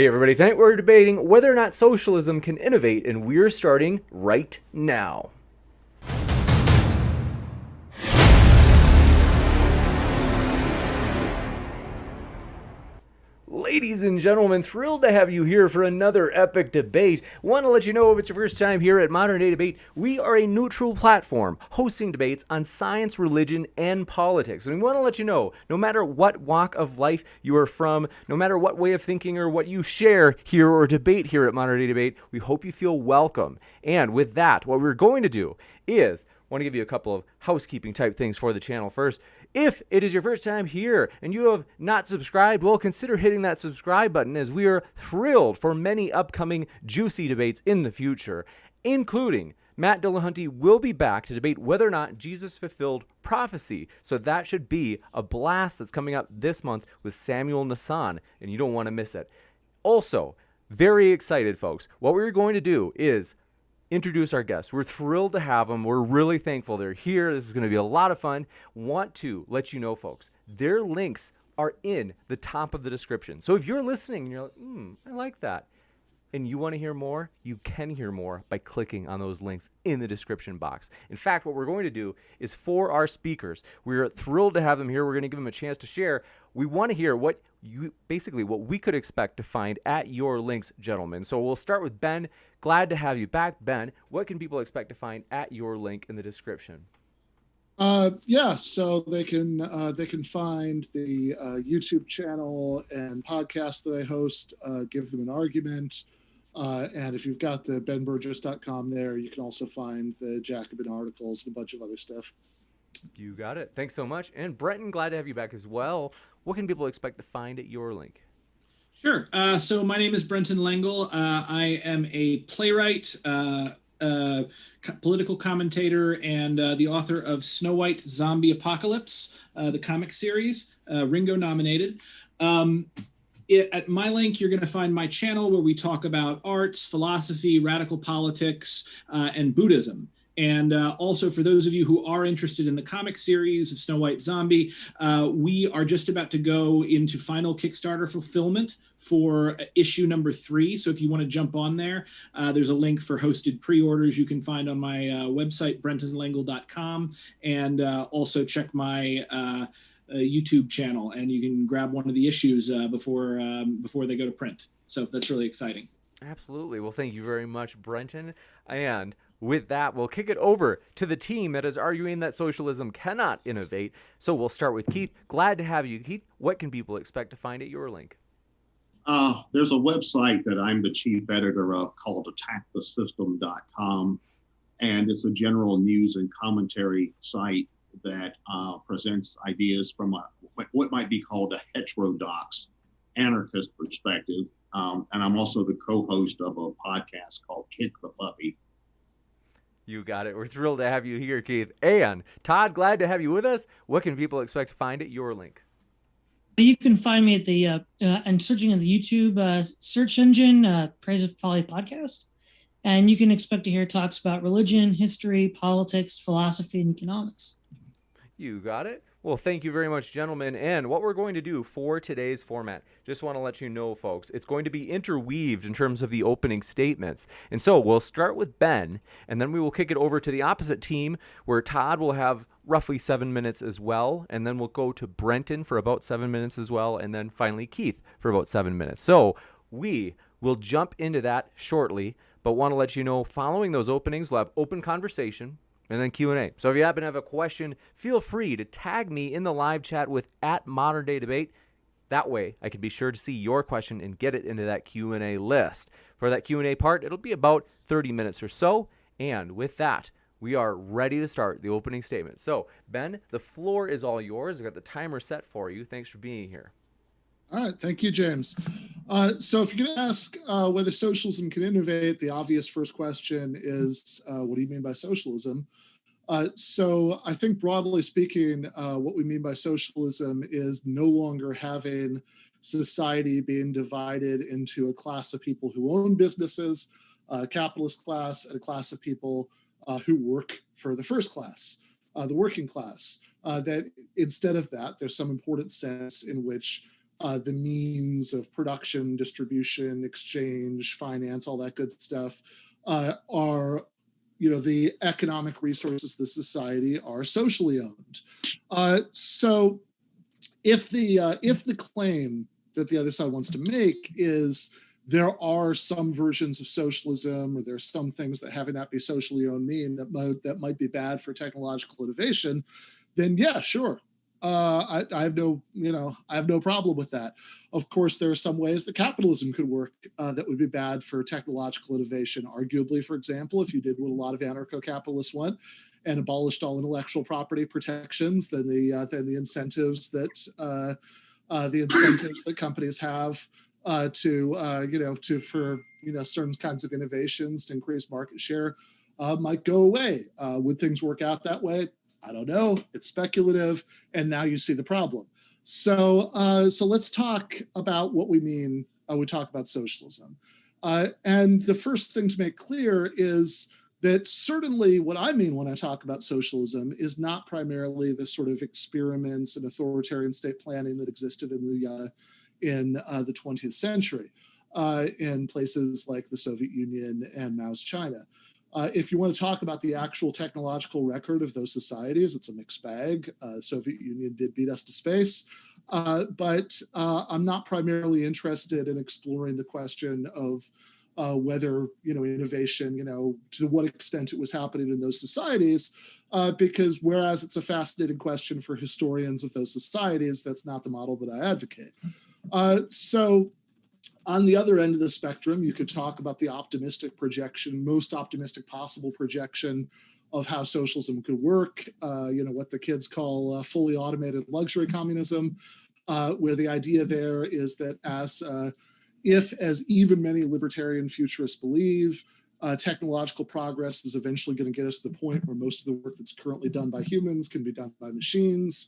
Hey everybody, tonight we're debating whether or not socialism can innovate, and we're starting right now. Ladies and gentlemen, thrilled to have you here for another epic debate. Want to let you know if it's your first time here at Modern Day Debate, we are a neutral platform hosting debates on science, religion, and politics. And we want to let you know, no matter what walk of life you are from, no matter what way of thinking or what you share here or debate here at Modern Day Debate, we hope you feel welcome. And with that, what we're going to do is, I want to give you a couple of housekeeping type things for the channel first. If it is your first time here and you have not subscribed, well, consider hitting that subscribe button, as we are thrilled for many upcoming juicy debates in the future, including Matt Dillahunty will be back to debate whether or not Jesus fulfilled prophecy. So that should be a blast that's coming up this month with Samuel Nassan, and you don't want to miss it. Also, very excited, folks. What we're going to do is introduce our guests. We're thrilled to have them. We're really thankful they're here. This is going to be a lot of fun. Want to let you know, folks, their links are in the top of the description. So if you're listening and you're like, I like that, and you want to hear more, you can hear more by clicking on those links in the description box. In fact, what we're going to do is, for our speakers, we're thrilled to have them here. We're going to give them a chance to share. We want to hear what we could expect to find at your links, gentlemen. So we'll start with Ben. Glad to have you back, Ben. What can people expect to find at your link in the description? So they can find the YouTube channel and podcast that I host, Give Them an Argument. And if you've got the benburgis.com there, you can also find the Jacobin articles and a bunch of other stuff. You got it. Thanks so much. And Brenton, glad to have you back as well. What can people expect to find at your link? Sure. So my name is Brenton Lengel. I am a playwright, political commentator, and the author of Snow White Zombie Apocalypse, the comic series, Ringo nominated. At my link, you're going to find my channel where we talk about arts, philosophy, radical politics, and Buddhism. And also, for those of you who are interested in the comic series of Snow White Zombie, we are just about to go into final Kickstarter fulfillment for issue number 3. So if you want to jump on there, there's a link for hosted pre-orders you can find on my website, brentonlengel.com, and also check my YouTube channel, and you can grab one of the issues before they go to print. So that's really exciting. Absolutely. Well, thank you very much, Brenton. And with that, we'll kick it over to the team that is arguing that socialism cannot innovate. So we'll start with Keith. Glad to have you, Keith. What can people expect to find at your link? There's a website that I'm the chief editor of called attackthesystem.com, and it's a general news and commentary site that presents ideas from what might be called a heterodox anarchist perspective. And I'm also the co-host of a podcast called Kick the Puppy. You got it. We're thrilled to have you here, Keith. And Todd, glad to have you with us. What can people expect to find at your link? You can find me at the and searching in the YouTube search engine, Praise of Folly podcast. And you can expect to hear talks about religion, history, politics, philosophy, and economics. You got it. Well, thank you very much, gentlemen. And what we're going to do for today's format, just want to let you know, folks, it's going to be interweaved in terms of the opening statements. And so we'll start with Ben, and then we will kick it over to the opposite team, where Todd will have roughly 7 minutes as well. And then we'll go to Brenton for about 7 minutes as well. And then finally Keith for about 7 minutes. So we will jump into that shortly, but want to let you know, following those openings, we'll have open conversation and then Q&A. So if you happen to have a question, feel free to tag me in the live chat with @ModernDayDebate. That way, I can be sure to see your question and get it into that Q&A list. For that Q&A part, it'll be about 30 minutes or so. And with that, we are ready to start the opening statement. So, Ben, the floor is all yours. I've got the timer set for you. Thanks for being here. All right, thank you, James. So if you're going to ask whether socialism can innovate, the obvious first question is, what do you mean by socialism? So I think broadly speaking, what we mean by socialism is no longer having society being divided into a class of people who own businesses, a capitalist class, and a class of people who work for the first class, the working class. That instead of that, there's some important sense in which the means of production, distribution, exchange, finance, all that good stuff are, the economic resources of the society are socially owned. So if the claim that the other side wants to make is there are some versions of socialism, or there's some things that having that be socially owned mean that might be bad for technological innovation, then yeah, sure. I have no problem with that. Of course, there are some ways that capitalism could work that would be bad for technological innovation. Arguably, for example, if you did what a lot of anarcho-capitalists want and abolished all intellectual property protections, then the incentives that companies have for certain kinds of innovations to increase market share might go away. Would things work out that way? I don't know. It's speculative, and now you see the problem. So let's talk about what we mean when we talk about socialism. And the first thing to make clear is that certainly what I mean when I talk about socialism is not primarily the sort of experiments and authoritarian state planning that existed in the 20th century in places like the Soviet Union and Mao's China. If you want to talk about the actual technological record of those societies, it's a mixed bag. The Soviet Union did beat us to space, but I'm not primarily interested in exploring the question of whether innovation, to what extent it was happening in those societies, because whereas it's a fascinating question for historians of those societies, that's not the model that I advocate. So on the other end of the spectrum, you could talk about the optimistic projection, most optimistic possible projection of how socialism could work, what the kids call fully automated luxury communism, where the idea there is that as even many libertarian futurists believe, technological progress is eventually going to get us to the point where most of the work that's currently done by humans can be done by machines.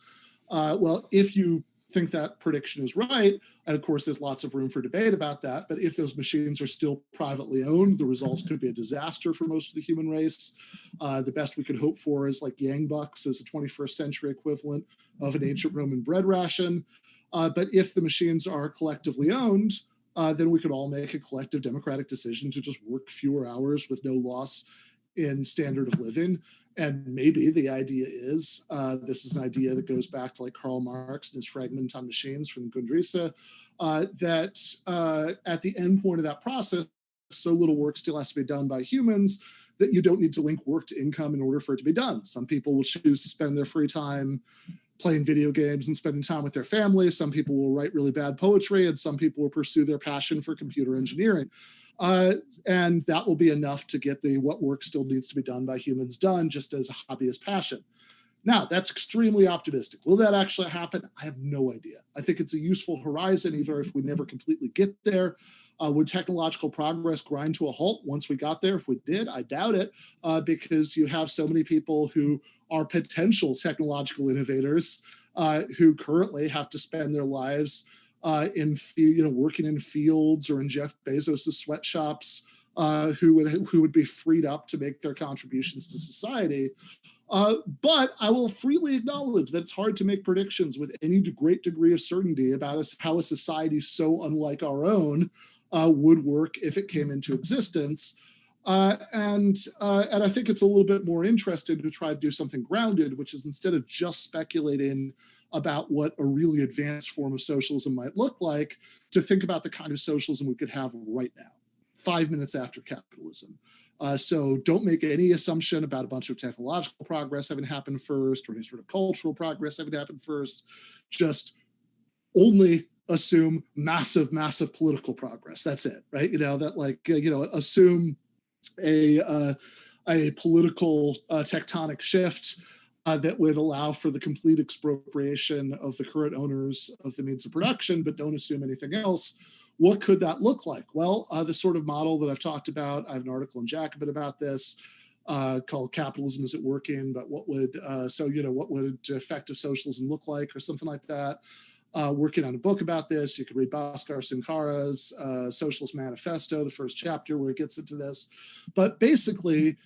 Well, if you think that prediction is right, and of course there's lots of room for debate about that, but if those machines are still privately owned, the results could be a disaster for most of the human race. The best we could hope for is like Yang bucks as a 21st century equivalent of an ancient Roman bread ration. But if the machines are collectively owned, then we could all make a collective democratic decision to just work fewer hours with no loss in standard of living. And maybe the idea is, this is an idea that goes back to like Karl Marx and his Fragment on Machines from Grundrisse, that at the end point of that process, so little work still has to be done by humans that you don't need to link work to income in order for it to be done. Some people will choose to spend their free time playing video games and spending time with their family. Some people will write really bad poetry, and some people will pursue their passion for computer engineering. And that will be enough to get what work still needs to be done by humans done just as a hobbyist passion. Now, that's extremely optimistic. Will that actually happen? I have no idea. I think it's a useful horizon, even if we never completely get there. Would technological progress grind to a halt once we got there? If we did, I doubt it, because you have so many people who are potential technological innovators who currently have to spend their lives working in fields or in Jeff Bezos' sweatshops, who would be freed up to make their contributions to society. But I will freely acknowledge that it's hard to make predictions with any great degree of certainty about how a society so unlike our own would work if it came into existence. And I think it's a little bit more interesting to try to do something grounded, which is instead of just speculating about what a really advanced form of socialism might look like, to think about the kind of socialism we could have right now, 5 minutes after capitalism. So don't make any assumption about a bunch of technological progress having happened first or any sort of cultural progress having happened first. Just only assume massive, massive political progress. That's it, right? Assume a political tectonic shift that would allow for the complete expropriation of the current owners of the means of production, but don't assume anything else. What could that look like? Well, the sort of model that I've talked about, I have an article in Jacobin about this called Capitalism Is It Working? But what would effective socialism look like, or something like that? working on a book about this. You can read Bhaskar Sunkara's Socialist Manifesto, the first chapter where it gets into this. But basically,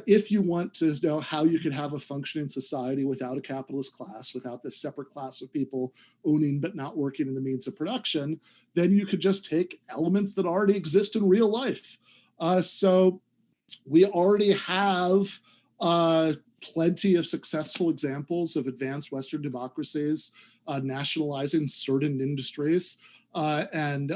if you want to know how you could have a functioning society without a capitalist class, without this separate class of people owning but not working in the means of production, then you could just take elements that already exist in real life. So we already have plenty of successful examples of advanced Western democracies nationalizing certain industries and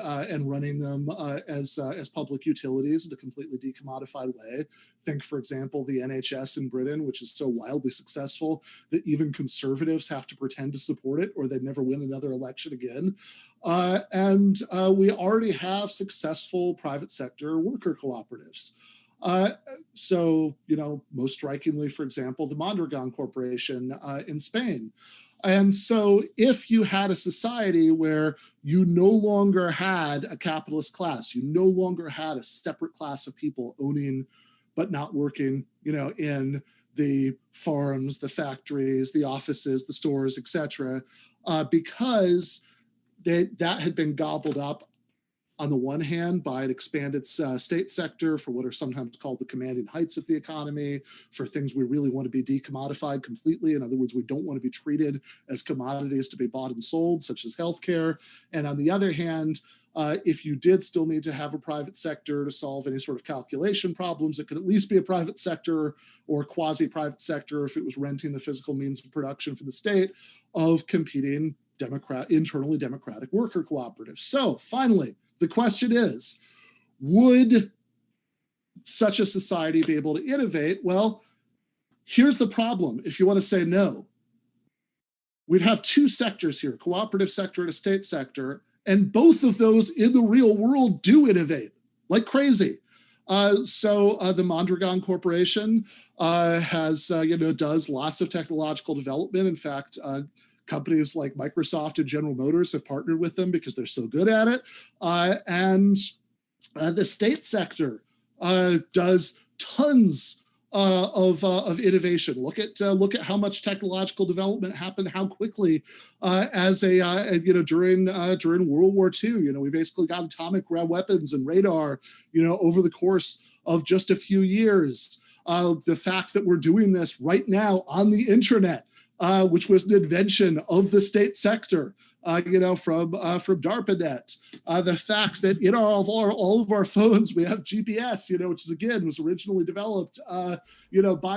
running them as public utilities in a completely decommodified way. Think, for example, the NHS in Britain, which is so wildly successful that even conservatives have to pretend to support it or they'd never win another election again. And we already have successful private sector worker cooperatives. So, most strikingly, for example, the Mondragon Corporation in Spain. And so if you had a society where you no longer had a capitalist class, you no longer had a separate class of people owning but not working, in the farms, the factories, the offices, the stores, etc., because that had been gobbled up on the one hand by an expanded state sector for what are sometimes called the commanding heights of the economy, for things we really want to be decommodified completely. In other words, we don't want to be treated as commodities to be bought and sold, such as healthcare. And on the other hand, if you did still need to have a private sector to solve any sort of calculation problems, it could at least be a private sector or quasi-private sector if it was renting the physical means of production from the state of competing internally democratic worker cooperatives. So finally, the question is, would such a society be able to innovate? Well, here's the problem. If you want to say no, we'd have two sectors here, cooperative sector and a state sector, and both of those in the real world do innovate like crazy. So the Mondragon Corporation does lots of technological development. In fact, companies like Microsoft and General Motors have partnered with them because they're so good at it. And the state sector does tons of innovation. Look at how much technological development happened, how quickly during World War II. We basically got atomic weapons and radar, over the course of just a few years. The fact that we're doing this right now on the internet, which was an invention of the state sector, from DARPANET. The fact that in all of our phones we have GPS, which is again was originally developed, by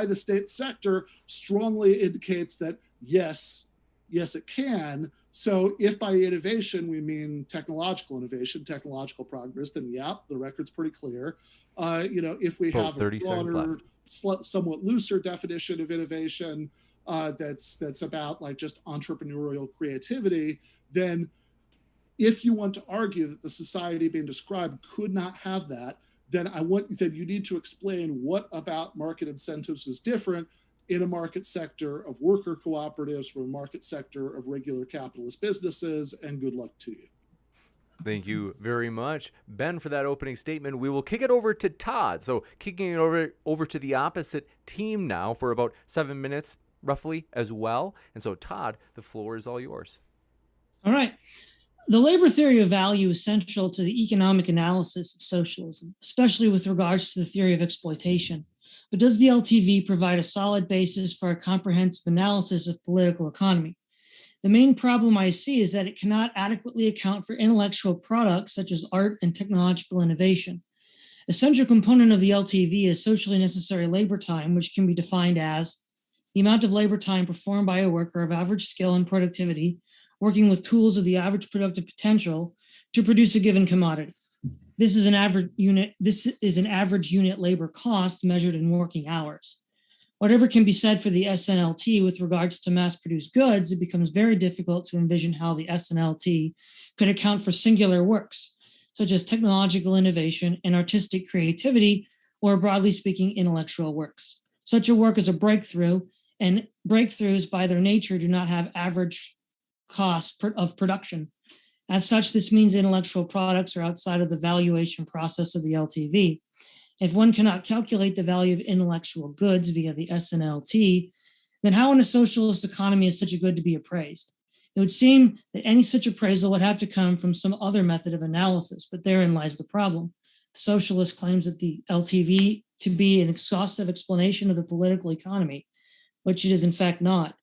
the state sector, strongly indicates that yes, it can. So if by innovation we mean technological innovation, technological progress, then yeah, the record's pretty clear. If we have a broader, somewhat looser definition of innovation, that's about like just entrepreneurial creativity, then if you want to argue that the society being described could not have that, then you need to explain what about market incentives is different in a market sector of worker cooperatives or a market sector of regular capitalist businesses, and good luck to you. Thank you very much, Ben, for that opening statement. We will kick it over to Todd. So kicking it over to the opposite team now for about 7 minutes, roughly, as well. And so, Todd, the floor is all yours. All right. The labor theory of value is central to the economic analysis of socialism, especially with regards to the theory of exploitation. But does the LTV provide a solid basis for a comprehensive analysis of political economy? The main problem I see is that it cannot adequately account for intellectual products such as art and technological innovation. A central component of the LTV is socially necessary labor time, which can be defined as the amount of labor time performed by a worker of average skill and productivity, working with tools of the average productive potential to produce a given commodity. This is an average unit labor cost measured in working hours. Whatever can be said for the SNLT with regards to mass-produced goods, it becomes very difficult to envision how the SNLT could account for singular works, such as technological innovation and artistic creativity, or broadly speaking, intellectual works. Such a work is a breakthrough, and breakthroughs by their nature do not have average cost of production. As such, this means intellectual products are outside of the valuation process of the LTV. If one cannot calculate the value of intellectual goods via the SNLT, then how in a socialist economy is such a good to be appraised? It would seem that any such appraisal would have to come from some other method of analysis, but therein lies the problem. The socialist claims that the LTV to be an exhaustive explanation of the political economy, which it is in fact not.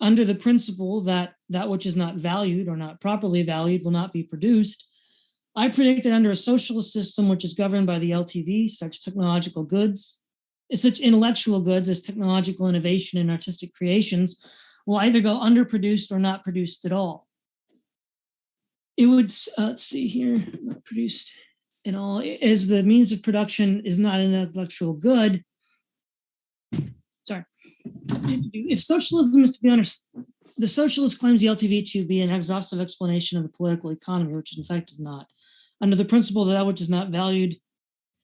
Under the principle that that which is not valued or not properly valued will not be produced, I predict that under a socialist system which is governed by the LTV, such intellectual goods as technological innovation and artistic creations will either go underproduced or not produced at all. It would, let's see here, not produced at all, as the means of production is not an intellectual good. Sorry. If socialism is to be understood, the socialist claims the LTV to be an exhaustive explanation of the political economy, which in fact is not. Under the principle that which is not valued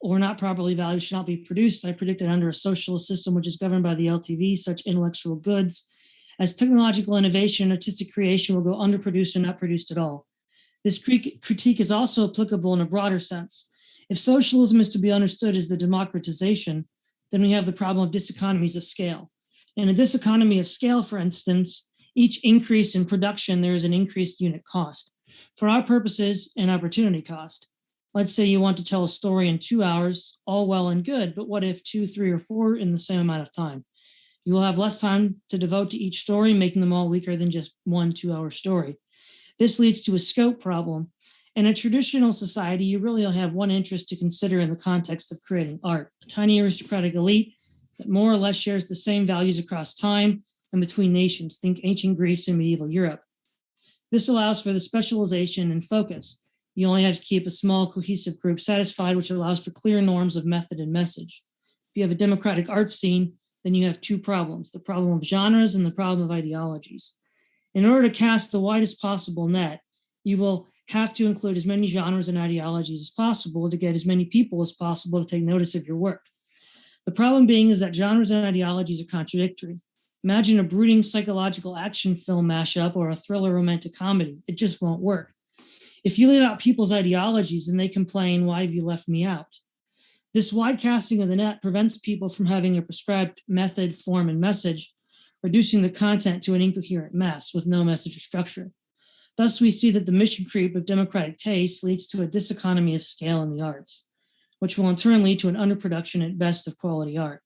or not properly valued should not be produced, I predict that under a socialist system which is governed by the LTV, such intellectual goods as technological innovation and artistic creation will go underproduced and not produced at all. This critique is also applicable in a broader sense. If socialism is to be understood as the democratization, then we have the problem of diseconomies of scale. In a diseconomy of scale, for instance, each increase in production, there is an increased unit cost. For our purposes, an opportunity cost. Let's say you want to tell a story in 2 hours, all well and good, but what if 2, 3, or 4 in the same amount of time? You will have less time to devote to each story, making them all weaker than just 1 2-hour story. This leads to a scope problem. In a traditional society, you really only have one interest to consider in the context of creating art, a tiny aristocratic elite that more or less shares the same values across time and between nations. Think ancient Greece and medieval Europe. This allows for the specialization and focus. You only have to keep a small cohesive group satisfied, which allows for clear norms of method and message. If you have a democratic art scene, then you have two problems, the problem of genres and the problem of ideologies. In order to cast the widest possible net, you will have to include as many genres and ideologies as possible to get as many people as possible to take notice of your work. The problem being is that genres and ideologies are contradictory. Imagine a brooding psychological action film mashup or a thriller romantic comedy. It just won't work. If you leave out people's ideologies and they complain, why have you left me out? This wide casting of the net prevents people from having a prescribed method, form, and message, reducing the content to an incoherent mess with no message or structure. Thus, we see that the mission creep of democratic taste leads to a diseconomy of scale in the arts, which will in turn lead to an underproduction at best of quality art.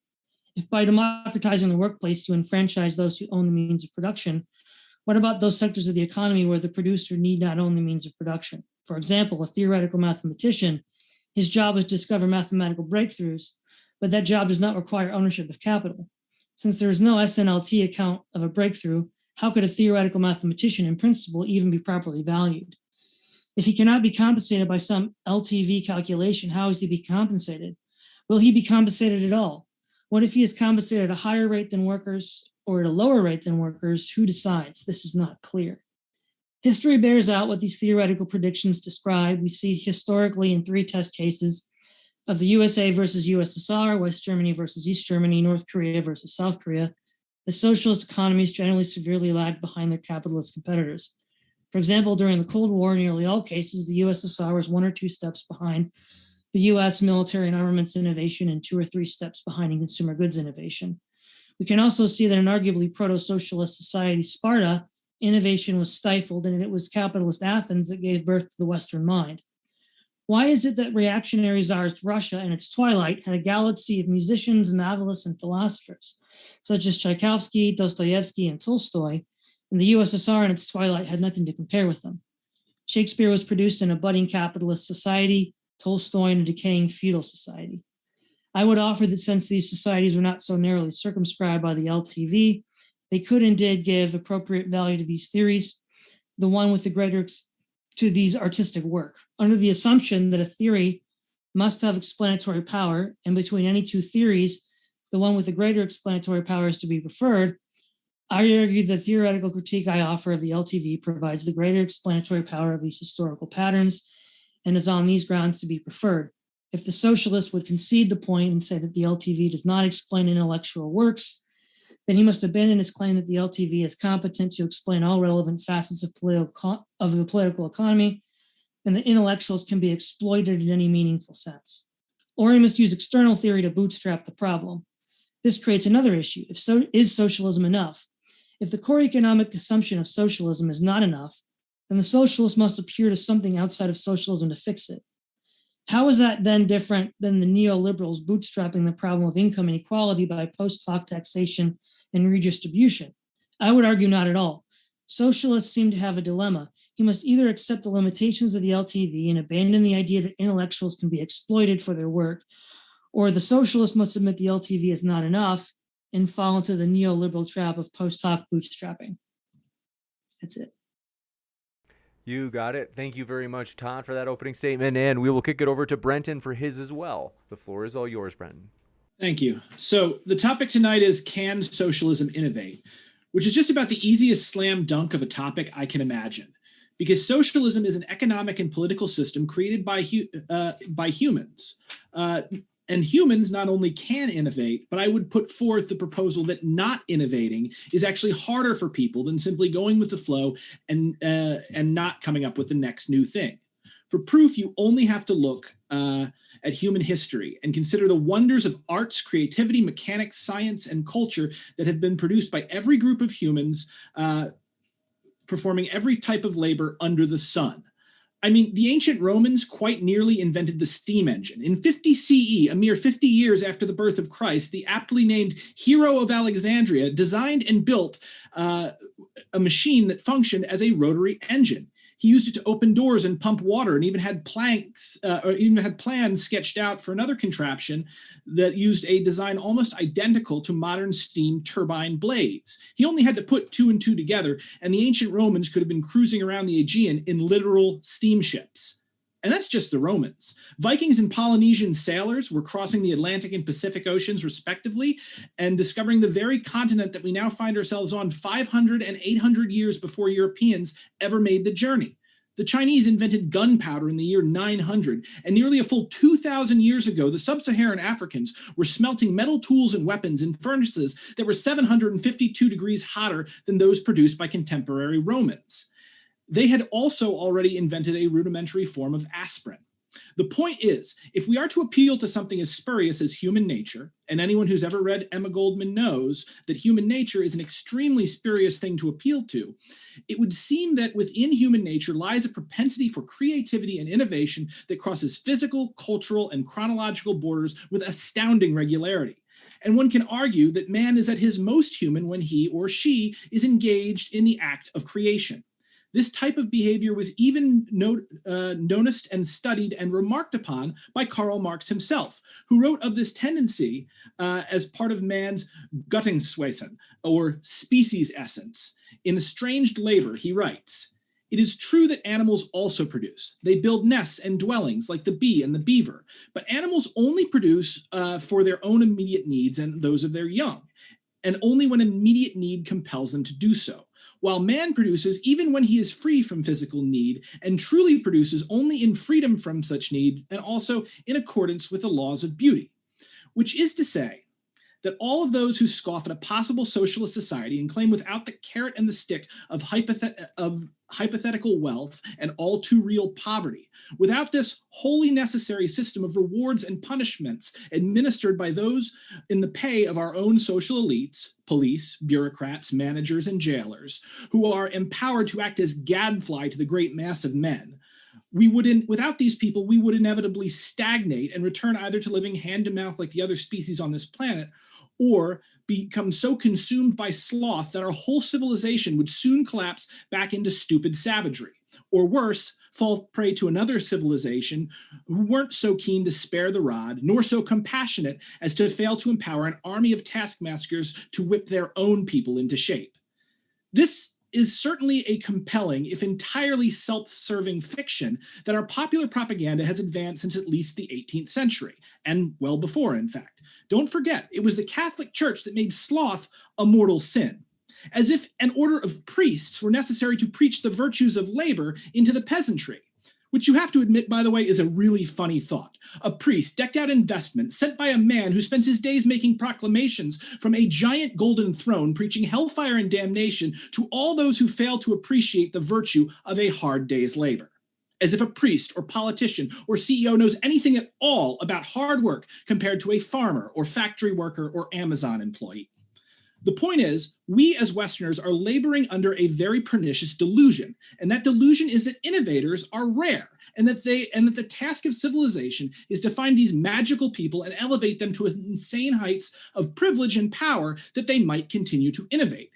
If by democratizing the workplace you enfranchise those who own the means of production, what about those sectors of the economy where the producer need not own the means of production? For example, a theoretical mathematician, his job is to discover mathematical breakthroughs, but that job does not require ownership of capital. Since there is no SNLT account of a breakthrough, how could a theoretical mathematician in principle even be properly valued? If he cannot be compensated by some LTV calculation, how is he be compensated? Will he be compensated at all? What if he is compensated at a higher rate than workers or at a lower rate than workers? Who decides? This is not clear. History bears out what these theoretical predictions describe. We see historically in 3 test cases of the USA versus USSR, West Germany versus East Germany, North Korea versus South Korea, the socialist economies generally severely lagged behind their capitalist competitors. For example, during the Cold War, in nearly all cases, the USSR was 1 or 2 steps behind the US military and armaments innovation and 2 or 3 steps behind in consumer goods innovation. We can also see that in arguably proto-socialist society, Sparta, innovation was stifled, and it was capitalist Athens that gave birth to the Western mind. Why is it that reactionary Tsarist Russia in its twilight had a galaxy of musicians, novelists, and philosophers, such as Tchaikovsky, Dostoevsky, and Tolstoy, and the USSR in its twilight had nothing to compare with them? Shakespeare was produced in a budding capitalist society, Tolstoy in a decaying feudal society. I would offer that since these societies were not so narrowly circumscribed by the LTV, they could and did give appropriate value to these theories, the one with the greater to these artistic work, under the assumption that a theory must have explanatory power, and between any 2 theories, the one with the greater explanatory power is to be preferred. I argue the theoretical critique I offer of the LTV provides the greater explanatory power of these historical patterns and is on these grounds to be preferred. If the socialist would concede the point and say that the LTV does not explain intellectual works, then he must abandon his claim that the LTV is competent to explain all relevant facets of the political economy and that intellectuals can be exploited in any meaningful sense. Or he must use external theory to bootstrap the problem. This creates another issue. Is socialism enough? If the core economic assumption of socialism is not enough, then the socialist must appear to something outside of socialism to fix it. How is that then different than the neoliberals bootstrapping the problem of income inequality by post hoc taxation and redistribution? I would argue not at all. Socialists seem to have a dilemma. You must either accept the limitations of the LTV and abandon the idea that intellectuals can be exploited for their work, or the socialist must admit the LTV is not enough and fall into the neoliberal trap of post hoc bootstrapping. That's it. You got it. Thank you very much, Todd, for that opening statement. And we will kick it over to Brenton for his as well. The floor is all yours, Brenton. Thank you. So the topic tonight is, can socialism innovate? Which is just about the easiest slam dunk of a topic I can imagine. Because socialism is an economic and political system created by humans. And humans not only can innovate, but I would put forth the proposal that not innovating is actually harder for people than simply going with the flow and not coming up with the next new thing. For proof, you only have to look at human history and consider the wonders of arts, creativity, mechanics, science, and culture that have been produced by every group of humans performing every type of labor under the sun. I mean, the ancient Romans quite nearly invented the steam engine. In 50 CE, a mere 50 years after the birth of Christ, the aptly named hero of Alexandria designed and built a machine that functioned as a rotary engine. He used it to open doors and pump water, and even had plans sketched out for another contraption that used a design almost identical to modern steam turbine blades. He only had to put two and two together, and the ancient Romans could have been cruising around the Aegean in literal steamships. And that's just the Romans. Vikings and Polynesian sailors were crossing the Atlantic and Pacific Oceans, respectively, and discovering the very continent that we now find ourselves on 500 and 800 years before Europeans ever made the journey. The Chinese invented gunpowder in the year 900, and nearly a full 2,000 years ago, the sub-Saharan Africans were smelting metal tools and weapons in furnaces that were 752 degrees hotter than those produced by contemporary Romans. They had also already invented a rudimentary form of aspirin. The point is, if we are to appeal to something as spurious as human nature, and anyone who's ever read Emma Goldman knows that human nature is an extremely spurious thing to appeal to, it would seem that within human nature lies a propensity for creativity and innovation that crosses physical, cultural, and chronological borders with astounding regularity. And one can argue that man is at his most human when he or she is engaged in the act of creation. This type of behavior was even noticed and studied and remarked upon by Karl Marx himself, who wrote of this tendency as part of man's Gattungswesen, or species essence. In Estranged Labor, he writes, "It is true that animals also produce. They build nests and dwellings like the bee and the beaver, but animals only produce for their own immediate needs and those of their young, and only when immediate need compels them to do so. While man produces even when he is free from physical need, and truly produces only in freedom from such need, and also in accordance with the laws of beauty." Which is to say that all of those who scoff at a possible socialist society and claim without the carrot and the stick of hypothetical wealth and all too real poverty, without this wholly necessary system of rewards and punishments administered by those in the pay of our own social elites, police, bureaucrats, managers, and jailers, who are empowered to act as gadfly to the great mass of men, without these people, we would inevitably stagnate and return either to living hand to mouth like the other species on this planet, or become so consumed by sloth that our whole civilization would soon collapse back into stupid savagery, or worse, fall prey to another civilization who weren't so keen to spare the rod, nor so compassionate as to fail to empower an army of taskmasters to whip their own people into shape. This is certainly a compelling, if entirely self-serving fiction that our popular propaganda has advanced since at least the 18th century, and well before, in fact. Don't forget, it was the Catholic Church that made sloth a mortal sin, as if an order of priests were necessary to preach the virtues of labor into the peasantry. Which you have to admit, by the way, is a really funny thought. A priest decked out in vestments sent by a man who spends his days making proclamations from a giant golden throne, preaching hellfire and damnation to all those who fail to appreciate the virtue of a hard day's labor. As if a priest or politician or CEO knows anything at all about hard work compared to a farmer or factory worker or Amazon employee. The point is, we as Westerners are laboring under a very pernicious delusion, and that delusion is that innovators are rare, and that the task of civilization is to find these magical people and elevate them to insane heights of privilege and power that they might continue to innovate.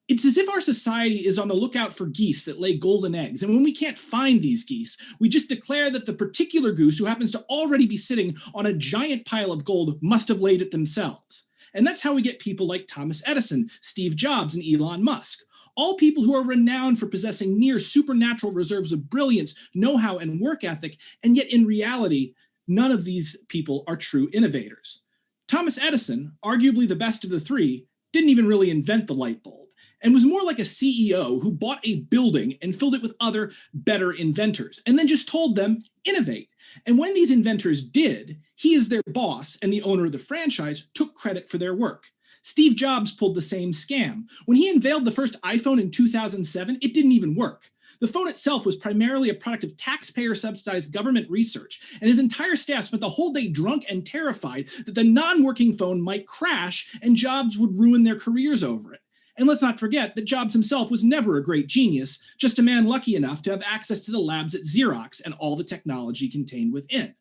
It's as if our society is on the lookout for geese that lay golden eggs, and when we can't find these geese, we just declare that the particular goose who happens to already be sitting on a giant pile of gold must have laid it themselves. And that's how we get people like Thomas Edison, Steve Jobs, and Elon Musk, all people who are renowned for possessing near supernatural reserves of brilliance, know-how, and work ethic, and yet in reality, none of these people are true innovators. Thomas Edison, arguably the best of the three, didn't even really invent the light bulb, and was more like a CEO who bought a building and filled it with other better inventors, and then just told them, innovate. And when these inventors did, he as their boss and the owner of the franchise took credit for their work. Steve Jobs pulled the same scam. When he unveiled the first iPhone in 2007, it didn't even work. The phone itself was primarily a product of taxpayer-subsidized government research, and his entire staff spent the whole day drunk and terrified that the non-working phone might crash and Jobs would ruin their careers over it. And let's not forget that Jobs himself was never a great genius, just a man lucky enough to have access to the labs at Xerox and all the technology contained within.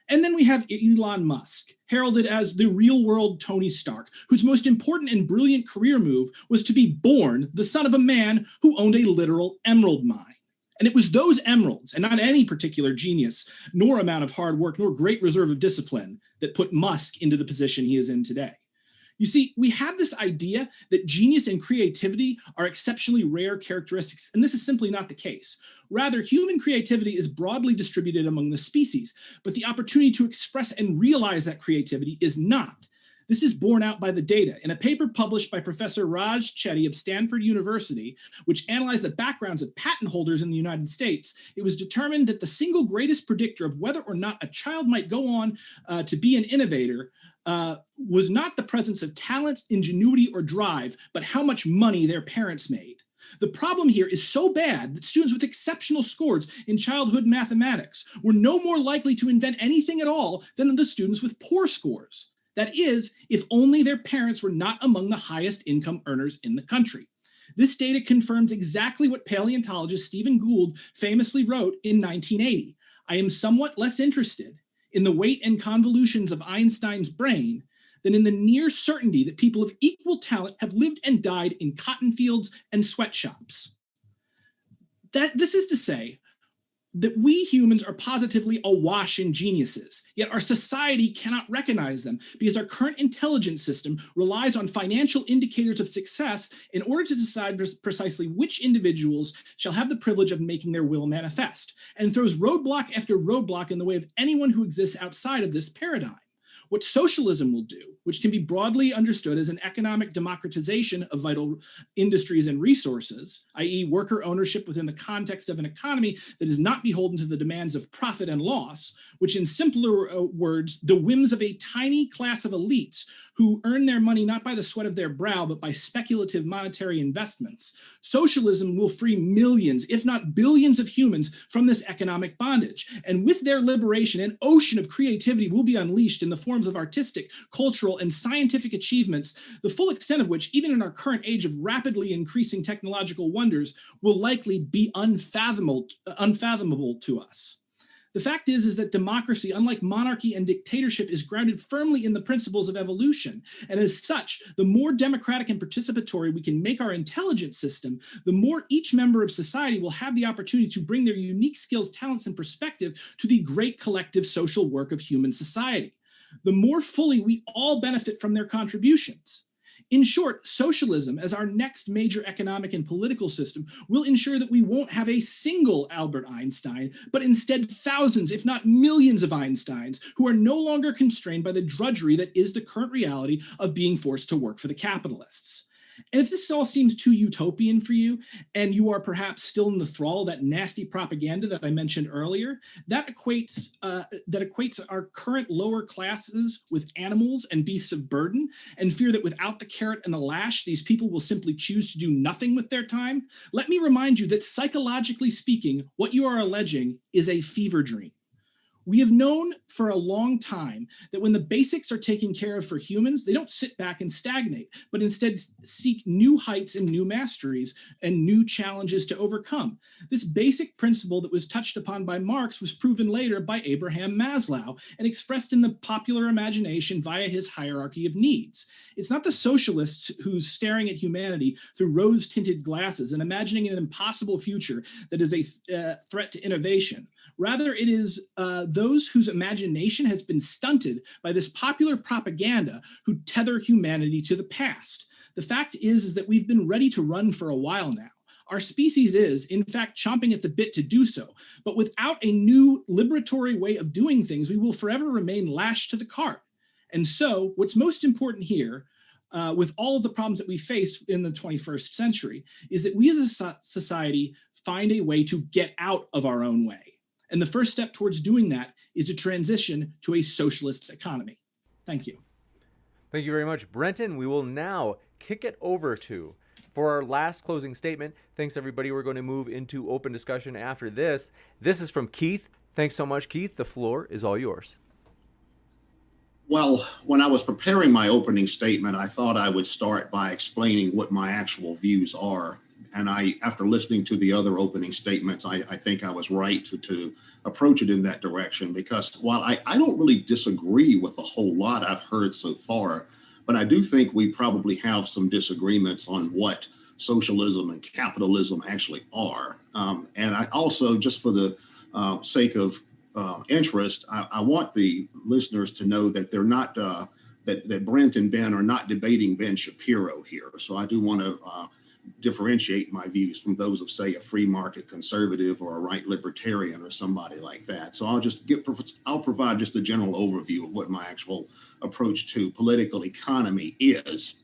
And then we have Elon Musk, heralded as the real-world Tony Stark, whose most important and brilliant career move was to be born the son of a man who owned a literal emerald mine. And it was those emeralds, and not any particular genius, nor amount of hard work, nor great reserve of discipline, that put Musk into the position he is in today. You see, we have this idea that genius and creativity are exceptionally rare characteristics, and this is simply not the case. Rather, human creativity is broadly distributed among the species, but the opportunity to express and realize that creativity is not. This is borne out by the data. In a paper published by Professor Raj Chetty of Stanford University, which analyzed the backgrounds of patent holders in the United States, it was determined that the single greatest predictor of whether or not a child might go on to be an innovator was not the presence of talent, ingenuity, or drive, but how much money their parents made. The problem here is so bad that students with exceptional scores in childhood mathematics were no more likely to invent anything at all than the students with poor scores. That is, if only their parents were not among the highest income earners in the country. This data confirms exactly what paleontologist Stephen Gould famously wrote in 1980. I am somewhat less interested in the weight and convolutions of Einstein's brain than in the near certainty that people of equal talent have lived and died in cotton fields and sweatshops. This is to say that we humans are positively awash in geniuses, yet our society cannot recognize them because our current intelligence system relies on financial indicators of success in order to decide precisely which individuals shall have the privilege of making their will manifest, and throws roadblock after roadblock in the way of anyone who exists outside of this paradigm. What socialism will do, which can be broadly understood as an economic democratization of vital industries and resources, i.e. worker ownership within the context of an economy that is not beholden to the demands of profit and loss, which in simpler words, the whims of a tiny class of elites who earn their money not by the sweat of their brow, but by speculative monetary investments. Socialism will free millions, if not billions of humans from this economic bondage. And with their liberation, an ocean of creativity will be unleashed in the forms of artistic, cultural, and scientific achievements, the full extent of which, even in our current age of rapidly increasing technological wonders, will likely be unfathomable to us. The fact is that democracy, unlike monarchy and dictatorship, is grounded firmly in the principles of evolution. And as such, the more democratic and participatory we can make our intelligence system, the more each member of society will have the opportunity to bring their unique skills, talents, and perspective to the great collective social work of human society. The more fully we all benefit from their contributions. In short, socialism, as our next major economic and political system, will ensure that we won't have a single Albert Einstein, but instead thousands, if not millions of Einsteins, who are no longer constrained by the drudgery that is the current reality of being forced to work for the capitalists. And if this all seems too utopian for you, and you are perhaps still in the thrall of that nasty propaganda that I mentioned earlier, that equates our current lower classes with animals and beasts of burden, and fear that without the carrot and the lash, these people will simply choose to do nothing with their time. Let me remind you that psychologically speaking, what you are alleging is a fever dream. We have known for a long time that when the basics are taken care of for humans, they don't sit back and stagnate, but instead seek new heights and new masteries and new challenges to overcome. This basic principle that was touched upon by Marx was proven later by Abraham Maslow and expressed in the popular imagination via his hierarchy of needs. It's not the socialists who's staring at humanity through rose-tinted glasses and imagining an impossible future that is a threat to innovation. Rather, it is those whose imagination has been stunted by this popular propaganda who tether humanity to the past. The fact is that we've been ready to run for a while now. Our species is, in fact, chomping at the bit to do so. But without a new liberatory way of doing things, we will forever remain lashed to the cart. And so what's most important here, with all of the problems that we face in the 21st century, is that we as a society find a way to get out of our own way. And the first step towards doing that is to transition to a socialist economy. Thank you. Thank you very much, Brenton. We will now kick it over to, for our last closing statement. Thanks, everybody. We're going to move into open discussion after this. This is from Keith. Thanks so much, Keith. The floor is all yours. Well, when I was preparing my opening statement, I thought I would start by explaining what my actual views are. And after listening to the other opening statements, I think I was right to approach it in that direction, because while I don't really disagree with a whole lot I've heard so far, but I do think we probably have some disagreements on what socialism and capitalism actually are. And I also, just for the sake of interest, I want the listeners to know that they're not, that Brent and Ben are not debating Ben Shapiro here. So I do want to differentiate my views from those of, say, a free market conservative or a right libertarian or somebody like that. So I'll provide just a general overview of what my actual approach to political economy is.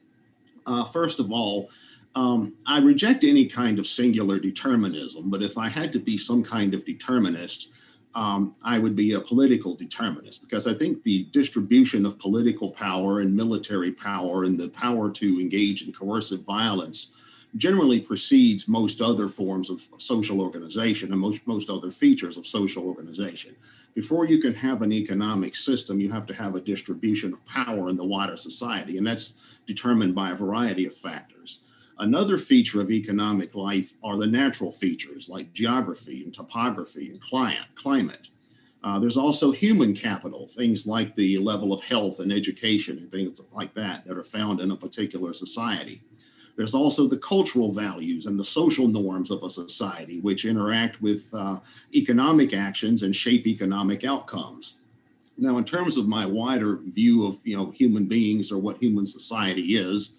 First of all, I reject any kind of singular determinism, but if I had to be some kind of determinist, I would be a political determinist, because I think the distribution of political power and military power and the power to engage in coercive violence generally precedes most other forms of social organization and most other features of social organization. Before you can have an economic system, you have to have a distribution of power in the wider society, and that's determined by a variety of factors. Another feature of economic life are the natural features like geography and topography and climate. There's also human capital, things like the level of health and education and things like that are found in a particular society. There's also the cultural values and the social norms of a society, which interact with economic actions and shape economic outcomes. Now, in terms of my wider view of human beings or what human society is,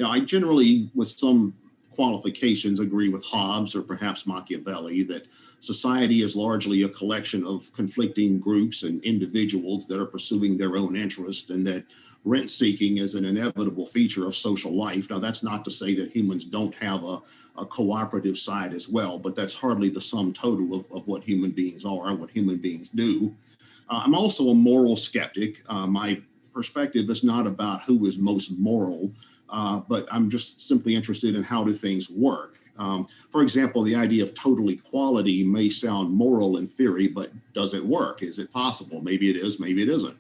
I generally, with some qualifications, agree with Hobbes or perhaps Machiavelli that society is largely a collection of conflicting groups and individuals that are pursuing their own interest, and that rent seeking is an inevitable feature of social life. Now, that's not to say that humans don't have a cooperative side as well, but that's hardly the sum total of what human beings are, what human beings do. I'm also a moral skeptic. My perspective is not about who is most moral, but I'm just simply interested in how do things work. For example, the idea of total equality may sound moral in theory, but does it work? Is it possible? Maybe it is, maybe it isn't.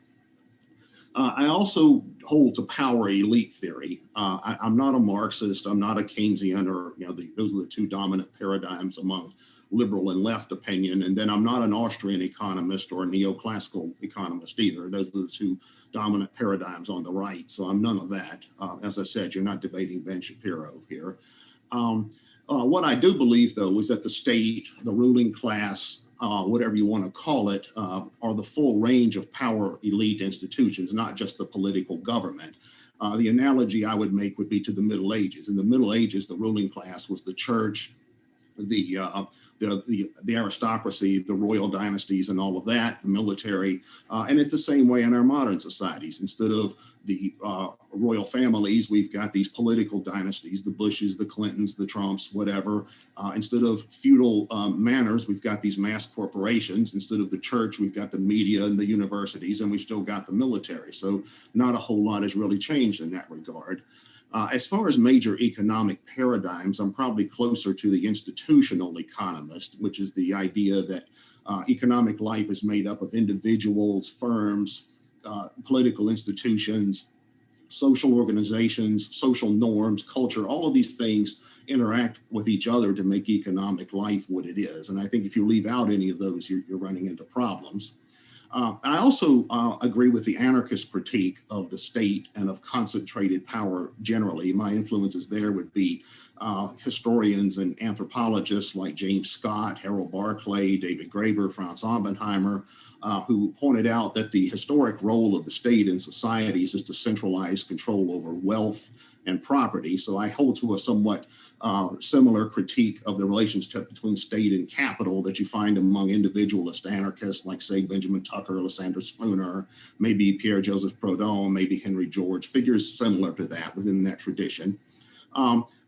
I also hold to power elite theory. I'm not a Marxist. I'm not a Keynesian, or those are the two dominant paradigms among liberal and left opinion. And then I'm not an Austrian economist or a neoclassical economist either. Those are the two dominant paradigms on the right. So I'm none of that. As I said, you're not debating Ben Shapiro here. What I do believe, though, is that the state, the ruling class, whatever you want to call it, are the full range of power elite institutions, not just the political government. The analogy I would make would be to the Middle Ages. In the Middle Ages, the ruling class was the church, the aristocracy, the royal dynasties and all of that, the military. And it's the same way in our modern societies. Instead of the royal families, we've got these political dynasties, the Bushes, the Clintons, the Trumps, whatever. Instead of feudal manners, we've got these mass corporations. Instead of the church, we've got the media and the universities, and we've still got the military. So not a whole lot has really changed in that regard. As far as major economic paradigms, I'm probably closer to the institutional economist, which is the idea that economic life is made up of individuals, firms, political institutions, social organizations, social norms, culture, all of these things interact with each other to make economic life what it is. And I think if you leave out any of those, you're running into problems. I also agree with the anarchist critique of the state and of concentrated power generally. My influences there would be historians and anthropologists like James Scott, Harold Barclay, David Graeber, Franz Oppenheimer, who pointed out that the historic role of the state in societies is to centralize control over wealth and property. So I hold to a somewhat similar critique of the relationship between state and capital that you find among individualist anarchists like, say, Benjamin Tucker, Lysander Spooner, maybe Pierre-Joseph Proudhon, maybe Henry George, figures similar to that within that tradition.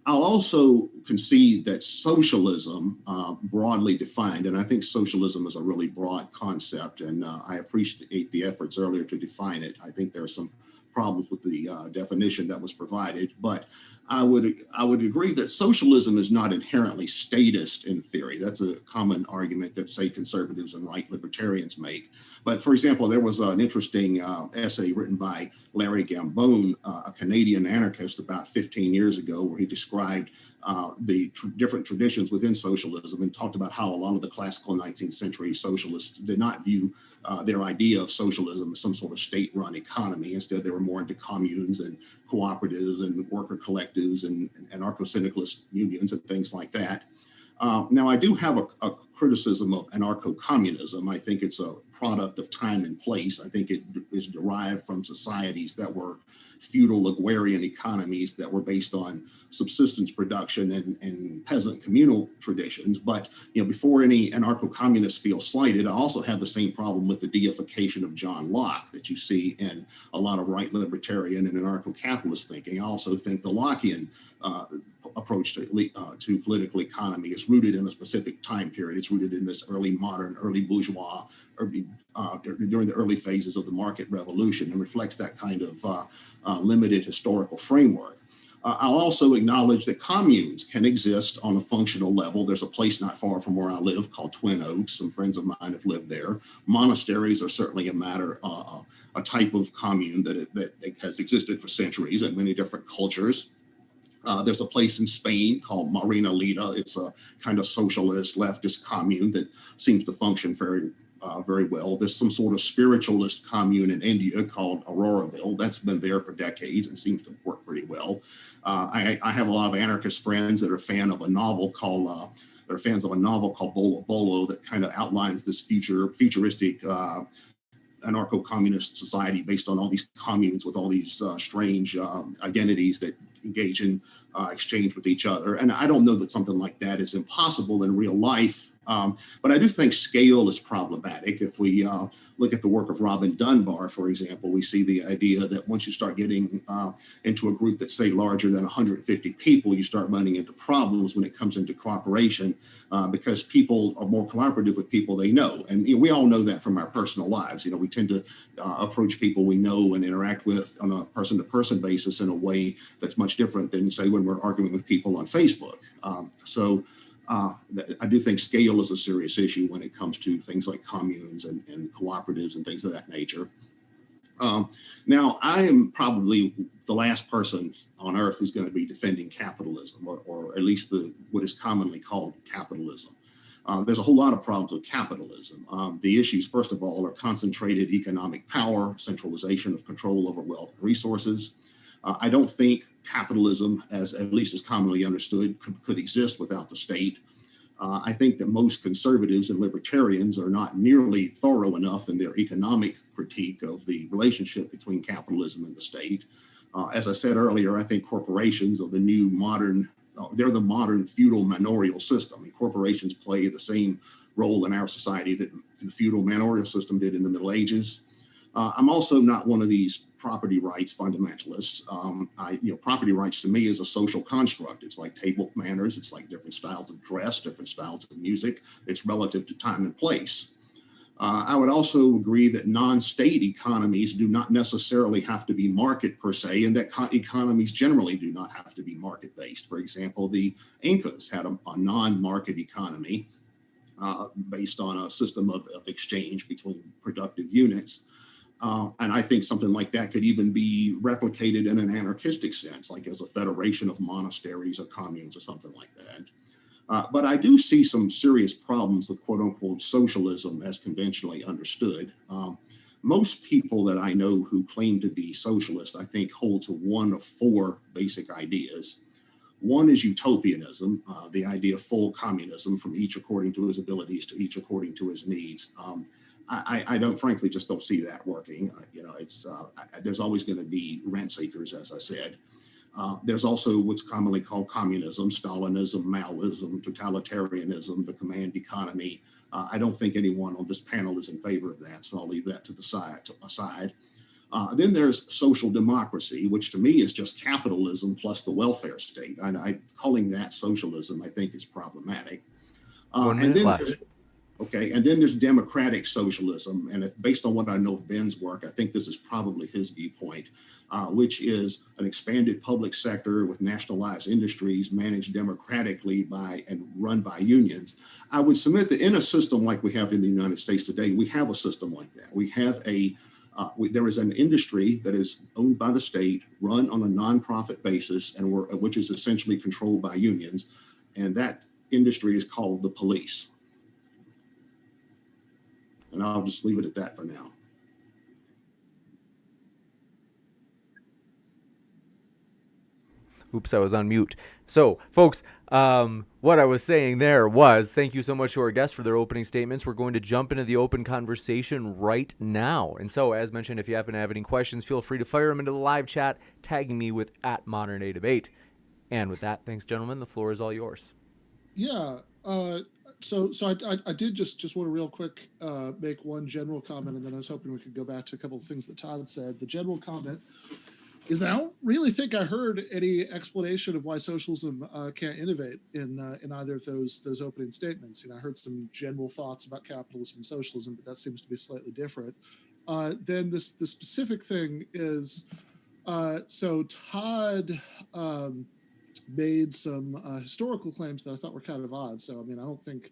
I'll also concede that socialism, broadly defined, and I think socialism is a really broad concept, and I appreciate the efforts earlier to define it. I think there are some problems with the definition that was provided, but I would agree that socialism is not inherently statist in theory. That's a common argument that, say, conservatives and right libertarians make. But for example, there was an interesting essay written by Larry Gambone, a Canadian anarchist, about 15 years ago, where he described the different traditions within socialism and talked about how a lot of the classical 19th century socialists did not view their idea of socialism as some sort of state-run economy. Instead, they were more into communes and cooperatives and worker collectives and anarcho-syndicalist unions and things like that. Now, I do have a criticism of anarcho-communism. I think it's a product of time and place. I think it is derived from societies that were feudal agrarian economies that were based on subsistence production and peasant communal traditions. But before any anarcho-communists feel slighted, I also have the same problem with the deification of John Locke that you see in a lot of right libertarian and anarcho-capitalist thinking. I also think the Lockean approach to political economy is rooted in a specific time period. It's rooted in this early modern, early bourgeois, during the early phases of the market revolution, and reflects that kind of limited historical framework. I'll also acknowledge that communes can exist on a functional level. There's a place not far from where I live called Twin Oaks. Some friends of mine have lived there. Monasteries are certainly a type of commune that has existed for centuries in many different cultures. There's a place in Spain called Marina Lida. It's a kind of socialist leftist commune that seems to function very well. There's some sort of spiritualist commune in India called Auroraville. That's been there for decades and seems to work pretty well. I have a lot of anarchist friends that are fans of a novel called Bolo Bolo that kind of outlines this futuristic anarcho-communist society based on all these communes with all these strange identities that engage in exchange with each other. And I don't know that something like that is impossible in real life. But I do think scale is problematic. If we look at the work of Robin Dunbar, for example, we see the idea that once you start getting into a group that's, say, larger than 150 people, you start running into problems when it comes into cooperation because people are more cooperative with people they know. And we all know that from our personal lives. We tend to approach people we know and interact with on a person-to-person basis in a way that's much different than, say, when we're arguing with people on Facebook. I do think scale is a serious issue when it comes to things like communes and cooperatives and things of that nature. Now, I am probably the last person on earth who's going to be defending capitalism, or at least what is commonly called capitalism. There's a whole lot of problems with capitalism. The issues, first of all, are concentrated economic power, centralization of control over wealth and resources. I don't think capitalism, at least as commonly understood, could exist without the state. I think that most conservatives and libertarians are not nearly thorough enough in their economic critique of the relationship between capitalism and the state. As I said earlier, I think corporations are the new modern, they're the modern feudal manorial system. And corporations play the same role in our society that the feudal manorial system did in the Middle Ages. I'm also not one of these property rights fundamentalists. Property rights to me is a social construct. It's like table manners. It's like different styles of dress, different styles of music. It's relative to time and place. I would also agree that non-state economies do not necessarily have to be market per se, and that economies generally do not have to be market-based. For example, the Incas had a non-market economy. based on a system of exchange between productive units. And I think something like that could even be replicated in an anarchistic sense, like as a federation of monasteries or communes or something like that. But I do see some serious problems with quote unquote socialism as conventionally understood. Most people that I know who claim to be socialist, I think, hold to one of four basic ideas. One is utopianism, the idea of full communism, from each according to his abilities to each according to his needs. I don't, frankly, just don't see that working. There's always going to be rent seekers, as I said. There's also what's commonly called communism, Stalinism, Maoism, totalitarianism, the command economy. I don't think anyone on this panel is in favor of that, so I'll leave that to the aside. Then there's social democracy, which to me is just capitalism plus the welfare state. Calling that socialism, I think, is problematic. 1 minute left. Okay, and then there's democratic socialism, and based on what I know of Ben's work, I think this is probably his viewpoint, which is an expanded public sector with nationalized industries managed democratically by and run by unions. I would submit that in a system like we have in the United States today, we have a system like that. We have there is an industry that is owned by the state, run on a nonprofit basis, and which is essentially controlled by unions, and that industry is called the police. And I'll just leave it at that for now. Oops, I was on mute. So, folks, what I was saying there was thank you so much to our guests for their opening statements. We're going to jump into the open conversation right now. And so, as mentioned, if you happen to have any questions, feel free to fire them into the live chat, tagging me with @ModernDayDebate. And with that, thanks, gentlemen. The floor is all yours. Yeah. So I did just want to real quick make one general comment, and then I was hoping we could go back to a couple of things that Todd said. The general comment is that I don't really think I heard any explanation of why socialism can't innovate in either of those opening statements. I heard some general thoughts about capitalism and socialism, but that seems to be slightly different. Then the specific thing is, so Todd made some historical claims that I thought were kind of odd. So, I don't think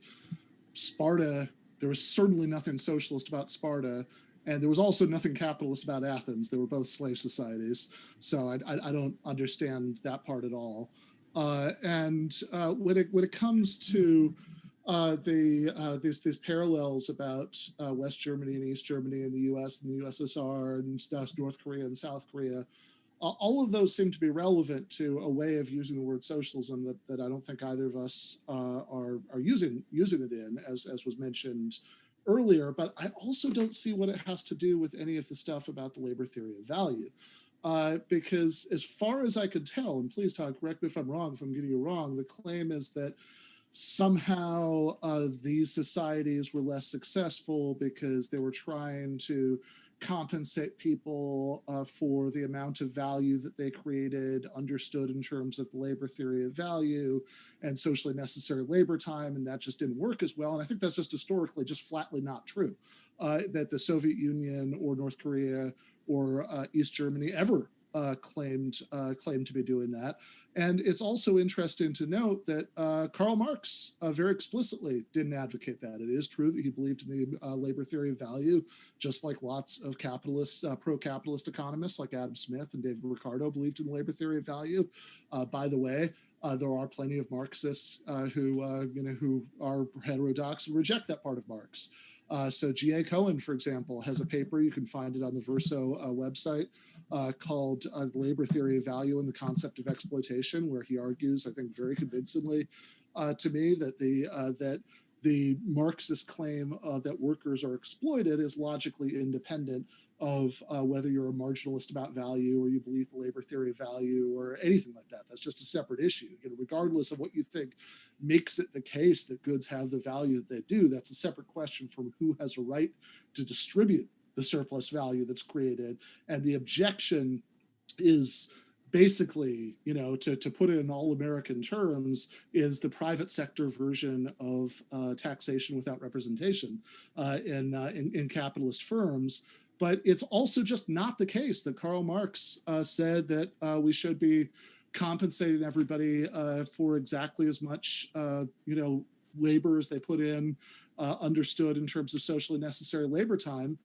Sparta, there was certainly nothing socialist about Sparta, and there was also nothing capitalist about Athens. They were both slave societies. So I don't understand that part at all. And when it comes to these parallels about West Germany and East Germany and the US and the USSR and North Korea and South Korea, all of those seem to be relevant to a way of using the word socialism that I don't think either of us are using it in, as was mentioned earlier. But I also don't see what it has to do with any of the stuff about the labor theory of value. Because as far as I could tell, and please, Todd, correct me if I'm wrong, if I'm getting you wrong, the claim is that somehow these societies were less successful because they were trying to compensate people for the amount of value that they created, understood in terms of the labor theory of value and socially necessary labor time, and that just didn't work as well. And I think that's just historically just flatly not true, that the Soviet Union or North Korea or East Germany ever claimed to be doing that. And it's also interesting to note that Karl Marx very explicitly didn't advocate that. It is true that he believed in the labor theory of value, just like lots of capitalists, pro-capitalist economists like Adam Smith and David Ricardo believed in the labor theory of value. By the way, there are plenty of Marxists who are heterodox and reject that part of Marx. So G.A. Cohen, for example, has a paper, you can find it on the Verso website, called The Labor Theory of Value and the Concept of Exploitation, where he argues, I think very convincingly to me, that the Marxist claim that workers are exploited is logically independent of whether you're a marginalist about value or you believe the labor theory of value or anything like that. That's just a separate issue. Regardless of what you think makes it the case that goods have the value that they do, that's a separate question from who has a right to distribute the surplus value that's created. And the objection is basically, to put it in all American terms, is the private sector version of taxation without representation in capitalist firms. But it's also just not the case that Karl Marx said that we should be compensating everybody for exactly as much, laborers they put in understood in terms of socially necessary labor time.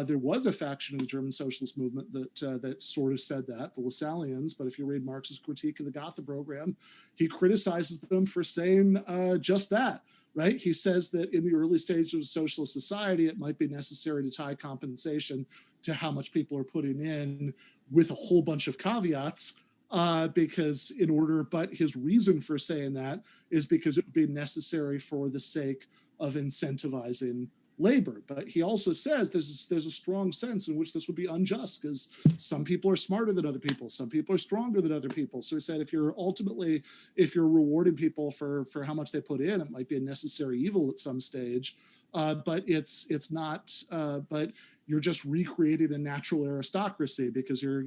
There was a faction of the German socialist movement that sort of said that, the Lassalleans, but if you read Marx's critique of the Gotha program, he criticizes them for saying just that, right? He says that in the early stages of socialist society, it might be necessary to tie compensation to how much people are putting in with a whole bunch of caveats, because but his reason for saying that is because it would be necessary for the sake of incentivizing labor. But he also says there's a strong sense in which this would be unjust because some people are smarter than other people, some people are stronger than other people. So he said if you're rewarding people for how much they put in, it might be a necessary evil at some stage, but it's not. But you're just recreating a natural aristocracy because you're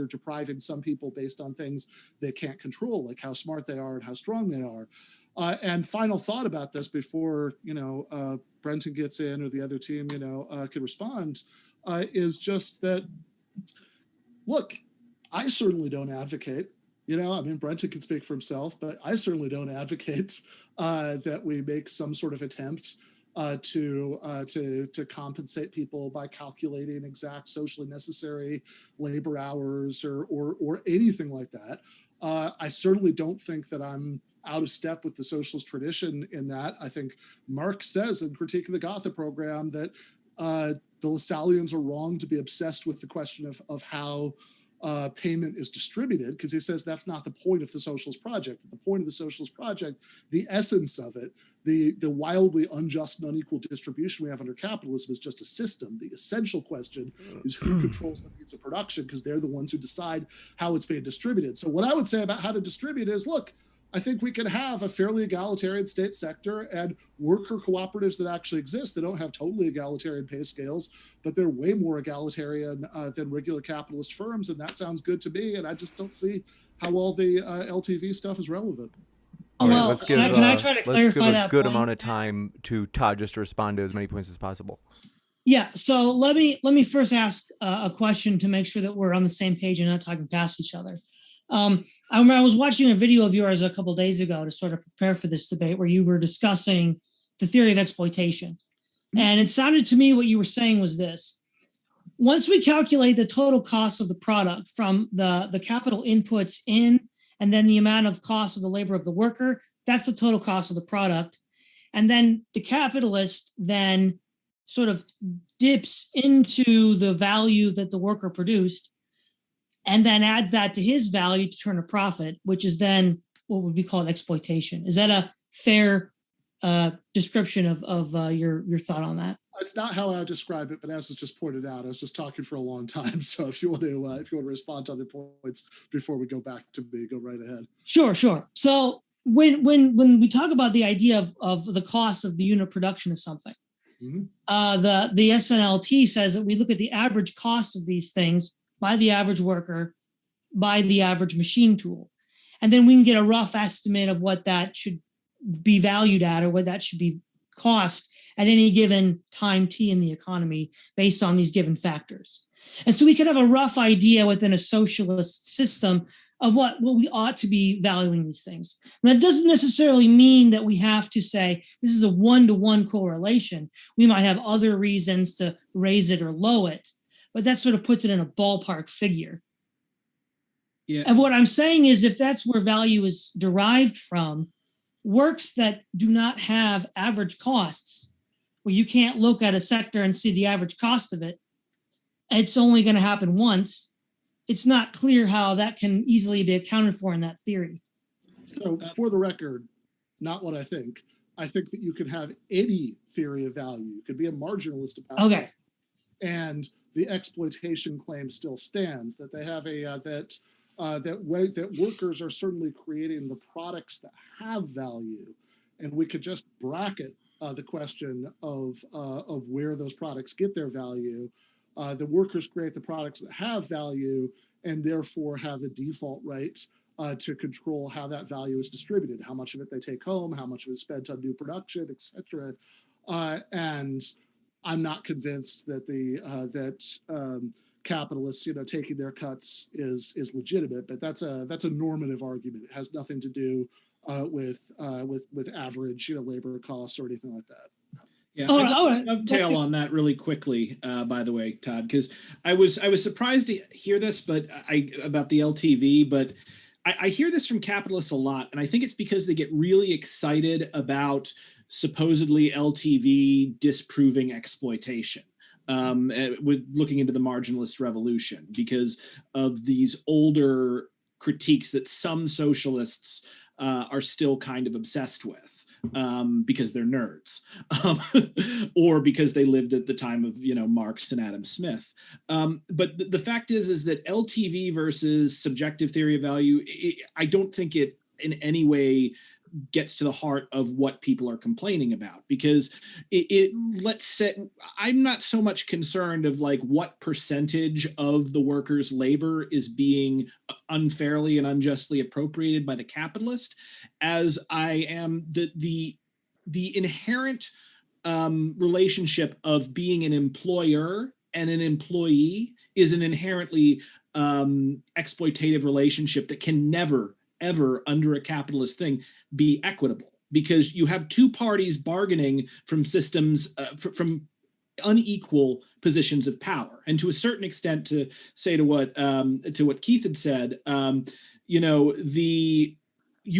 depriving some people based on things they can't control, like how smart they are and how strong they are. And final thought about this before Brenton gets in or the other team could respond, is just that, look, I certainly don't advocate, Brenton can speak for himself, but I certainly don't advocate that we make some sort of attempt to compensate people by calculating exact socially necessary labor hours or anything like that. I certainly don't think that I'm out of step with the socialist tradition in that. I think Marx says in Critique of the Gotha program that the Lassalleans are wrong to be obsessed with the question of how payment is distributed, because he says that's not the point of the socialist project. The point of the socialist project, the essence of it, the wildly unjust and unequal distribution we have under capitalism is just a system. The essential question is who controls the means of production, because they're the ones who decide how it's being distributed. So what I would say about how to distribute is, look, I think we can have a fairly egalitarian state sector and worker cooperatives that actually exist. They don't have totally egalitarian pay scales, but they're way more egalitarian than regular capitalist firms. And that sounds good to me. And I just don't see how all the LTV stuff is relevant. All right, Well, let's give, can I try to clarify that a good point? amount of time to Todd just to respond to as many points as possible. Yeah, so let me first ask a question to make sure that we're on the same page and not talking past each other. I remember I was watching a video of yours a couple of days ago to sort of prepare for this debate where you were discussing the theory of exploitation. And it sounded to me what you were saying was this. Once we calculate the total cost of the product from the capital inputs in and then the amount of cost of the labor of the worker, that's the total cost of the product. And then the capitalist then sort of dips into the value that the worker produced and then adds that to his value to turn a profit, which is then what would be called exploitation. Is that a fair description of your thought on that? It's not how I would describe it, but as was just pointed out, I was just talking for a long time. So if you want to respond to other points before we go back to me, go right ahead. Sure. So when we talk about the idea of the cost of the unit production of something, the SNLT says that we look at the average cost of these things by the average worker, by the average machine tool. And then we can get a rough estimate of what that should be valued at or what that should be cost at any given time T in the economy based on these given factors. And so we could have a rough idea within a socialist system of what we ought to be valuing these things. And that doesn't necessarily mean that we have to say this is a one-to-one correlation. We might have other reasons to raise it or lower it, but that sort of puts it in a ballpark figure. Yeah. And what I'm saying is if that's where value is derived from, works that do not have average costs, where you can't look at a sector and see the average cost of it, it's only going to happen once. It's not clear how that can easily be accounted for in that theory. So for the record, not what I think. I think that you can have any theory of value. You could be a marginalist about it. And the exploitation claim still stands, that they have that workers are certainly creating the products that have value, and we could just bracket the question of where those products get their value. The workers create the products that have value, and therefore have a default right to control how that value is distributed, how much of it they take home, how much of it is spent on new production, etc. And I'm not convinced that capitalists, taking their cuts is legitimate, but that's a normative argument. It has nothing to do with average labor costs or anything like that. Yeah, I'll dovetail on that really quickly, by the way, Todd, because I was surprised to hear this, but about the LTV, but I hear this from capitalists a lot, and I think it's because they get really excited about supposedly LTV disproving exploitation. With looking into the marginalist revolution, because of these older critiques that some socialists are still kind of obsessed with. Because they're nerds, or because they lived at the time of Marx and Adam Smith. But the fact is that LTV versus subjective theory of value, I don't think it in any way gets to the heart of what people are complaining about, because let's say I'm not so much concerned of like what percentage of the workers' labor is being unfairly and unjustly appropriated by the capitalist, as I am the inherent relationship of being an employer and an employee is an inherently exploitative relationship that can never, ever, under a capitalist thing, be equitable, because you have two parties bargaining from systems, from unequal positions of power. And to a certain extent, to say to what Keith had said, you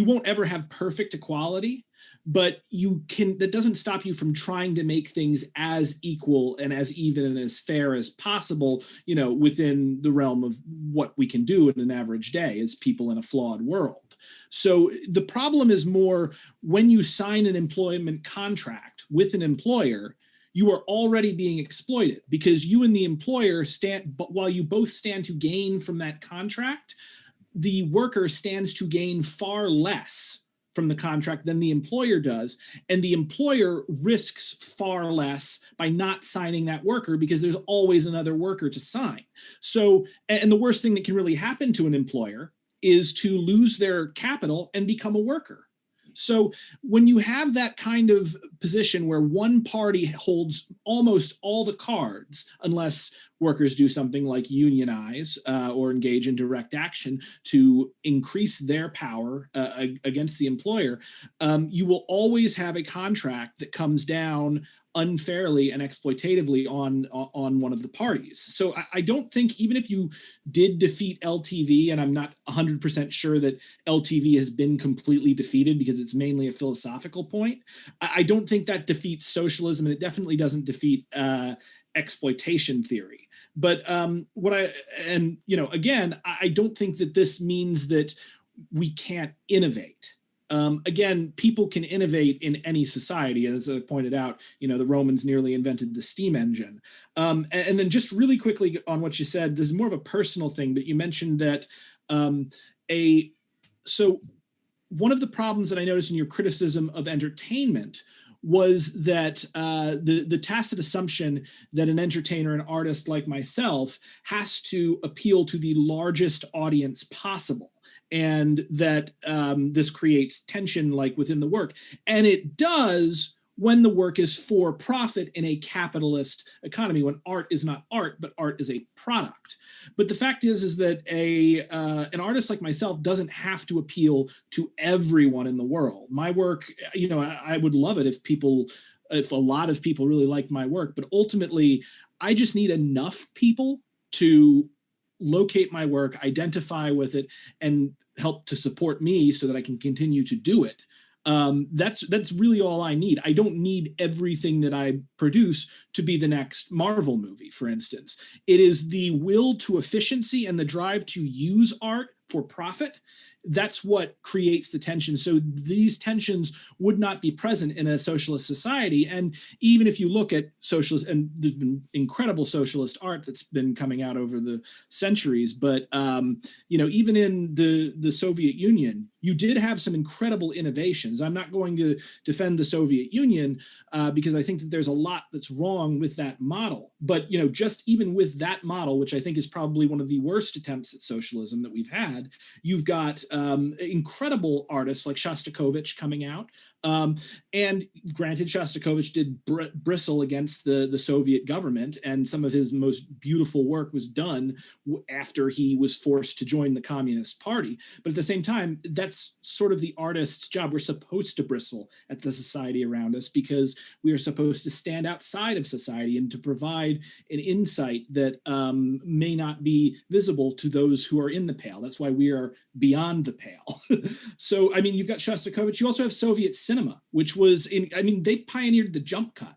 won't ever have perfect equality, but that doesn't stop you from trying to make things as equal and as even and as fair as possible, within the realm of what we can do in an average day as people in a flawed world. So the problem is more when you sign an employment contract with an employer, you are already being exploited, because you and the employer but while you both stand to gain from that contract, the worker stands to gain far less from the contract than the employer does. And the employer risks far less by not signing that worker, because there's always another worker to sign. So, and the worst thing that can really happen to an employer is to lose their capital and become a worker. So when you have that kind of position where one party holds almost all the cards, unless workers do something like unionize or engage in direct action to increase their power against the employer, you will always have a contract that comes down unfairly and exploitatively on one of the parties. So I don't think, even if you did defeat LTV, and I'm not 100% sure that LTV has been completely defeated because it's mainly a philosophical point, I don't think that defeats socialism, and it definitely doesn't defeat exploitation theory. But again, I don't think that this means that we can't innovate. Again, people can innovate in any society. As I pointed out, the Romans nearly invented the steam engine. And then just really quickly on what you said, this is more of a personal thing, but you mentioned that so one of the problems that I noticed in your criticism of entertainment was that the tacit assumption that an entertainer, an artist like myself, has to appeal to the largest audience possible, and that this creates tension like within the work. And it does when the work is for profit in a capitalist economy, when art is not art, but art is a product. But the fact is that an artist like myself doesn't have to appeal to everyone in the world. My work, I would love it if a lot of people really liked my work, but ultimately I just need enough people to locate my work, identify with it, and help to support me so that I can continue to do it. That's really all I need. I don't need everything that I produce to be the next Marvel movie, for instance. It is the will to efficiency and the drive to use art for profit. That's what creates the tension. So these tensions would not be present in a socialist society. And even if you look at socialist, and there's been incredible socialist art that's been coming out over the centuries, but even in the Soviet Union, you did have some incredible innovations. I'm not going to defend the Soviet Union because I think that there's a lot that's wrong with that model. But just even with that model, which I think is probably one of the worst attempts at socialism that we've had, you've got incredible artists like Shostakovich coming out, And granted, Shostakovich did bristle against the Soviet government, and some of his most beautiful work was done after he was forced to join the Communist Party. But at the same time, that's sort of the artist's job. We're supposed to bristle at the society around us because we are supposed to stand outside of society and to provide an insight that may not be visible to those who are in the pale. That's why we are beyond the pale. So, I mean, you've got Shostakovich. You also have Soviet cinema, which was they pioneered the jump cut.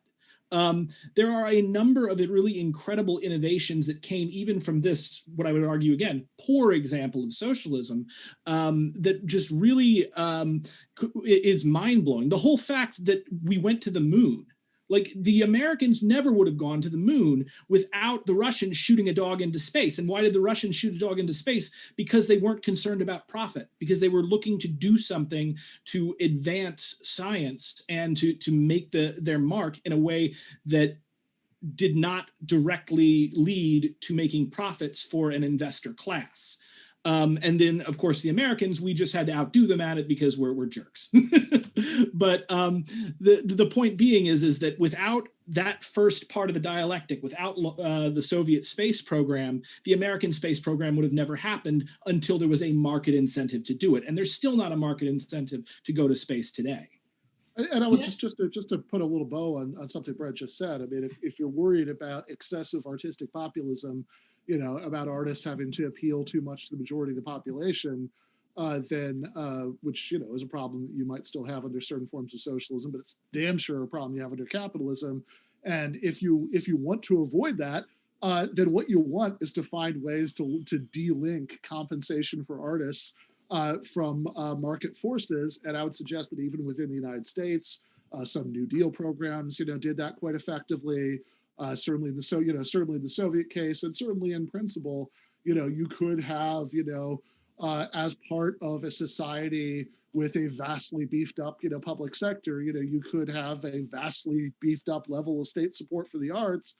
There are a number of really incredible innovations that came even from this, what I would argue again, poor example of socialism, that just really is mind-blowing. The whole fact that we went to the moon. Like, the Americans never would have gone to the moon without the Russians shooting a dog into space. And why did the Russians shoot a dog into space? Because they weren't concerned about profit, because they were looking to do something to advance science and to make their mark in a way that did not directly lead to making profits for an investor class. And then, of course, the Americans, we just had to outdo them at it because we're jerks. But the point being is that without that first part of the dialectic, without the Soviet space program, the American space program would have never happened until there was a market incentive to do it. And there's still not a market incentive to go to space today. And I would just to put a little bow on something Brett just said. I mean, if you're worried about excessive artistic populism, about artists having to appeal too much to the majority of the population, then which is a problem that you might still have under certain forms of socialism, but it's damn sure a problem you have under capitalism. And if you want to avoid that, then what you want is to find ways to de-link compensation for artists from market forces. And I would suggest that even within the United States, some New Deal programs, did that quite effectively. Certainly the Soviet case, and certainly in principle, you could have, as part of a society with a vastly beefed up, public sector, you could have a vastly beefed up level of state support for the arts.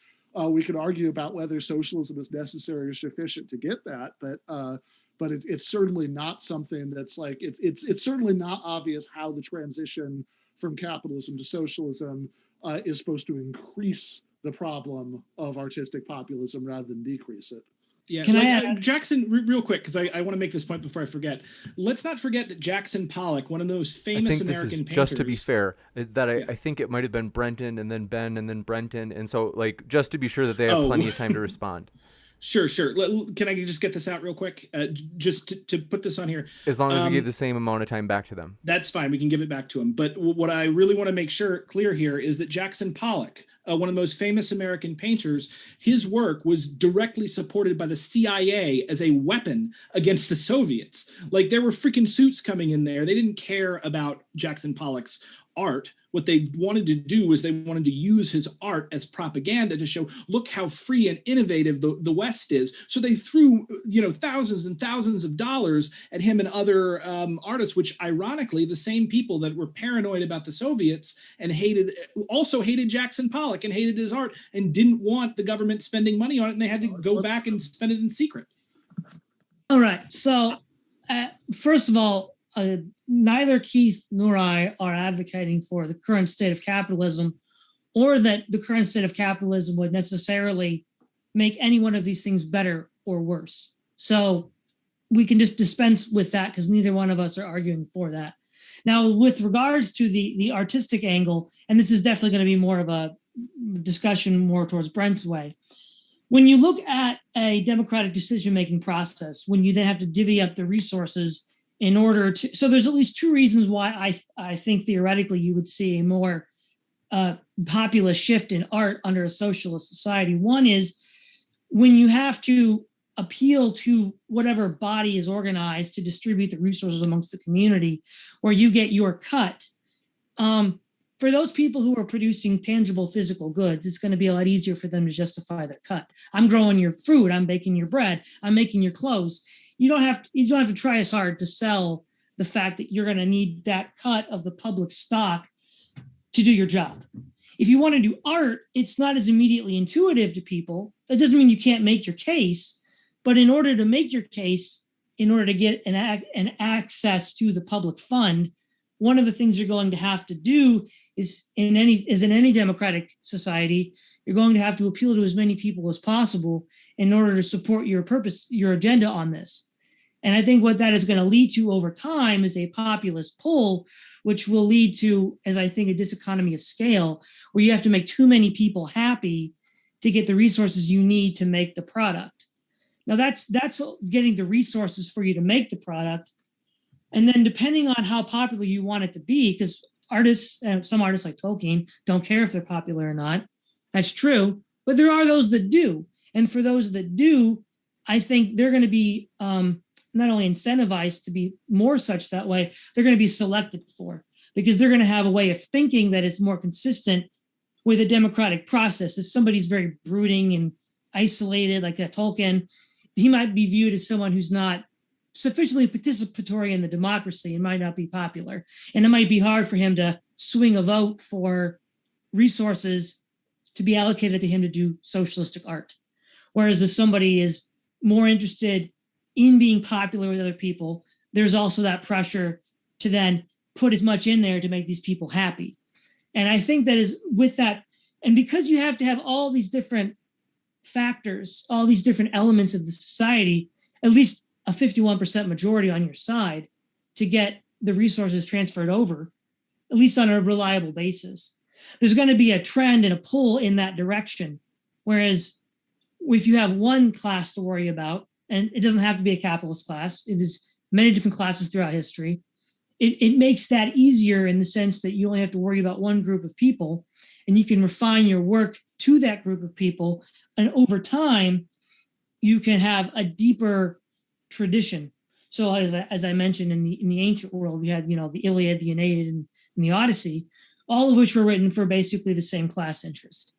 We could argue about whether socialism is necessary or sufficient to get that, but it's certainly not something that's like it's certainly not obvious how the transition from capitalism to socialism is supposed to increase the problem of artistic populism rather than decrease it. Yeah, can I add? Jackson, real quick, because I want to make this point before I forget. Let's not forget that Jackson Pollock, one of those famous American painters. Just to be fair, that I think it might have been Brenton and then Ben and then Brenton, and so just to be sure that they have plenty of time to respond. Sure. Can I just get this out real quick? Just to put this on here. As long as we give the same amount of time back to them. That's fine. We can give it back to them. But what I really want to make clear here is that Jackson Pollock, one of the most famous American painters, his work was directly supported by the CIA as a weapon against the Soviets. Like, there were freaking suits coming in there. They didn't care about Jackson Pollock's art. What they wanted to do was they wanted to use his art as propaganda to show, look how free and innovative the West is. So they threw, thousands and thousands of dollars at him and other artists, which ironically, the same people that were paranoid about the Soviets and also hated Jackson Pollock and hated his art and didn't want the government spending money on it. And they had to go back and spend it in secret. All right. So first of all, neither Keith nor I are advocating for the current state of capitalism, or that the current state of capitalism would necessarily make any one of these things better or worse. So we can just dispense with that because neither one of us are arguing for that. Now, with regards to the artistic angle, and this is definitely going to be more of a discussion more towards Brent's way. When you look at a democratic decision-making process, when you then have to divvy up the resources in order to, so there's at least two reasons why I think theoretically you would see a more populist shift in art under a socialist society. One is when you have to appeal to whatever body is organized to distribute the resources amongst the community, where you get your cut. For those people who are producing tangible physical goods, it's going to be a lot easier for them to justify their cut. I'm growing your fruit, I'm baking your bread, I'm making your clothes. You don't have to try as hard to sell the fact that you're going to need that cut of the public stock to do your job. If you want to do art, it's not as immediately intuitive to people. That doesn't mean you can't make your case, but in order to make your case, in order to get an access to the public fund, one of the things you're going to have to do is in any democratic society, you're going to have to appeal to as many people as possible in order to support your purpose, your agenda on this. And I think what that is going to lead to over time is a populist pull, which will lead to, as I think, a diseconomy of scale, where you have to make too many people happy to get the resources you need to make the product. Now that's getting the resources for you to make the product. And then depending on how popular you want it to be, because artists, some artists like Tolkien, don't care if they're popular or not. That's true. But there are those that do. And for those that do, I think they're going to be not only incentivized to be more such that way, they're going to be selected for, because they're going to have a way of thinking that is more consistent with a democratic process. If somebody's very brooding and isolated, like a Tolkien, he might be viewed as someone who's not sufficiently participatory in the democracy and might not be popular. And it might be hard for him to swing a vote for resources to be allocated to him to do socialistic art. Whereas if somebody is more interested in being popular with other people, there's also that pressure to then put as much in there to make these people happy. And I think that is with that, and because you have to have all these different factors, all these different elements of the society, at least a 51% majority on your side to get the resources transferred over, at least on a reliable basis, there's going to be a trend and a pull in that direction. Whereas if you have one class to worry about, and it doesn't have to be a capitalist class, it is many different classes throughout history, it makes that easier in the sense that you only have to worry about one group of people, and you can refine your work to that group of people. And over time, you can have a deeper tradition. So as I mentioned, in the ancient world, we had, the Iliad, the Aeneid, and the Odyssey, all of which were written for basically the same class interest.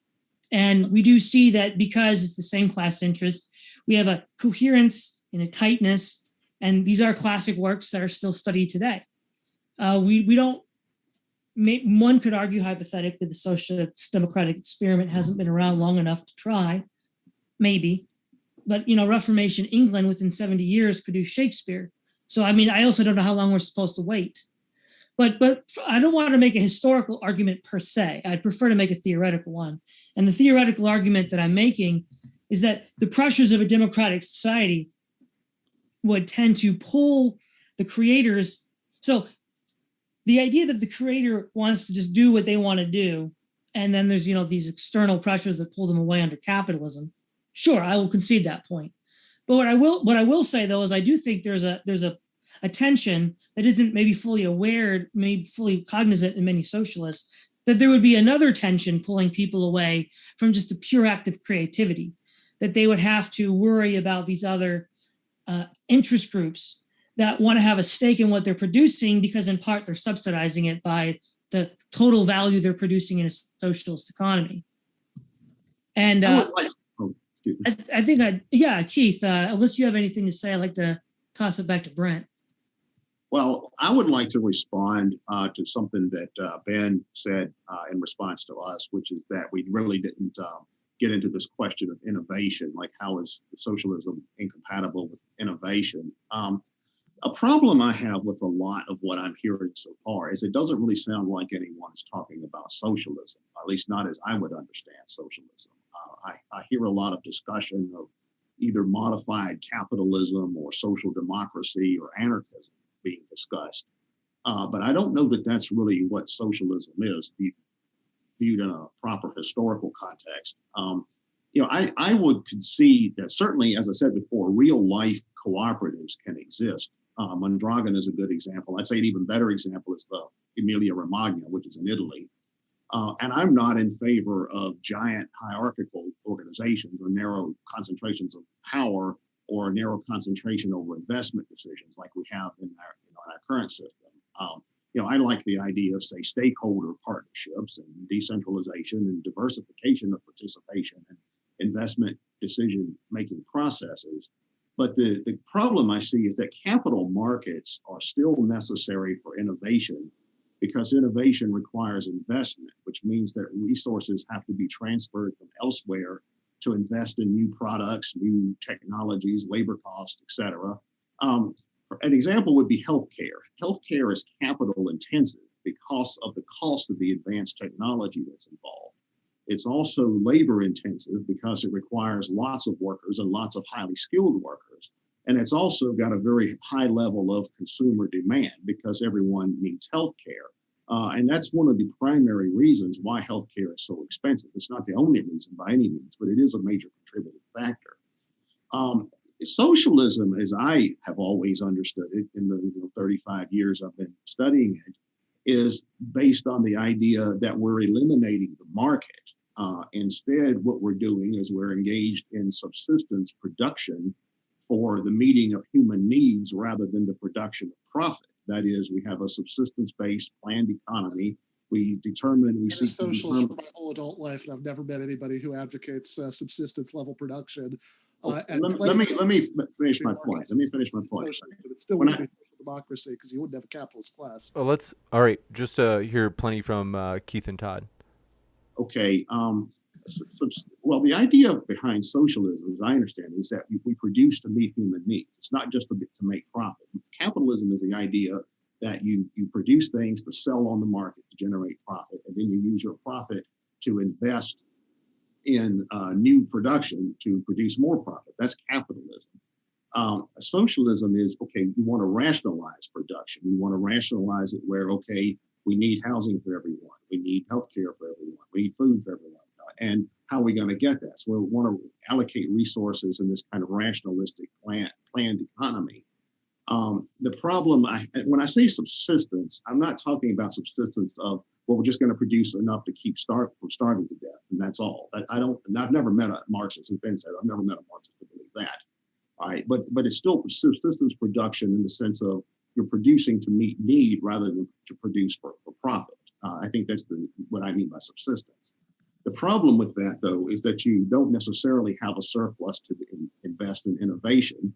And we do see that because it's the same class interest, we have a coherence and a tightness, and these are classic works that are still studied today. One could argue hypothetically the socialist democratic experiment hasn't been around long enough to try, maybe. But, Reformation England within 70 years produced Shakespeare. So, I also don't know how long we're supposed to wait. But I don't want to make a historical argument per se. I'd prefer to make a theoretical one. And the theoretical argument that I'm making is that the pressures of a democratic society would tend to pull the creators. So the idea that the creator wants to just do what they want to do, and then there's, these external pressures that pull them away under capitalism. Sure, I will concede that point. But what I will say though is I do think there's a tension that isn't maybe fully aware, maybe fully cognizant in many socialists, that there would be another tension pulling people away from just the pure act of creativity, that they would have to worry about these other interest groups that want to have a stake in what they're producing because in part they're subsidizing it by the total value they're producing in a socialist economy. And I think, Keith, unless you have anything to say, I'd like to toss it back to Brent. Well, I would like to respond to something that Ben said in response to us, which is that we really didn't get into this question of innovation, like how is socialism incompatible with innovation? A problem I have with a lot of what I'm hearing so far is it doesn't really sound like anyone is talking about socialism, at least not as I would understand socialism. I hear a lot of discussion of either modified capitalism or social democracy or anarchism being discussed. But I don't know that that's really what socialism is viewed in a proper historical context. I would concede that certainly, as I said before, real life cooperatives can exist. Mondragon is a good example. I'd say an even better example is the Emilia Romagna, which is in Italy. And I'm not in favor of giant hierarchical organizations or narrow concentrations of power or narrow concentration over investment decisions like we have in our current system. I like the idea of, say, stakeholder partnerships and decentralization and diversification of participation and investment decision-making processes. But the problem I see is that capital markets are still necessary for innovation because innovation requires investment, which means that resources have to be transferred from elsewhere to invest in new products, new technologies, labor costs, et cetera. An example would be healthcare. Healthcare is capital intensive because of the cost of the advanced technology that's involved. It's also labor intensive because it requires lots of workers and lots of highly skilled workers. And it's also got a very high level of consumer demand because everyone needs healthcare. And that's one of the primary reasons why healthcare is so expensive. It's not the only reason by any means, but it is a major contributing factor. Socialism, as I have always understood it in the 35 years I've been studying it, is based on the idea that we're eliminating the market. Instead, what we're doing is we're engaged in subsistence production for the meeting of human needs rather than the production of profit. That is, we have a subsistence-based planned economy. We determine, we seek I'm a socialist for my whole adult life, and I've never met anybody who advocates subsistence level production. Let me finish my point. It still wouldn't be democracy because you wouldn't have a capitalist class. Well, all right, just hear plenty from Keith and Todd. Okay. Well, the idea behind socialism, as I understand it, is that we produce to meet human needs. It's not just to make profit. Capitalism is the idea that you produce things to sell on the market to generate profit, and then you use your profit to invest in new production to produce more profit. That's capitalism. Socialism is, okay, you want to rationalize production. You want to rationalize it where, okay, we need housing for everyone. We need healthcare for everyone. We need food for everyone. And how are we going to get that? So we want to allocate resources in this kind of rationalistic planned economy. The problem, when I say subsistence, I'm not talking about subsistence of, well, we're just going to produce enough to keep from starving to death, and that's all. I've never met a Marxist, as Ben said, I've never met a Marxist to believe that. All right, but it's still subsistence production in the sense of you're producing to meet need rather than to produce for profit. I think that's what I mean by subsistence. The problem with that, though, is that you don't necessarily have a surplus to invest in innovation.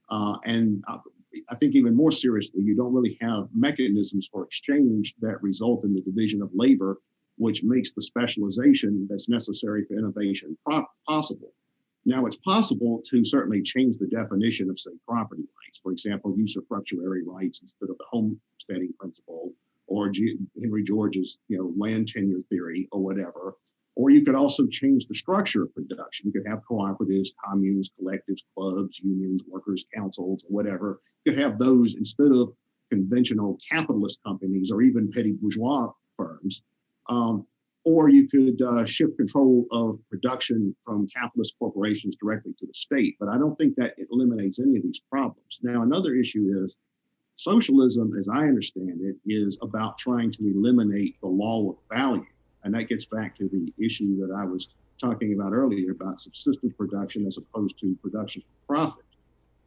And I think even more seriously, you don't really have mechanisms for exchange that result in the division of labor, which makes the specialization that's necessary for innovation possible. Now, it's possible to certainly change the definition of, say, property rights. For example, usufructuary rights instead of the homesteading principle, or Henry George's, land tenure theory, or whatever. Or you could also change the structure of production. You could have cooperatives, communes, collectives, clubs, unions, workers' councils, whatever. You could have those instead of conventional capitalist companies or even petty bourgeois firms. Or you could shift control of production from capitalist corporations directly to the state. But I don't think that it eliminates any of these problems. Now, another issue is socialism, as I understand it, is about trying to eliminate the law of value. And that gets back to the issue that I was talking about earlier about subsistence production as opposed to production for profit.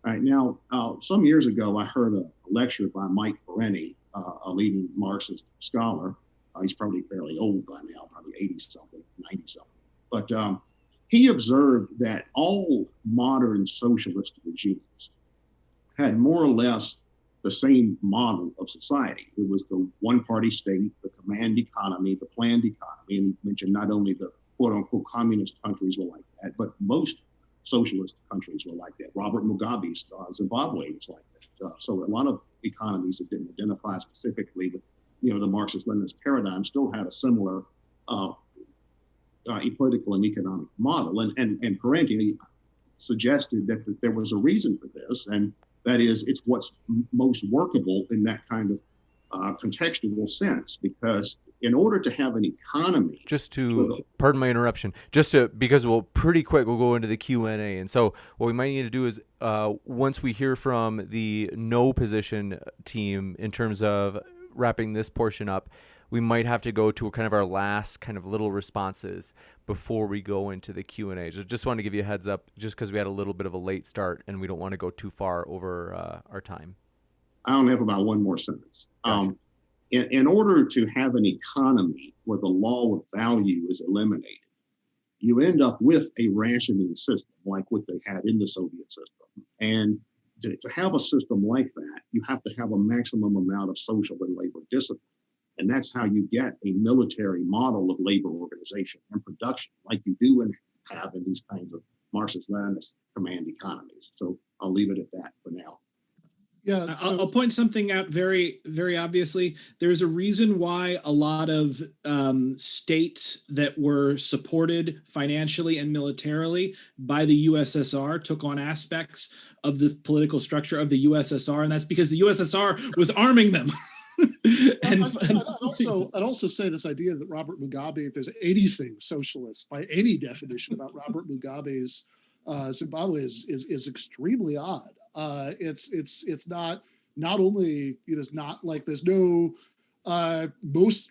All right, now, some years ago, I heard a lecture by Mike Perenni, a leading Marxist scholar. He's probably fairly old by now, probably 80-something, 90-something. But he observed that all modern socialist regimes had more or less the same model of society. It was the one-party state, the command economy, the planned economy. And he mentioned not only the quote-unquote communist countries were like that, but most socialist countries were like that. Robert Mugabe's Zimbabwe was like that. So a lot of economies that didn't identify specifically with the Marxist-Leninist paradigm still had a similar political and economic model. And Perenni suggested that there was a reason for this, and that is, it's what's most workable in that kind of contextual sense, because in order to have an economy, pardon my interruption, because we'll pretty quick we'll go into the Q&A, and so what we might need to do is once we hear from the no position team in terms of wrapping this portion up, we might have to go to kind of our last kind of little responses before we go into the Q&A. Just want to give you a heads up, just because we had a little bit of a late start and we don't want to go too far over our time. I only have about one more sentence. Gotcha. In order to have an economy where the law of value is eliminated, you end up with a rationing system like what they had in the Soviet system. And to have a system like that, you have to have a maximum amount of social and labor discipline. And that's how you get a military model of labor organization and production, like you do and have in these kinds of Marxist-Leninist command economies. So I'll leave it at that for now. Yeah, I'll point something out very, very obviously. There's a reason why a lot of states that were supported financially and militarily by the USSR took on aspects of the political structure of the USSR, and that's because the USSR was arming them. I'd also say this idea that Robert Mugabe, if there's anything socialist by any definition about Robert Mugabe's Zimbabwe is extremely odd. It's not only, it's not like there's no most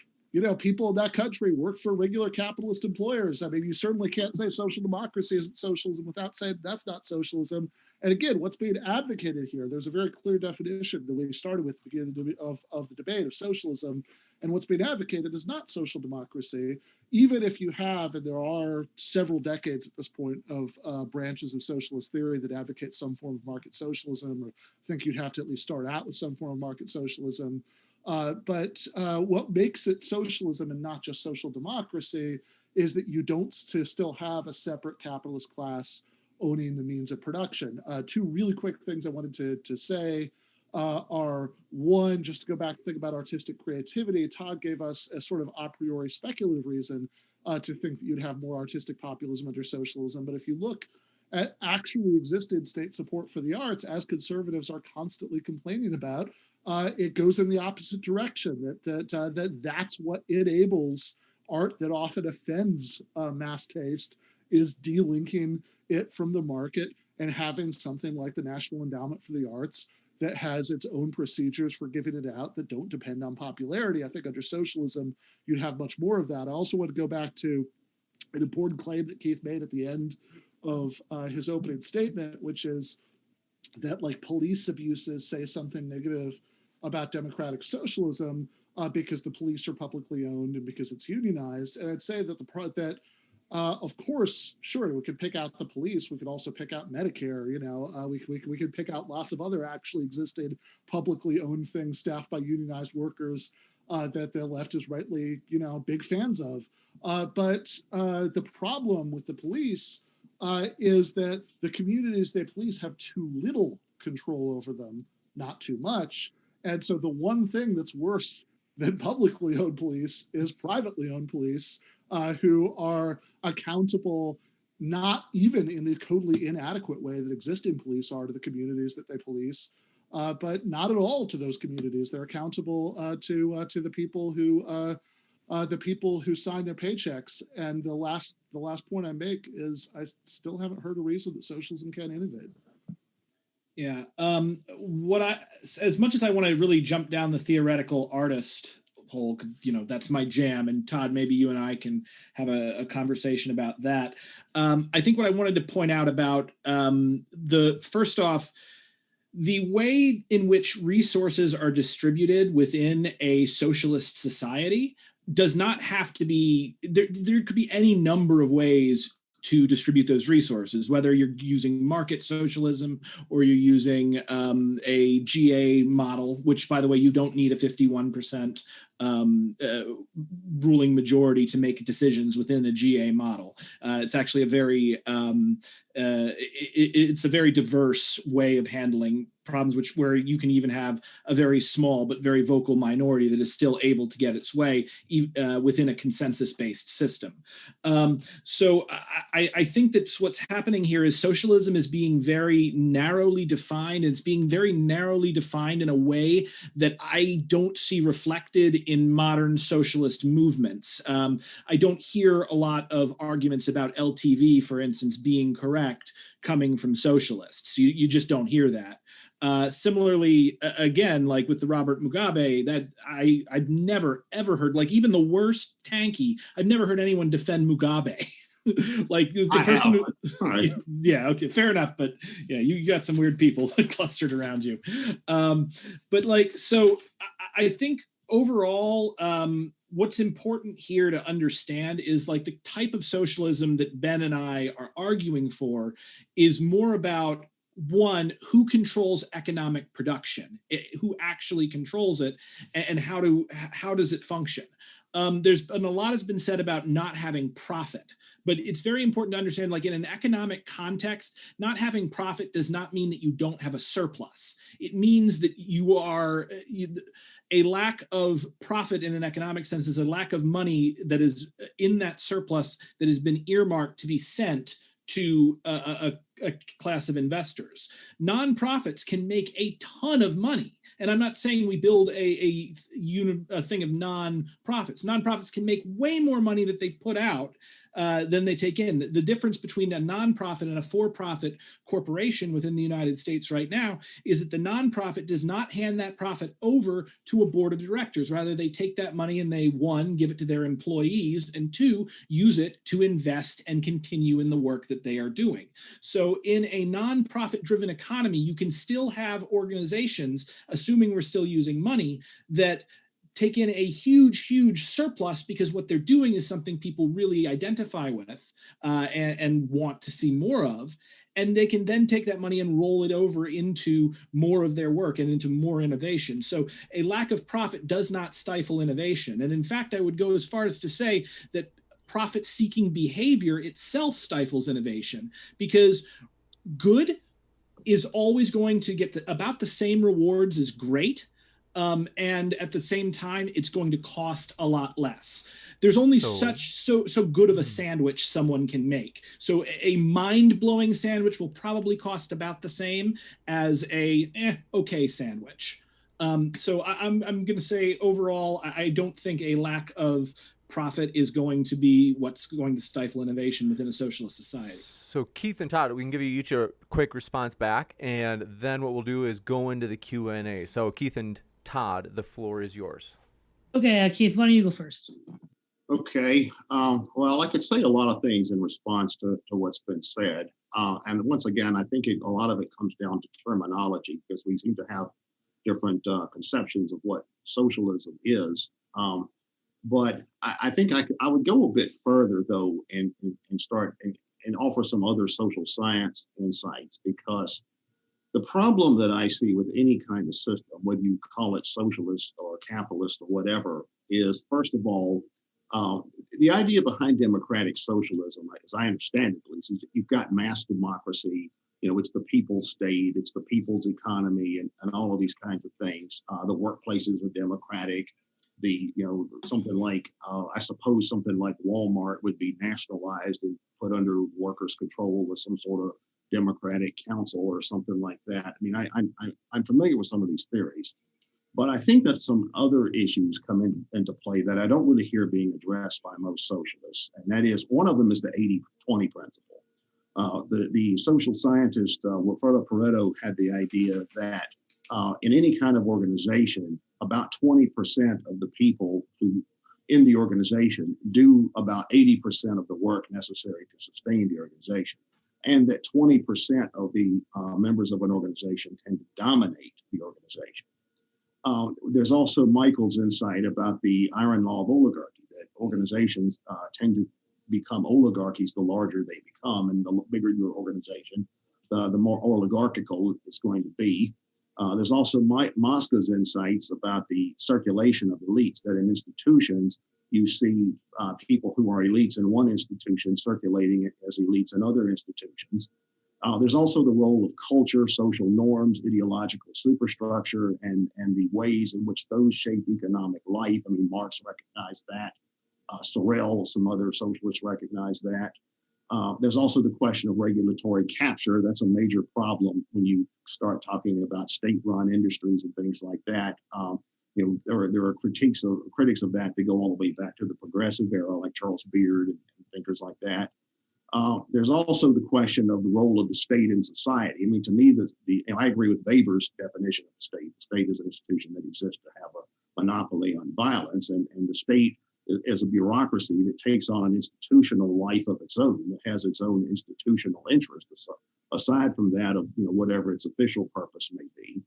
people in that country work for regular capitalist employers. I mean, you certainly can't say social democracy isn't socialism without saying that's not socialism. And again, what's being advocated here, there's a very clear definition that we started with at the beginning of the debate of socialism. And what's being advocated is not social democracy, even if you have, and there are several decades at this point of branches of socialist theory that advocate some form of market socialism, or think you'd have to at least start out with some form of market socialism. But what makes it socialism and not just social democracy is that you don't still have a separate capitalist class owning the means of production. Two really quick things I wanted to say are, one, just to go back to think about artistic creativity, Todd gave us a sort of a priori speculative reason to think that you'd have more artistic populism under socialism. But if you look at actually existed state support for the arts, as conservatives are constantly complaining about, it goes in the opposite direction, that's what enables art that often offends mass taste, is delinking it from the market and having something like the National Endowment for the Arts that has its own procedures for giving it out that don't depend on popularity. I think under socialism, you'd have much more of that. I also want to go back to an important claim that Keith made at the end of his opening statement, which is that like police abuses say something negative about democratic socialism because the police are publicly owned and because it's unionized. And I'd say that of course, sure, we could pick out the police. We could also pick out Medicare. We could pick out lots of other actually existing publicly owned things staffed by unionized workers that the left is rightly, big fans of. But the problem with the police is that the communities they police have too little control over them, not too much. And so the one thing that's worse than publicly owned police is privately owned police who are accountable, not even in the totally inadequate way that existing police are to the communities that they police, but not at all to those communities. They're accountable to the people who sign their paychecks. And the last point I make is I still haven't heard a reason that socialism can't innovate. Yeah. As much as I want to really jump down the theoretical artist hole, that's my jam. And Todd, maybe you and I can have a conversation about that. I think what I wanted to point out about first off, the way in which resources are distributed within a socialist society does not have to be, there could be any number of ways to distribute those resources, whether you're using market socialism or you're using a GA model, which, by the way, you don't need a 51% ruling majority to make decisions within a GA model. It's actually a very it's a very diverse way of handling problems, where you can even have a very small but very vocal minority that is still able to get its way within a consensus-based system. So I think that what's happening here is socialism is being very narrowly defined. It's being very narrowly defined in a way that I don't see reflected in modern socialist movements. I don't hear a lot of arguments about LTV, for instance, being correct coming from socialists. You just don't hear that. Similarly, again, like with the Robert Mugabe, that I've never ever heard, like even the worst tanky, I've never heard anyone defend Mugabe. Like the person who, yeah, okay, fair enough, but yeah, you got some weird people clustered around you. But like, so I think overall, what's important here to understand is like the type of socialism that Ben and I are arguing for is more about, one, who controls economic production, who actually controls it, and how does it function? There's been a lot has been said about not having profit, but it's very important to understand, like in an economic context, not having profit does not mean that you don't have a surplus. It means that you are a lack of profit in an economic sense is a lack of money that is in that surplus that has been earmarked to be sent to a class of investors. Nonprofits can make a ton of money. And I'm not saying we build a thing of nonprofits. Nonprofits can make way more money that they put out than they take in. The difference between a nonprofit and a for-profit corporation within the United States right now is that the nonprofit does not hand that profit over to a board of directors. Rather, they take that money and they, one, give it to their employees, and two, use it to invest and continue in the work that they are doing. So in a nonprofit-driven economy, you can still have organizations, assuming we're still using money, that take in a huge surplus because what they're doing is something people really identify with and want to see more of. And they can then take that money and roll it over into more of their work and into more innovation. So a lack of profit does not stifle innovation. And in fact, I would go as far as to say that profit-seeking behavior itself stifles innovation, because good is always going to get about the same rewards as great. And at the same time, it's going to cost a lot less. There's only so good of a sandwich someone can make. So a mind-blowing sandwich will probably cost about the same as a okay sandwich. So I'm going to say overall, I don't think a lack of profit is going to be what's going to stifle innovation within a socialist society. So Keith and Todd, we can give you each a quick response back, and then what we'll do is go into the Q&A. So Keith and Todd, the floor is yours. Okay, Keith, why don't you go first? Okay. Well, I could say a lot of things in response to what's been said. And once again, I think a lot of it comes down to terminology, because we seem to have different conceptions of what socialism is. But I think I would go a bit further, though, and start and offer some other social science insights, because the problem that I see with any kind of system, whether you call it socialist or capitalist or whatever, is, first of all, the idea behind democratic socialism, as I understand it, at least, is that you've got mass democracy. It's the people's state, it's the people's economy, and all of these kinds of things. The workplaces are democratic. Something like, I suppose something like Walmart would be nationalized and put under workers' control with some sort of democratic council or something like that. I mean, I'm familiar with some of these theories, but I think that some other issues come into play that I don't really hear being addressed by most socialists. And that is, one of them is the 80-20 principle. The social scientist, Wilfredo Pareto, had the idea that in any kind of organization, about 20% of the people who in the organization do about 80% of the work necessary to sustain the organization, and that 20% of the members of an organization tend to dominate the organization. There's also Michael's insight about the iron law of oligarchy, that organizations tend to become oligarchies the larger they become, and the bigger your organization, the more oligarchical it's going to be. There's also Mosca's insights about the circulation of elites, that in institutions, you see people who are elites in one institution circulating as elites in other institutions. There's also the role of culture, social norms, ideological superstructure, and the ways in which those shape economic life. I mean, Marx recognized that. Sorel, some other socialists recognize that. There's also the question of regulatory capture. That's a major problem when you start talking about state-run industries and things like that. There are critics of that that go all the way back to the progressive era, like Charles Beard and thinkers like that. There's also the question of the role of the state in society. I mean, to me, I agree with Weber's definition of the state. The state is an institution that exists to have a monopoly on violence, and the state is a bureaucracy that takes on an institutional life of its own, that has its own institutional interest, aside from that of whatever its official purpose may be.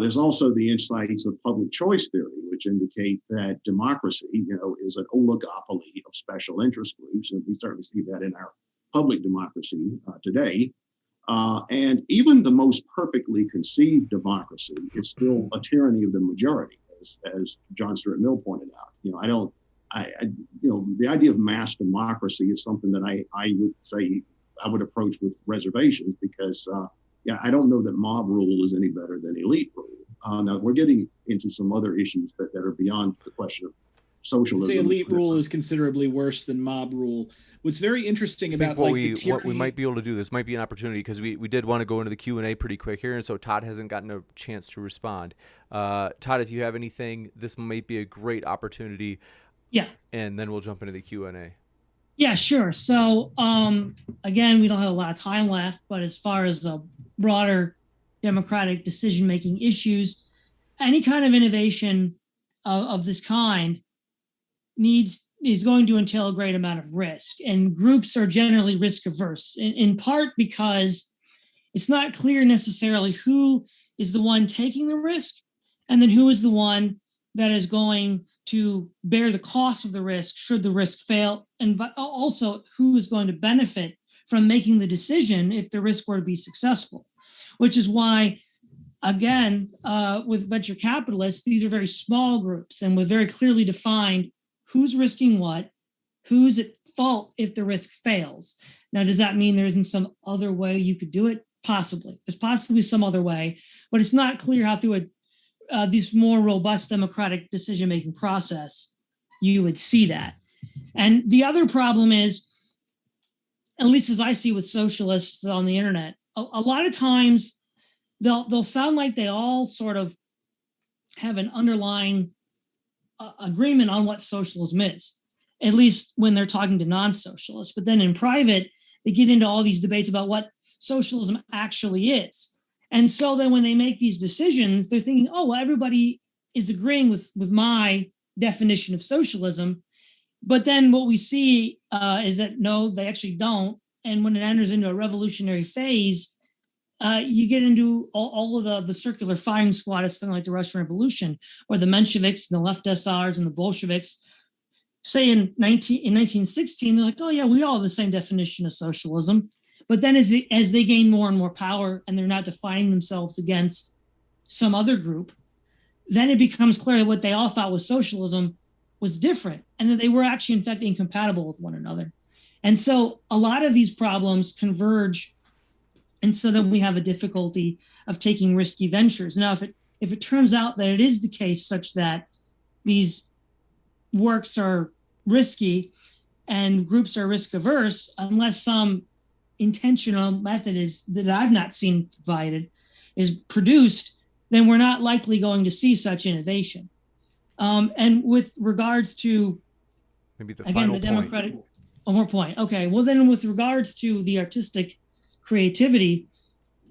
There's also the insights of public choice theory, which indicate that democracy, is an oligopoly of special interest groups, and we certainly see that in our public democracy today. And even the most perfectly conceived democracy is still a tyranny of the majority, as John Stuart Mill pointed out. the idea of mass democracy is something that I would say I would approach with reservations because, I don't know that mob rule is any better than elite rule. Now we're getting into some other issues that are beyond the question of socialism. Say elite rule is considerably worse than mob rule. What's very interesting about what like we the tyranny, what we might be able to do, this might be an opportunity because we did want to go into the Q&A pretty quick here, and so Todd hasn't gotten a chance to respond. Todd, if you have anything, this might be a great opportunity. Yeah. And then we'll jump into the Q&A. Yeah, sure. So again, we don't have a lot of time left, but as far as the broader democratic decision-making issues, any kind of innovation of this kind is going to entail a great amount of risk, and groups are generally risk averse, in part because it's not clear necessarily who is the one taking the risk and then who is the one that is going to bear the cost of the risk should the risk fail, and also who is going to benefit from making the decision if the risk were to be successful, which is why, again, with venture capitalists, these are very small groups and with very clearly defined who's risking what, who's at fault if the risk fails. Now, does that mean there isn't some other way you could do it? Possibly. There's possibly some other way, but it's not clear how through this more robust democratic decision-making process you would see that. And the other problem is, at least as I see with socialists on the internet, a lot of times they'll sound like they all sort of have an underlying agreement on what socialism is, at least when they're talking to non-socialists. But then in private, they get into all these debates about what socialism actually is. And so then when they make these decisions, they're thinking, oh, well, everybody is agreeing with my definition of socialism. But then what we see is that, no, they actually don't. And when it enters into a revolutionary phase, you get into all of the circular firing squad of something like the Russian Revolution, or the Mensheviks and the left SRs and the Bolsheviks. Say in 1916, they're like, oh yeah, we all have the same definition of socialism. But then as they gain more and more power and they're not defining themselves against some other group, then it becomes clear that what they all thought was socialism was different, and that they were actually in fact incompatible with one another. And so a lot of these problems converge. And so then we have a difficulty of taking risky ventures. Now, if it turns out that it is the case such that these works are risky and groups are risk averse, unless some intentional method that I've not seen provided is produced, then we're not likely going to see such innovation. And with regards to Maybe the again, final the point. democratic, one more point. Okay, well then with regards to the artistic creativity,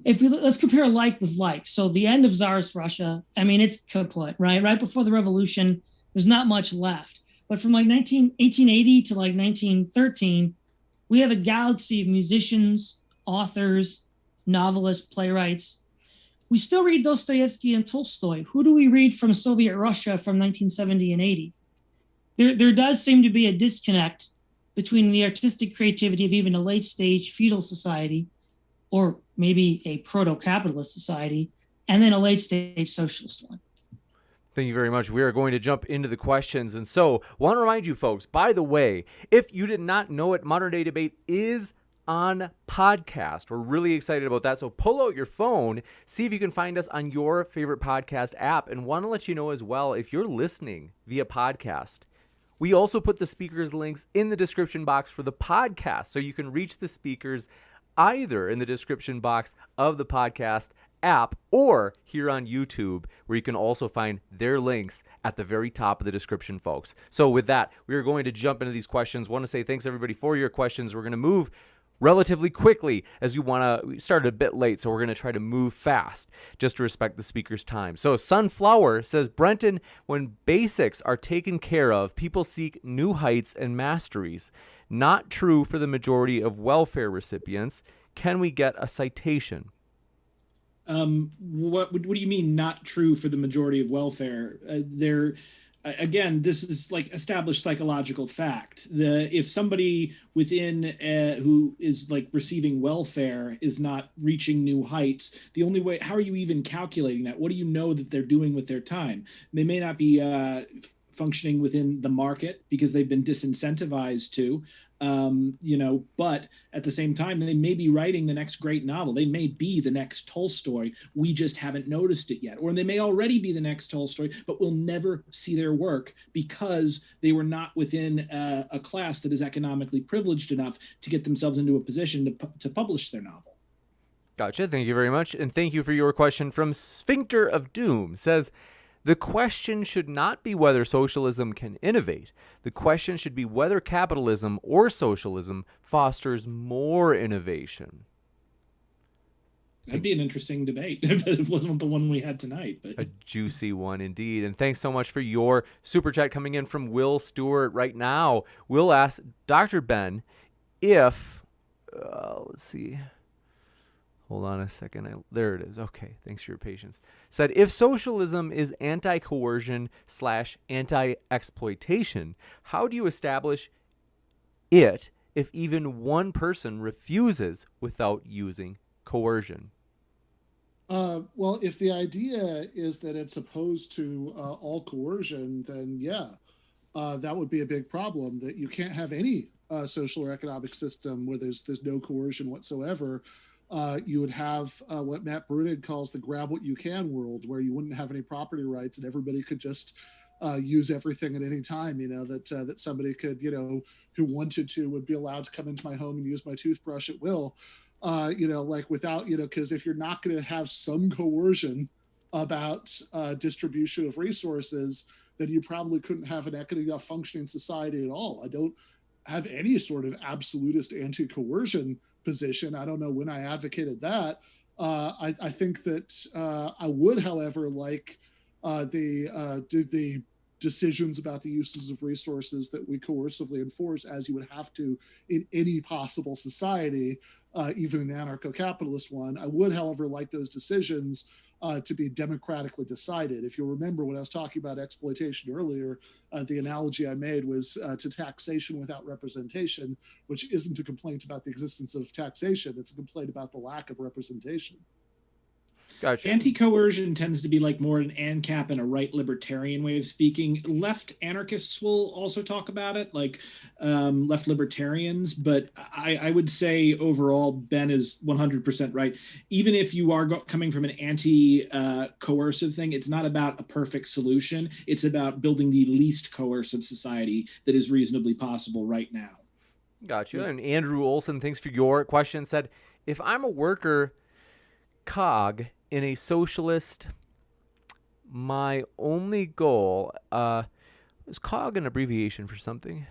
let's compare like with like. So the end of Tsarist Russia, I mean, it's kaput, right? Right before the revolution, there's not much left. But from like 1880 to like 1913, we have a galaxy of musicians, authors, novelists, playwrights. We still read Dostoevsky and Tolstoy. Who do we read from Soviet Russia from 1970 and 80? There does seem to be a disconnect between the artistic creativity of even a late stage feudal society, or maybe a proto-capitalist society, and then a late stage socialist one. Thank you very much. We are going to jump into the questions. And so, want to remind you folks, by the way, if you did not know it, Modern Day Debate is on podcast. We're really excited about that. So pull out your phone, see if you can find us on your favorite podcast app. And want to let you know as well, if you're listening via podcast, we also put the speakers links in the description box for the podcast. So you can reach the speakers either in the description box of the podcast app or here on YouTube, where you can also find their links at the very top of the description, folks. So with that, we are going to jump into these questions. Want to say thanks everybody for your questions. We're going to move relatively quickly as we started a bit late, so we're going to try to move fast just to respect the speaker's time. So Sunflower says, Brenton, when basics are taken care of, people seek new heights and masteries. Not true for the majority of welfare recipients. Can we get a citation? What do you mean not true for the majority of welfare? Again, this is like established psychological fact. If somebody within who is like receiving welfare is not reaching new heights, the only way, how are you even calculating that? What do you know that they're doing with their time? They may not be functioning within the market because they've been disincentivized to, but at the same time, they may be writing the next great novel. They may be the next Tolstoy. We just haven't noticed it yet. Or they may already be the next Tolstoy, but we'll never see their work because they were not within a class that is economically privileged enough to get themselves into a position to publish their novel. Gotcha. Thank you very much. And thank you for your question from Sphincter of Doom. Says, the question should not be whether socialism can innovate. The question should be whether capitalism or socialism fosters more innovation. That'd be an interesting debate if it wasn't the one we had tonight. But a juicy one indeed. And thanks so much for your super chat coming in from Will Stewart right now. Will asks Dr. Ben if, let's see. Hold on a second. There it is. Okay. Thanks for your patience. Said, if socialism is anti-coercion / anti-exploitation, how do you establish it if even one person refuses without using coercion? Well, if the idea is that it's opposed to all coercion, then that would be a big problem, that you can't have any social or economic system where there's no coercion whatsoever. You would have what Matt Brunig calls the grab what you can world, where you wouldn't have any property rights and everybody could just use everything at any time, that somebody could, who wanted to would be allowed to come into my home and use my toothbrush at will, without, because if you're not going to have some coercion about distribution of resources, then you probably couldn't have an economic functioning society at all. I don't have any sort of absolutist anti-coercion position. I don't know when I advocated that. I think that I would, however, like the decisions about the uses of resources that we coercively enforce, as you would have to in any possible society, even an anarcho-capitalist one. I would, however, like those decisions to be democratically decided. If you'll remember when I was talking about exploitation earlier, the analogy I made was to taxation without representation, which isn't a complaint about the existence of taxation. It's a complaint about the lack of representation. Gotcha. Anti-coercion tends to be like more an ANCAP and a right libertarian way of speaking. Left anarchists will also talk about it, like left libertarians. But I would say overall, Ben is 100% right. Even if you are coming from an anti-coercive thing, it's not about a perfect solution. It's about building the least coercive society that is reasonably possible right now. Gotcha. And Andrew Olson, thanks for your question, said, if I'm a worker cog in a socialist, my only goal is cog an abbreviation for something?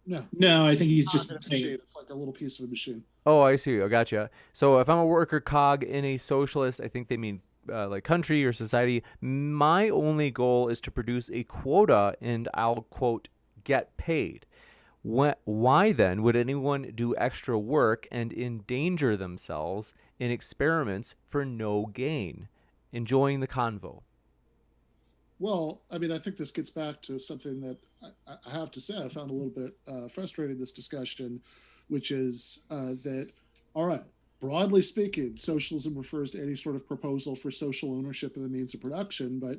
No, I think he's just saying it's like a little piece of a machine. Oh, I see. I gotcha. So if I'm a worker cog in a socialist, I think they mean like country or society. My only goal is to produce a quota and I'll, quote, get paid. Why then would anyone do extra work and endanger themselves in experiments for no gain? Enjoying the convo. Well, I mean, I think this gets back to something that I have to say I found a little bit frustrating this discussion, which is that, all right, broadly speaking, socialism refers to any sort of proposal for social ownership of the means of production, but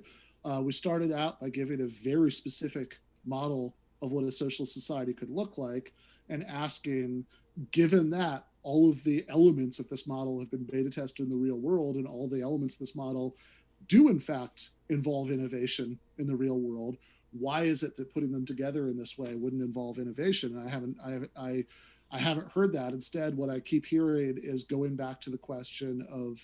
we started out by giving a very specific model of what a social society could look like and asking, given that all of the elements of this model have been beta tested in the real world and all the elements of this model do in fact involve innovation in the real world, why is it that putting them together in this way wouldn't involve innovation? And I haven't heard that. Instead, what I keep hearing is going back to the question of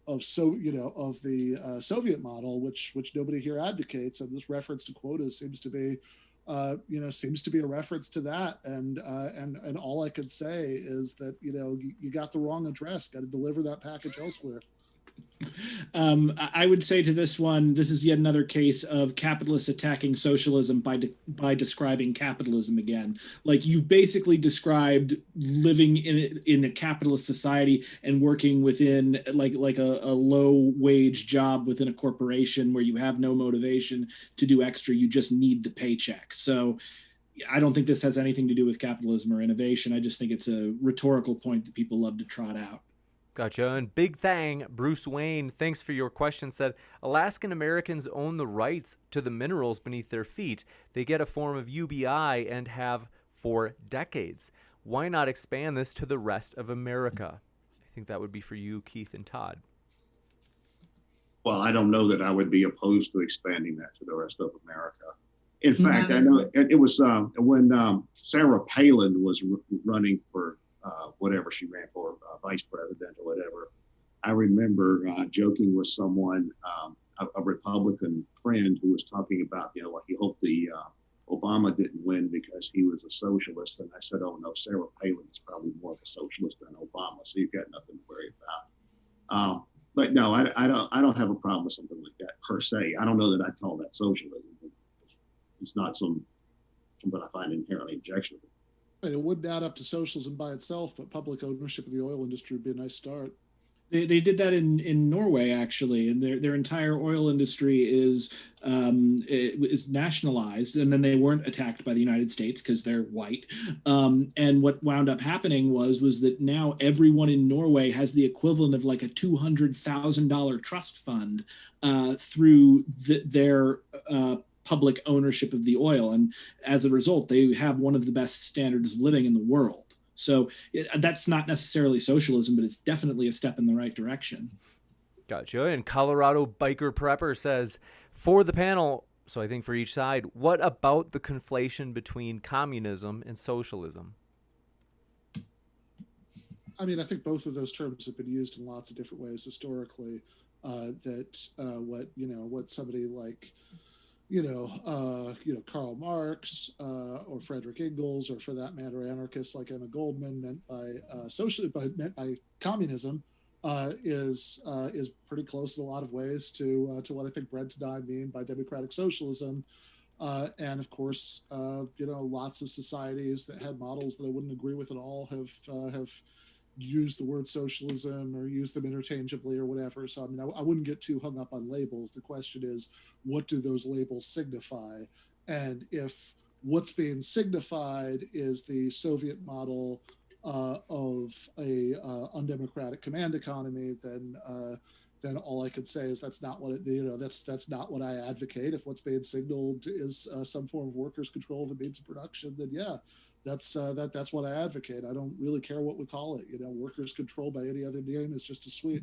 the Soviet model, which nobody here advocates, and this reference to quotas seems to be a reference to that. And all I could say is that, you got the wrong address, got to deliver that package elsewhere. I would say to this one, this is yet another case of capitalists attacking socialism by describing capitalism again. Like, you basically described living in a capitalist society and working within like a low wage job within a corporation where you have no motivation to do extra. You just need the paycheck. So I don't think this has anything to do with capitalism or innovation. I just think it's a rhetorical point that people love to trot out. Gotcha. And Big Thang, Bruce Wayne, thanks for your question, said, Alaskan Americans own the rights to the minerals beneath their feet. They get a form of UBI and have for decades. Why not expand this to the rest of America? I think that would be for you, Keith and Todd. Well, I don't know that I would be opposed to expanding that to the rest of America. In fact, I know it was when Sarah Palin was running for whatever she ran for, vice president or whatever. I remember joking with someone, a Republican friend, who was talking about, like he hoped the Obama didn't win because he was a socialist. And I said, oh no, Sarah Palin is probably more of a socialist than Obama, so you've got nothing to worry about. But no, I don't have a problem with something like that per se. I don't know that I'd call that socialism. It's not something I find inherently objectionable. It wouldn't add up to socialism by itself, but public ownership of the oil industry would be a nice start. They did that in Norway, actually, and their entire oil industry is nationalized, and then they weren't attacked by the United States because they're white. And what wound up happening was that now everyone in Norway has the equivalent of like a $200,000 trust fund through their public ownership of the oil, and as a result, they have one of the best standards of living in the world. So that's not necessarily socialism, but it's definitely a step in the right direction. Gotcha. And Colorado Biker Prepper says, for the panel, so I think for each side, what about the conflation between communism and socialism? I mean, I think both of those terms have been used in lots of different ways historically. What somebody like Karl Marx or Frederick Engels, or for that matter, anarchists like Emma Goldman meant by communism is pretty close in a lot of ways to what I think Brent and I mean by democratic socialism. And of course, lots of societies that had models that I wouldn't agree with at all have used the word socialism or use them interchangeably or whatever. So, I mean, I wouldn't get too hung up on labels. The question is, what do those labels signify? And if what's being signified is the Soviet model of a undemocratic command economy, then all I could say is that's not what that's not what I advocate. If what's being signaled is some form of workers' control of the means of production, then yeah, that's what I advocate. I don't really care what we call it. Workers' control by any other name is just as sweet.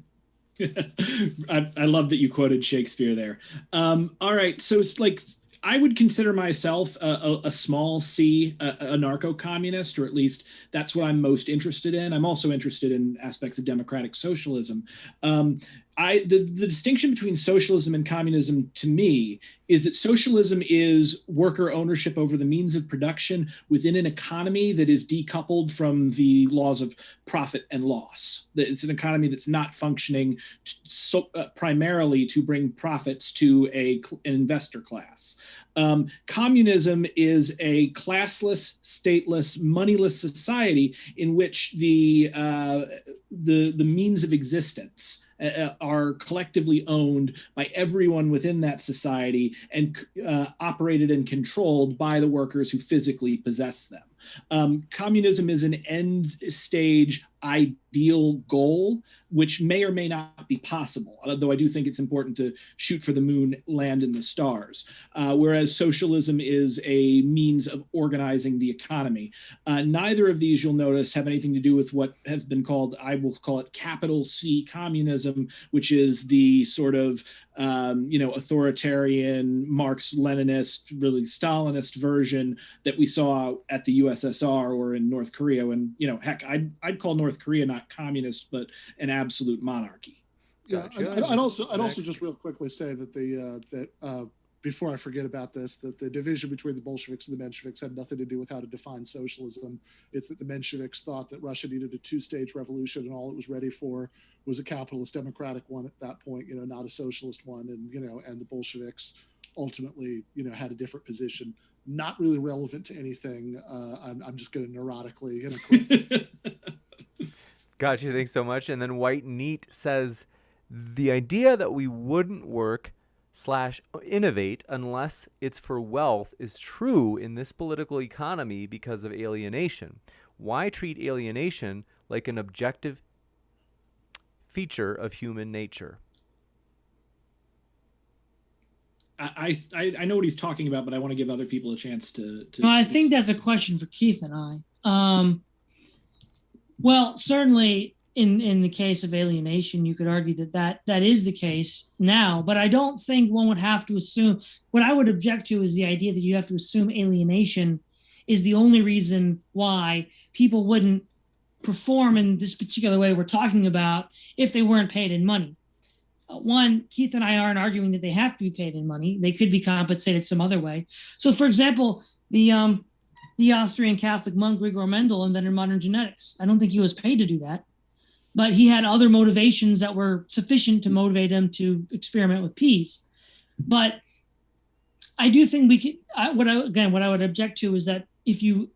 I love that you quoted Shakespeare there. All right, so it's like I would consider myself a small c, anarcho-communist, or at least that's what I'm most interested in. I'm also interested in aspects of democratic socialism. The distinction between socialism and communism to me is that socialism is worker ownership over the means of production within an economy that is decoupled from the laws of profit and loss. It's an economy that's not functioning primarily to bring profits to an investor class. Communism is a classless, stateless, moneyless society in which the means of existence are collectively owned by everyone within that society and operated and controlled by the workers who physically possess them. Communism is an end stage ideal goal, which may or may not be possible, although I do think it's important to shoot for the moon, land in the stars, whereas socialism is a means of organizing the economy. Neither of these, you'll notice, have anything to do with what has been called, I will call it capital C communism, which is the sort of authoritarian, Marx-Leninist, really Stalinist version that we saw at the USSR or in North Korea. And, heck, I'd call North Korea not communist, but an absolute monarchy. Yeah, I'd also just real quickly say that before I forget about this, that the division between the Bolsheviks and the Mensheviks had nothing to do with how to define socialism. It's that the Mensheviks thought that Russia needed a two-stage revolution, and all it was ready for was a capitalist democratic one at that point, not a socialist one. And the Bolsheviks ultimately, had a different position, not really relevant to anything. I'm just going to neurotically, Gotcha. Thanks so much. And then White Neat says, the idea that we wouldn't work / innovate unless it's for wealth is true in this political economy because of alienation. Why treat alienation like an objective feature of human nature? I know what he's talking about, but I want to give other people a chance to Well, I think that's a question for Keith and I. Well, certainly in the case of alienation, you could argue that is the case now, but I don't think one would have to assume. What I would object to is the idea that you have to assume alienation is the only reason why people wouldn't perform in this particular way we're talking about if they weren't paid in money. One, Keith and I aren't arguing that they have to be paid in money. They could be compensated some other way. So, for example, the Austrian Catholic monk Ringo Mendel invented modern genetics. I don't think he was paid to do that, but he had other motivations that were sufficient to motivate him to experiment with peas. But I do think we could. What I would object to is that if you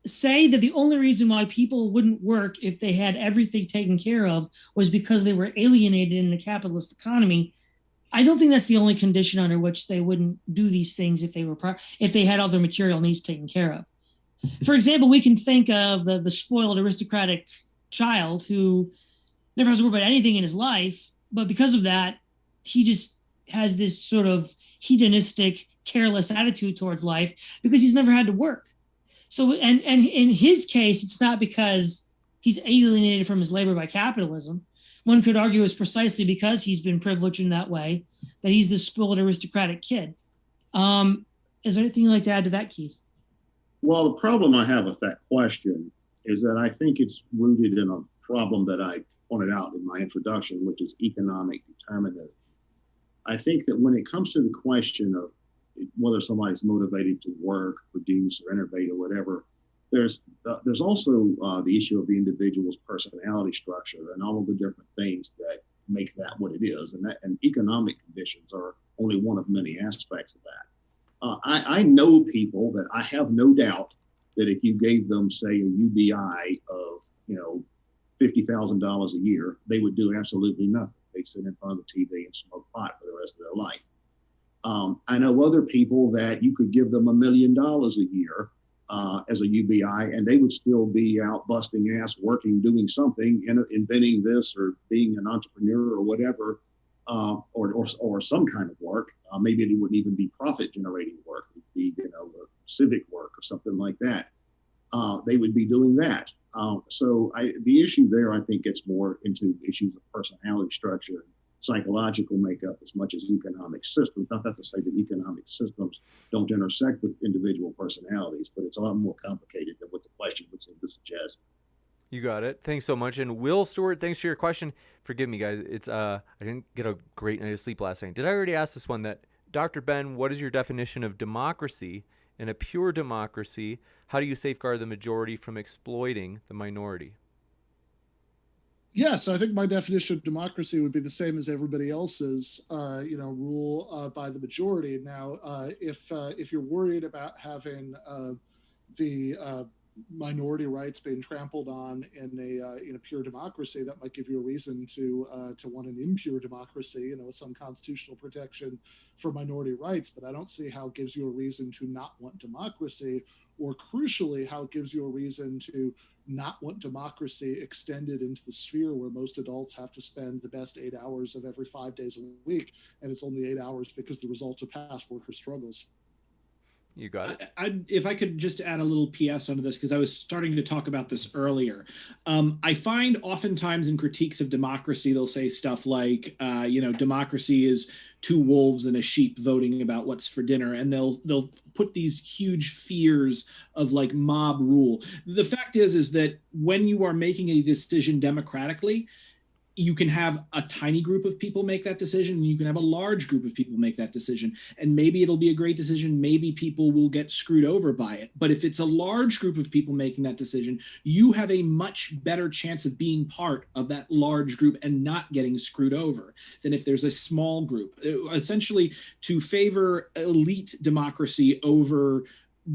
say that the only reason why people wouldn't work if they had everything taken care of was because they were alienated in the capitalist economy, I don't think that's the only condition under which they wouldn't do these things if they had all their material needs taken care of. For example, we can think of the spoiled aristocratic child who never has to worry about anything in his life, but because of that, he just has this sort of hedonistic, careless attitude towards life because he's never had to work. So, and in his case, it's not because he's alienated from his labor by capitalism. One could argue it's precisely because he's been privileged in that way that he's this spoiled aristocratic kid. Is there anything you'd like to add to that, Keith? Well, the problem I have with that question is that I think it's rooted in a problem that I pointed out in my introduction, which is economic determinism. I think that when it comes to the question of whether somebody's motivated to work, produce, or innovate, or whatever, there's also the issue of the individual's personality structure and all of the different things that make that what it is. And economic conditions are only one of many aspects of that. I know people that I have no doubt that if you gave them, say, a UBI of $50,000 a year, they would do absolutely nothing. They sit in front of the TV and smoke pot for the rest of their life. I know other people that you could give them $1 million a year as a UBI, and they would still be out busting ass, working, doing something, inventing this or being an entrepreneur or whatever, or some kind of work. Maybe it wouldn't even be profit-generating work. It would be, civic work or something like that. They would be doing that. So the issue there, I think, gets more into issues of personality structure, psychological makeup, as much as economic systems. Not that to say that economic systems don't intersect with individual personalities, but it's a lot more complicated than what the question would seem to suggest. You got it. Thanks so much. And Will Stewart, thanks for your question. Forgive me, guys. It's I didn't get a great night of sleep last night. Did I already ask this one? That Dr. Ben, what is your definition of democracy? In a pure democracy, how do you safeguard the majority from exploiting the minority? Yeah, so I think my definition of democracy would be the same as everybody else's. Rule by the majority. Now, if you're worried about having the minority rights being trampled on in a pure democracy, that might give you a reason to want an impure democracy, with some constitutional protection for minority rights. But I don't see how it gives you a reason to not want democracy, or crucially, how it gives you a reason to not want democracy extended into the sphere where most adults have to spend the best 8 hours of every 5 days a week, and it's only 8 hours because the result of past worker struggles. You got it. If I could just add a little PS onto this, because I was starting to talk about this earlier. I find oftentimes in critiques of democracy, they'll say stuff like, democracy is two wolves and a sheep voting about what's for dinner. And they'll put these huge fears of like mob rule. The fact is that when you are making a decision democratically, you can have a tiny group of people make that decision, and you can have a large group of people make that decision. And maybe it'll be a great decision. Maybe people will get screwed over by it. But if it's a large group of people making that decision, you have a much better chance of being part of that large group and not getting screwed over than if there's a small group. Essentially, to favor elite democracy over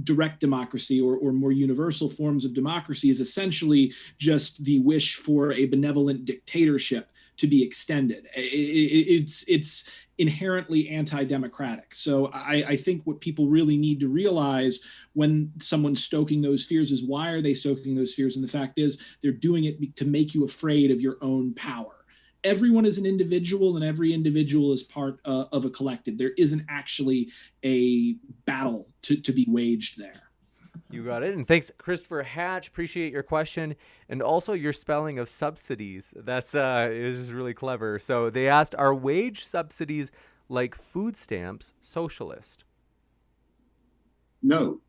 direct democracy or more universal forms of democracy is essentially just the wish for a benevolent dictatorship to be extended. It's inherently anti-democratic. So I think what people really need to realize when someone's stoking those fears is, why are they stoking those fears? And the fact is, they're doing it to make you afraid of your own power. everyone is an individual and every individual is part of a collective. There isn't actually a battle to be waged there. You got it. And thanks, Christopher Hatch. Appreciate your question. And also your spelling of subsidies. That's is really clever. So they asked, are wage subsidies like food stamps socialist? No.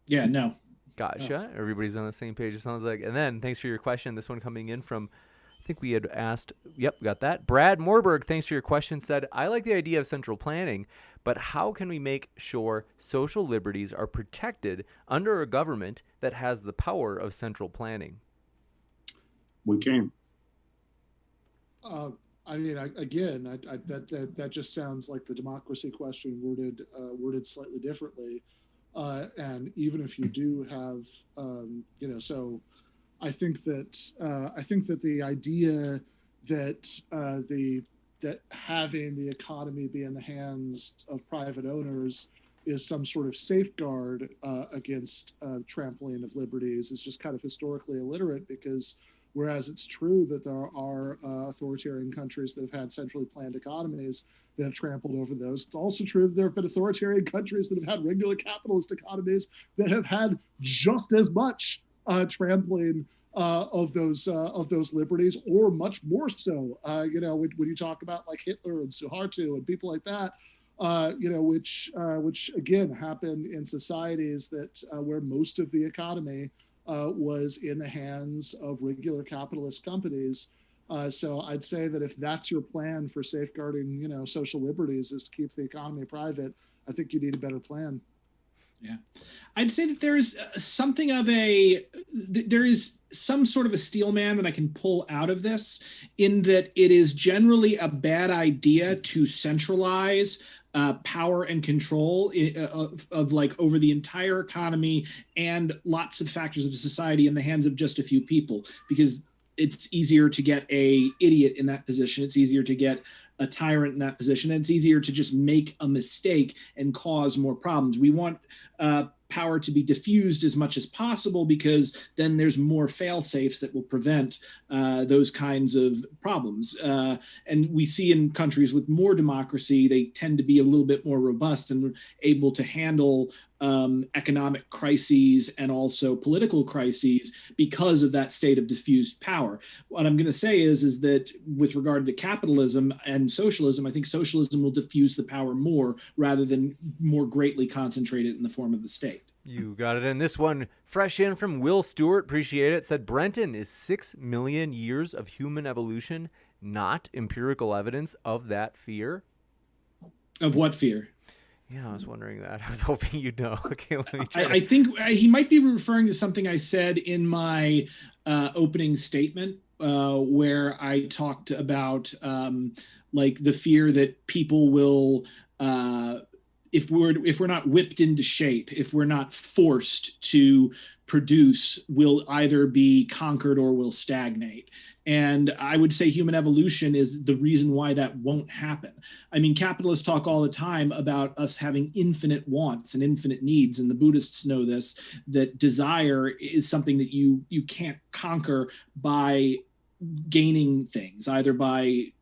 Yeah, no. Gotcha. Oh. Everybody's on the same page, it sounds like. And then thanks for your question. This one coming in from, I think we had asked, yep, got that. Brad Morberg, thanks for your question, said, I like the idea of central planning, but how can we make sure social liberties are protected under a government that has the power of central planning? We can. I mean, that just sounds like the democracy question worded slightly differently. And even if you do have, so I think that the idea that having the economy be in the hands of private owners is some sort of safeguard against trampling of liberties is just kind of historically illiterate, because whereas it's true that there are authoritarian countries that have had centrally planned economies that have trampled over those, it's also true that there have been authoritarian countries that have had regular capitalist economies that have had just as much trampling of those liberties, or much more so. When you talk about like Hitler and Suharto and people like that, which again happened in societies that where most of the economy was in the hands of regular capitalist companies. So I'd say that if that's your plan for safeguarding, social liberties, is to keep the economy private, I think you need a better plan. Yeah, I'd say that there is some sort of a steel man that I can pull out of this, in that it is generally a bad idea to centralize power and control of like over the entire economy and lots of factors of society in the hands of just a few people, because it's easier to get a idiot in that position. It's easier to get a tyrant in that position. And it's easier to just make a mistake and cause more problems. We want power to be diffused as much as possible, because then there's more fail-safes that will prevent those kinds of problems. And we see in countries with more democracy, they tend to be a little bit more robust and able to handle economic crises and also political crises because of that state of diffused power. What I'm going to say is that with regard to capitalism and socialism, I think socialism will diffuse the power more rather than more greatly concentrate it in the form of the state. You got it. And this one, fresh in from Will Stewart, appreciate it, said, Brenton, is 6 million years of human evolution not empirical evidence of that fear? Of what fear? Yeah, I was wondering that. I was hoping you'd know. Okay, let me try. I think he might be referring to something I said in my opening statement, where I talked about like the fear that people will, if we're not whipped into shape, if we're not forced to produce, will either be conquered or will stagnate. And I would say human evolution is the reason why that won't happen. I mean, capitalists talk all the time about us having infinite wants and infinite needs. And the Buddhists know this, that desire is something that you can't conquer by gaining things, either by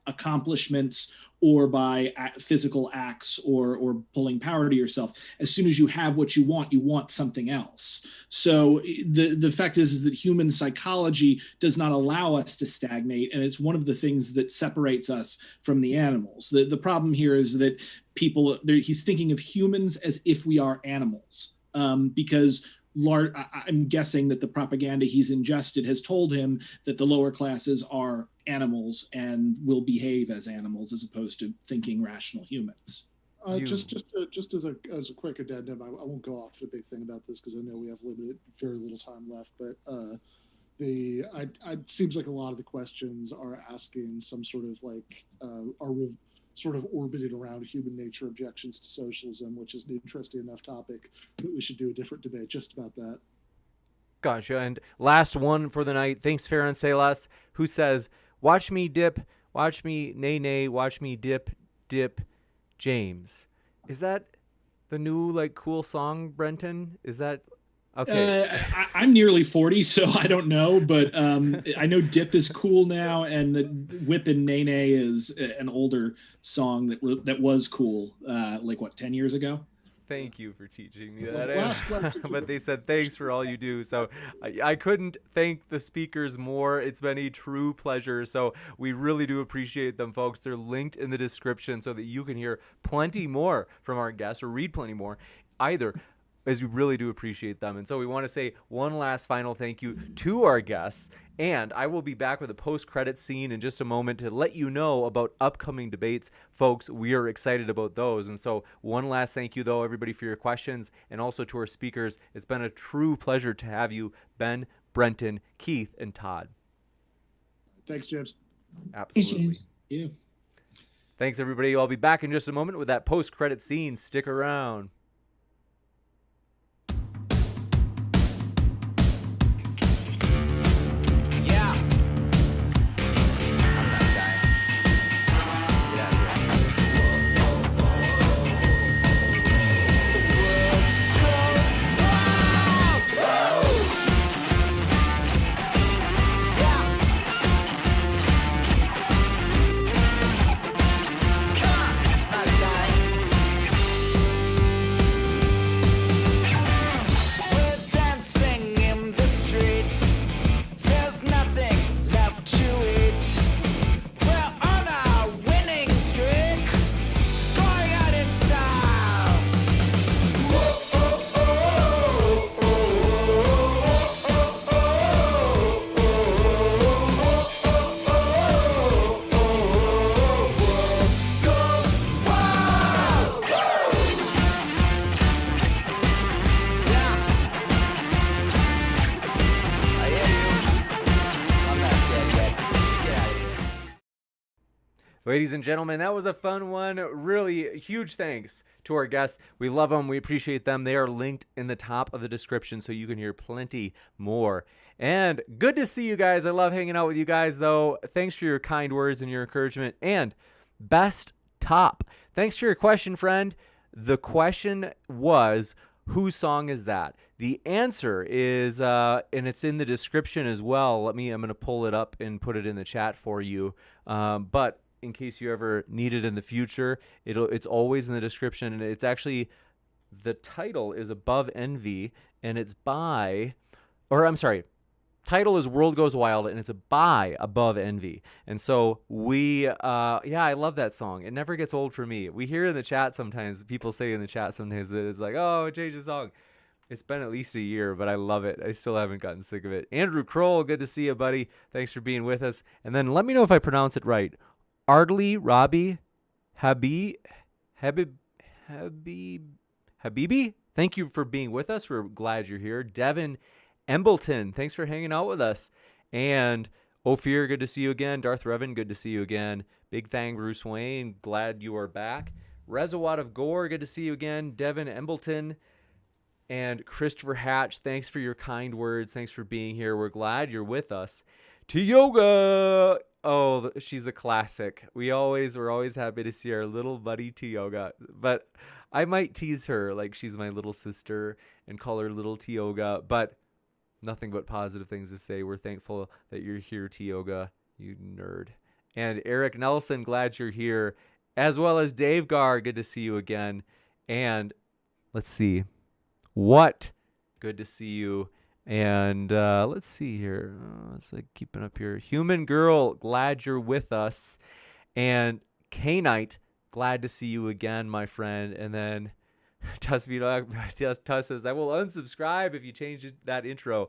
accomplishments or by physical acts or pulling power to yourself. As soon as you have what you want something else. So the fact is that human psychology does not allow us to stagnate, and it's one of the things that separates us from the animals. The problem here is that he's thinking of humans as if we are animals, because I'm guessing that the propaganda he's ingested has told him that the lower classes are animals and will behave as animals as opposed to thinking rational humans. Just as a quick addendum, I won't go off to a big thing about this because I know we have very little time left. But it seems like a lot of the questions are asking some sort of like sort of orbited around human nature objections to socialism, which is an interesting enough topic that we should do a different debate just about that. Gotcha. And last one for the night. Thanks, Farron Salas, who says, watch me dip, watch me nay, watch me dip, James. Is that the new, like, cool song, Brenton? Is that Okay. I'm nearly 40, so I don't know, but I know Dip is cool now, and the Whip and Nene is an older song that was cool, 10 years ago? Thank you for teaching me Well, that. last question. But they said thanks for all you do. So I couldn't thank the speakers more. It's been a true pleasure. So we really do appreciate them, folks. They're linked in the description so that you can hear plenty more from our guests or read plenty more either, as we really do appreciate them. And so we want to say one last final thank you to our guests. And I will be back with a post-credit scene in just a moment to let you know about upcoming debates. Folks, we are excited about those. And so one last thank you, though, everybody, for your questions, and also to our speakers. It's been a true pleasure to have you, Ben, Brenton, Keith, and Todd. Thanks, James. Absolutely. Yeah. Thanks, everybody. I'll be back in just a moment with that post-credit scene. Stick around. Ladies and gentlemen, that was a fun one. Really huge thanks to our guests. We love them. We appreciate them. They are linked in the top of the description so you can hear plenty more. And good to see you guys. I love hanging out with you guys, though. Thanks for your kind words and your encouragement. And best top. Thanks for your question, friend. The question was, whose song is that? The answer is, and it's in the description as well. I'm going to pull it up and put it in the chat for you. But in case you ever need it in the future, it's always in the description. And it's actually, the title is Above Envy, and it's by, or I'm sorry, title is World Goes Wild, and it's by Above Envy. And so I love that song. It never gets old for me. We hear in the chat sometimes, people say in the chat sometimes that it's like, oh, change the song. It's been at least a year, but I love it. I still haven't gotten sick of it. Andrew Kroll, good to see you, buddy. Thanks for being with us. And then let me know if I pronounce it right. Ardley Robbie Habibi, thank you for being with us. We're glad you're here. Devin Embleton, thanks for hanging out with us. And Ophir, good to see you again. Darth Revan, good to see you again. Big Thang Bruce Wayne, glad you are back. Rezawat of Gore, good to see you again. Devin Embleton and Christopher Hatch, thanks for your kind words. Thanks for being here. We're glad you're with us. Tioga, oh, she's a classic. We're always happy to see our little buddy Tioga. But I might tease her like she's my little sister and call her little Tioga. But nothing but positive things to say. We're thankful that you're here, Tioga, you nerd. And Eric Nelson, glad you're here. As well as Dave Gar, good to see you again. And let's see. What? Good to see you. And let's see here. It's like keeping up here. Human Girl, glad you're with us. And K-Knight, glad to see you again, my friend. And then Tuss says, I will unsubscribe if you change that intro.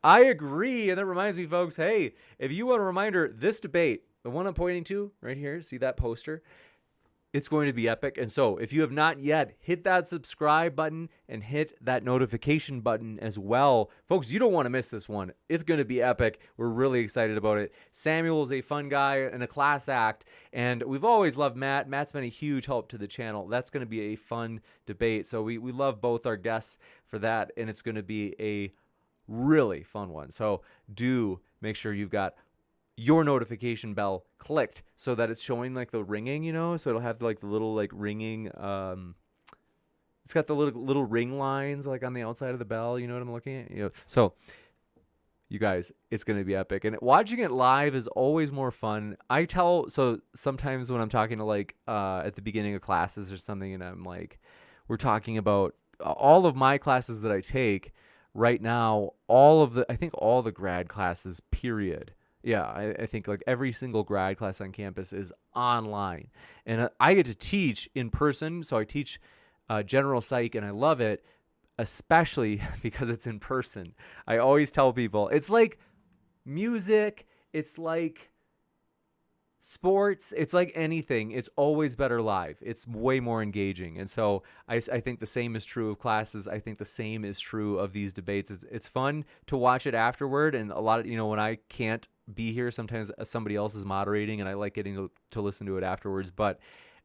I agree. And that reminds me, folks, hey, if you want a reminder, this debate, the one I'm pointing to right here, see that poster? It's going to be epic. And so if you have not yet, hit that subscribe button and hit that notification button as well. Folks, you don't want to miss this one. It's going to be epic. We're really excited about it. Samuel is a fun guy and a class act. And we've always loved Matt. Matt's been a huge help to the channel. That's going to be a fun debate. So we love both our guests for that. And it's going to be a really fun one. So do make sure you've got your notification bell clicked so that it's showing like the ringing, so it'll have like the little like ringing It's got the little ring lines like on the outside of the bell. You know what I'm looking at? So you guys, it's going to be epic. And watching it live is always more fun. So sometimes when I'm talking to like at the beginning of classes or something, and I'm like, we're talking about all of my classes that I take right now, I think all the grad classes, period. Yeah, I think like every single grad class on campus is online. And I get to teach in person. So I teach general psych, and I love it, especially because it's in person. I always tell people it's like music, it's like sports, it's like anything. It's always better live. It's way more engaging. And so I think the same is true of classes. I think the same is true of these debates. It's fun to watch it afterward. And a lot of, when I can't be here, sometimes somebody else is moderating, and I like getting to listen to it afterwards. But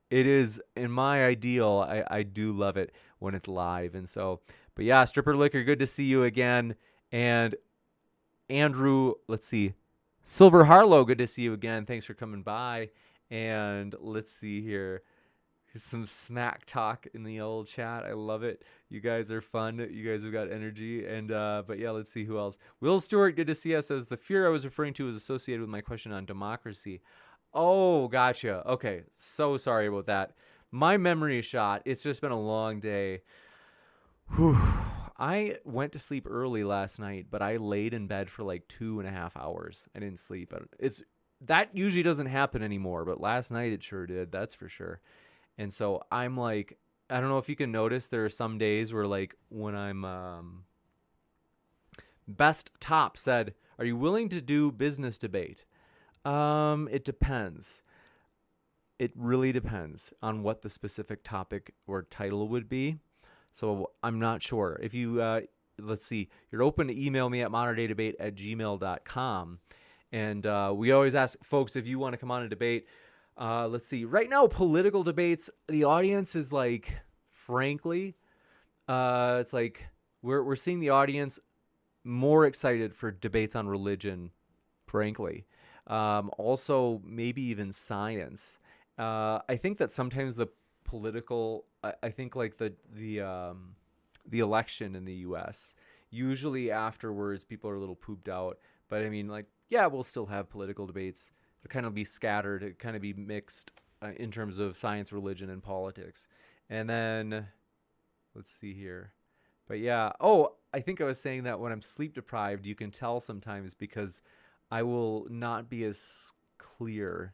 it is, in my ideal, I do love it when it's live. And so, but yeah, Stripper Liquor, good to see you again. And Andrew, let's see, Silver Harlow, good to see you again. Thanks for coming by. And let's see here. Here's some smack talk in the old chat. I love it. You guys are fun. You guys have got energy. And but yeah, let's see who else. Will Stewart, good to see us. Says the fear I was referring to is associated with my question on democracy. Oh, gotcha. Okay, so sorry about that. My memory shot. It's just been a long day. Whew. I went to sleep early last night, but I laid in bed for like 2.5 hours. I didn't sleep. That usually doesn't happen anymore, but last night it sure did. That's for sure. And so I'm like, I don't know if you can notice, there are some days where like when I'm Best Top said, "Are you willing to do business debate?" It depends. It really depends on what the specific topic or title would be. So I'm not sure. If you, let's see, you're open to email me at moderndebate@gmail.com. And we always ask folks if you want to come on a debate. Let's see. Right now, political debates, the audience is like, frankly, it's like we're seeing the audience more excited for debates on religion, frankly. Also, maybe even science. I think that sometimes the political, I think like the election in the U.S., usually afterwards people are a little pooped out. But I mean, like, yeah, we'll still have political debates. It'll kind of be scattered, it kind of be mixed in terms of science, religion, and politics. And then, let's see here. But yeah, I think I was saying that when I'm sleep deprived, you can tell sometimes because I will not be as clear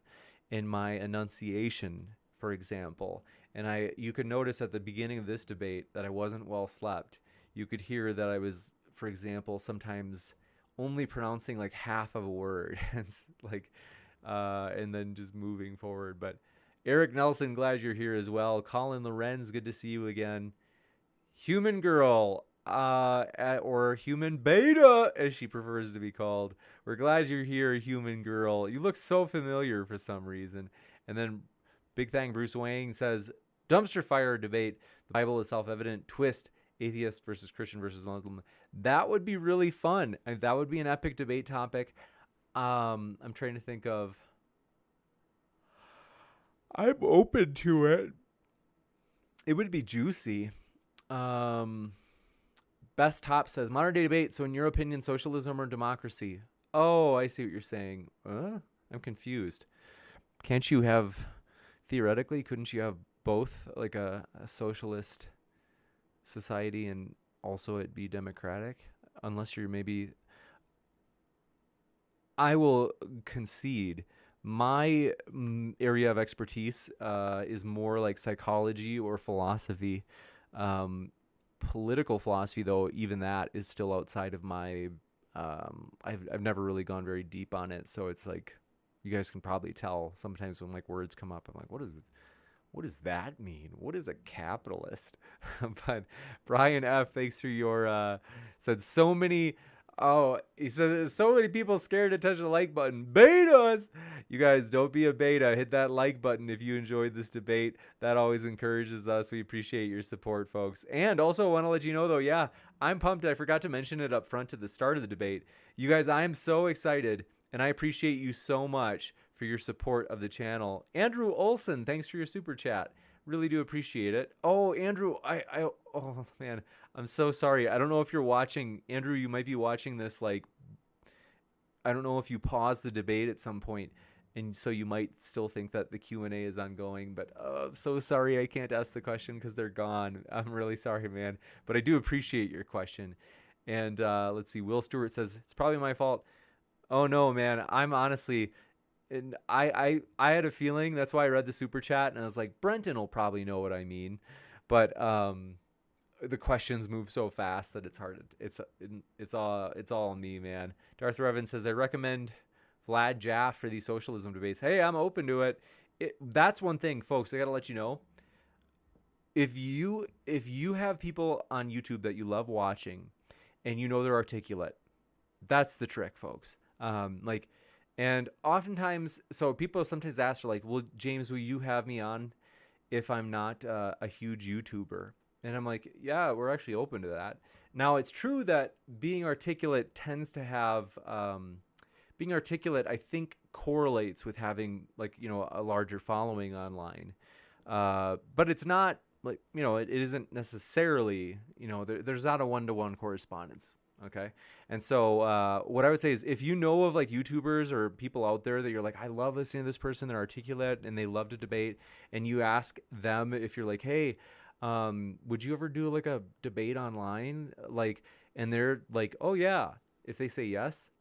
in my enunciation, for example. And you could notice at the beginning of this debate that I wasn't well slept. You could hear that I was, for example, sometimes only pronouncing like half of a word. It's like, and then just moving forward. But Eric Nelson, glad you're here as well. Colin Lorenz, good to see you again. Human Girl, or Human Beta, as she prefers to be called. We're glad you're here, Human Girl. You look so familiar for some reason. And then Big Thang Bruce Wang says, dumpster fire debate. The Bible is self-evident. Twist. Atheist versus Christian versus Muslim. That would be really fun. That would be an epic debate topic. I'm trying to think of. I'm open to it. It would be juicy. Best Top says, modern day debate. So in your opinion, socialism or democracy? Oh, I see what you're saying. I'm confused. Can't you have, theoretically, couldn't you have both, like a socialist society and also it be democratic? Unless you're maybe, I will concede my area of expertise is more like psychology or philosophy. Political philosophy, though, even that is still outside of my, I've never really gone very deep on it. So it's like, you guys can probably tell sometimes when like words come up, I'm like, what does that mean? What is a capitalist? But Brian F., thanks for your, said so many, he said there's so many people scared to touch the like button. Betas! You guys, don't be a beta. Hit that like button if you enjoyed this debate. That always encourages us. We appreciate your support, folks. And also want to let you know, though, yeah, I'm pumped. I forgot to mention it up front at the start of the debate. You guys, I am so excited, and I appreciate you so much for your support of the channel. Andrew Olson, thanks for your super chat. Really do appreciate it. Oh, Andrew, oh man, I'm so sorry. I don't know if you're watching. Andrew, you might be watching this like, I don't know if you paused the debate at some point, and so you might still think that the Q&A is ongoing, but I'm so sorry I can't ask the question because they're gone. I'm really sorry, man, but I do appreciate your question. And let's see, Will Stewart says, it's probably my fault. Oh no, man, I'm honestly, and I had a feeling, that's why I read the super chat, and I was like, Brenton will probably know what I mean, but the questions move so fast that it's hard. It's all me, man. Darth Revan says, I recommend Vlad Jaff for these socialism debates. Hey, I'm open to it. That's one thing, folks. I got to let you know. If you have people on YouTube that you love watching, and you know they're articulate, that's the trick, folks. And oftentimes, so people sometimes ask, like, well, James, will you have me on if I'm not a huge YouTuber? And I'm like, yeah, we're actually open to that. Now, it's true that being articulate tends to have, being articulate, I think, correlates with having, like, you know, a larger following online. But it's not, like, you know, it isn't necessarily, you know, there's not a one-to-one correspondence. Okay. And so what I would say is, if you know of like YouTubers or people out there that you're like, I love listening to this person, they're articulate and they love to debate, and you ask them, if you're like, hey, would you ever do like a debate online? Like, and they're like, oh yeah. If they say yes,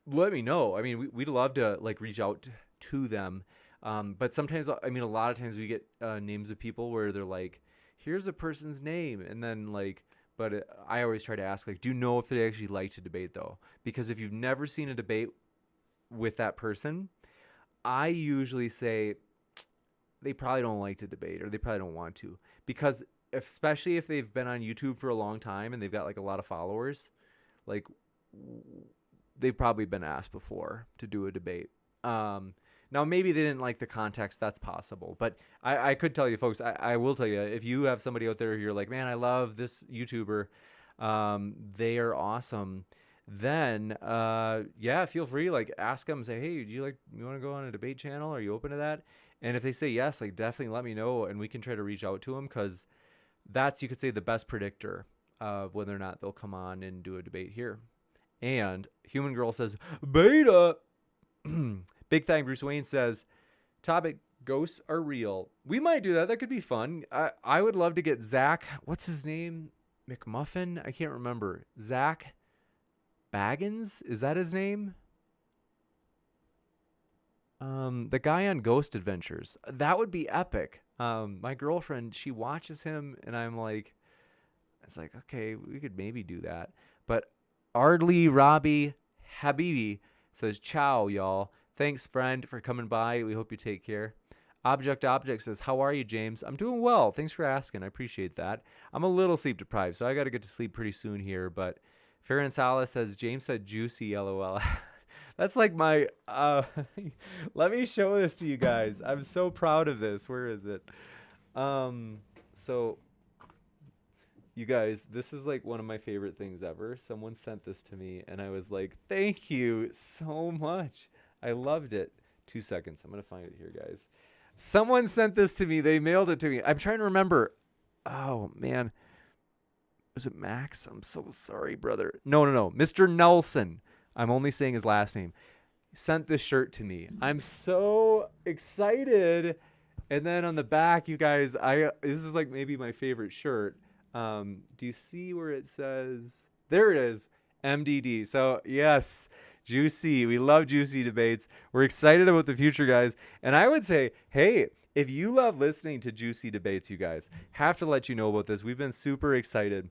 let me know. I mean, we'd love to like reach out to them. But sometimes, I mean, a lot of times we get names of people where they're like, here's a person's name. And then like, but I always try to ask, like, do you know if they actually like to debate though? Because if you've never seen a debate with that person, I usually say they probably don't like to debate, or they probably don't want to, because especially if they've been on YouTube for a long time and they've got like a lot of followers, like they've probably been asked before to do a debate. Now, maybe they didn't like the context. That's possible. But I could tell you, folks, I will tell you, if you have somebody out there who you're like, man, I love this YouTuber, they are awesome, then, yeah, feel free, like, ask them, say, hey, you want to go on a debate channel? Are you open to that? And if they say yes, like, definitely let me know, and we can try to reach out to them, because that's, you could say, the best predictor of whether or not they'll come on and do a debate here. And Human Girl says, beta. Big Thang Bruce Wayne says, topic, ghosts are real. We might do that. That could be fun. I would love to get Zach, what's his name? McMuffin? I can't remember. Zach Baggins? Is that his name? The guy on Ghost Adventures. That would be epic. My girlfriend, she watches him, and I'm like, it's like, okay, we could maybe do that. But Ardley Robbie Habibi says, ciao, y'all. Thanks, friend, for coming by. We hope you take care. Object says, how are you, James? I'm doing well. Thanks for asking. I appreciate that. I'm a little sleep deprived, so I got to get to sleep pretty soon here. But Farron Salas says, James said juicy, LOL. That's like my, let me show this to you guys. I'm so proud of this. Where is it? So, you guys, this is like one of my favorite things ever. Someone sent this to me, and I was like, thank you so much. I loved it. 2 seconds. I'm going to find it here, guys. Someone sent this to me. They mailed it to me. I'm trying to remember. Oh, man. Was it Max? I'm so sorry, brother. No. Mr. Nelson. I'm only saying his last name. He sent this shirt to me. I'm so excited. And then on the back, you guys, this is like maybe my favorite shirt. Do you see where it says? There it is. MDD. So, yes. Juicy. We love juicy debates. We're excited about the future, guys. And I would say, hey, if you love listening to juicy debates, you guys, have to let you know about this. We've been super excited.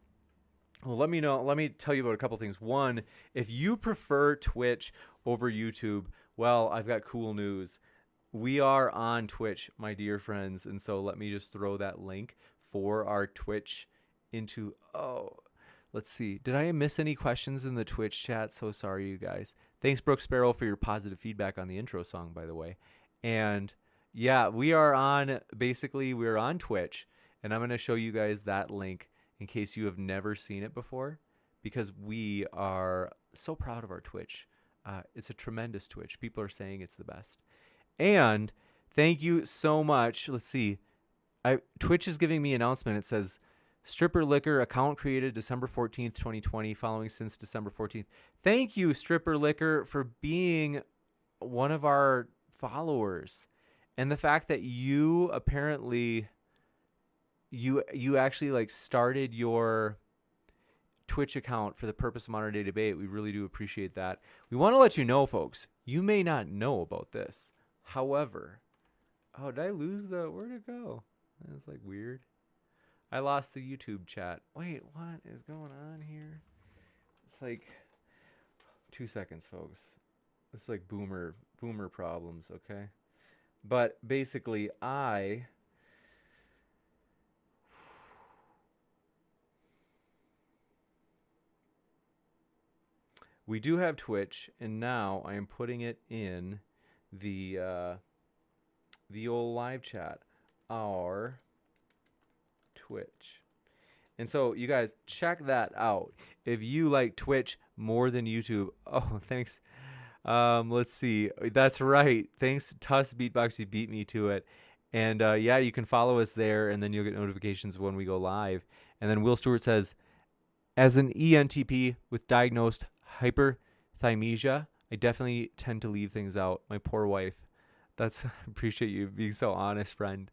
Well, let me know. Let me tell you about a couple things. One, if you prefer Twitch over YouTube, well, I've got cool news. We are on Twitch, my dear friends. And so let me just throw that link for our Twitch into, let's see. Did I miss any questions in the Twitch chat? So sorry, you guys. Thanks, Brooke Sparrow, for your positive feedback on the intro song, by the way. And yeah, we're on Twitch, and I'm going to show you guys that link in case you have never seen it before, because we are so proud of our Twitch. It's a tremendous Twitch. People are saying it's the best. And thank you so much. Let's see. Twitch is giving me an announcement. It says Stripper Liquor account created December 14th, 2020, following since December 14th. Thank you, Stripper Liquor, for being one of our followers. And the fact that you apparently you actually like started your Twitch account for the purpose of modern day debate. We really do appreciate that. We want to let you know, folks, you may not know about this. However, oh, did I lose where'd it go? That's like weird. I lost the YouTube chat. Wait, what is going on here? It's like 2 seconds, folks. It's like boomer problems, okay? But basically, we do have Twitch, and now I am putting it in the old live chat, our Twitch. And so you guys check that out. If you like Twitch more than YouTube, oh, thanks. Let's see. That's right. Thanks, Tuss Beatbox. You beat me to it. And yeah, you can follow us there, and then you'll get notifications when we go live. And then Will Stewart says, as an ENTP with diagnosed hyperthymesia, I definitely tend to leave things out. My poor wife. I appreciate you being so honest, friend.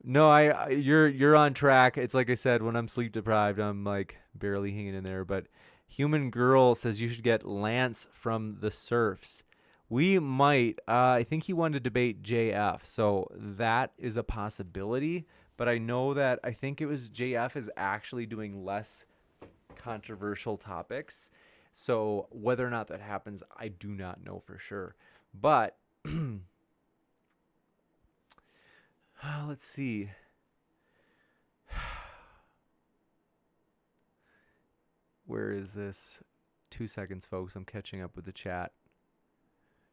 No, you're on track. It's like I said, when I'm sleep deprived, I'm like barely hanging in there. But Human Girl says you should get Lance from the Surfs. We might. I think he wanted to debate JF, so that is a possibility. But I know that I think it was JF is actually doing less controversial topics. So whether or not that happens, I do not know for sure. But let's see. Where is this? 2 seconds, folks. I'm catching up with the chat.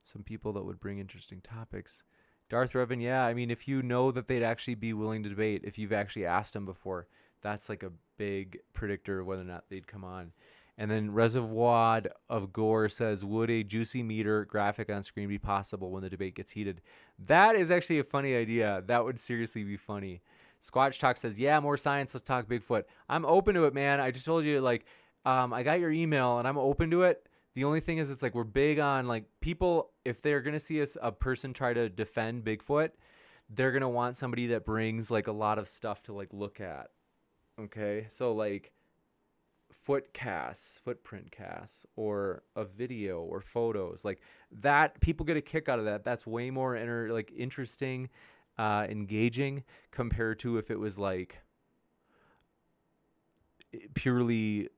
Some people that would bring interesting topics. Darth Revan, yeah. I mean, if you know that they'd actually be willing to debate, if you've actually asked them before, that's like a big predictor of whether or not they'd come on. And then Reservoir of Gore says, would a juicy meter graphic on screen be possible when the debate gets heated? That is actually a funny idea. That would seriously be funny. Squatch Talk says, yeah, more science. Let's talk Bigfoot. I'm open to it, man. I just told you, like, I got your email and I'm open to it. The only thing is, it's like we're big on, like, people, if they're going to see a person try to defend Bigfoot, they're going to want somebody that brings, like, a lot of stuff to, like, look at. Okay? So, like, footprint casts, or a video or photos like that, people get a kick out of that. That's way more interesting, engaging, compared to if it was like purely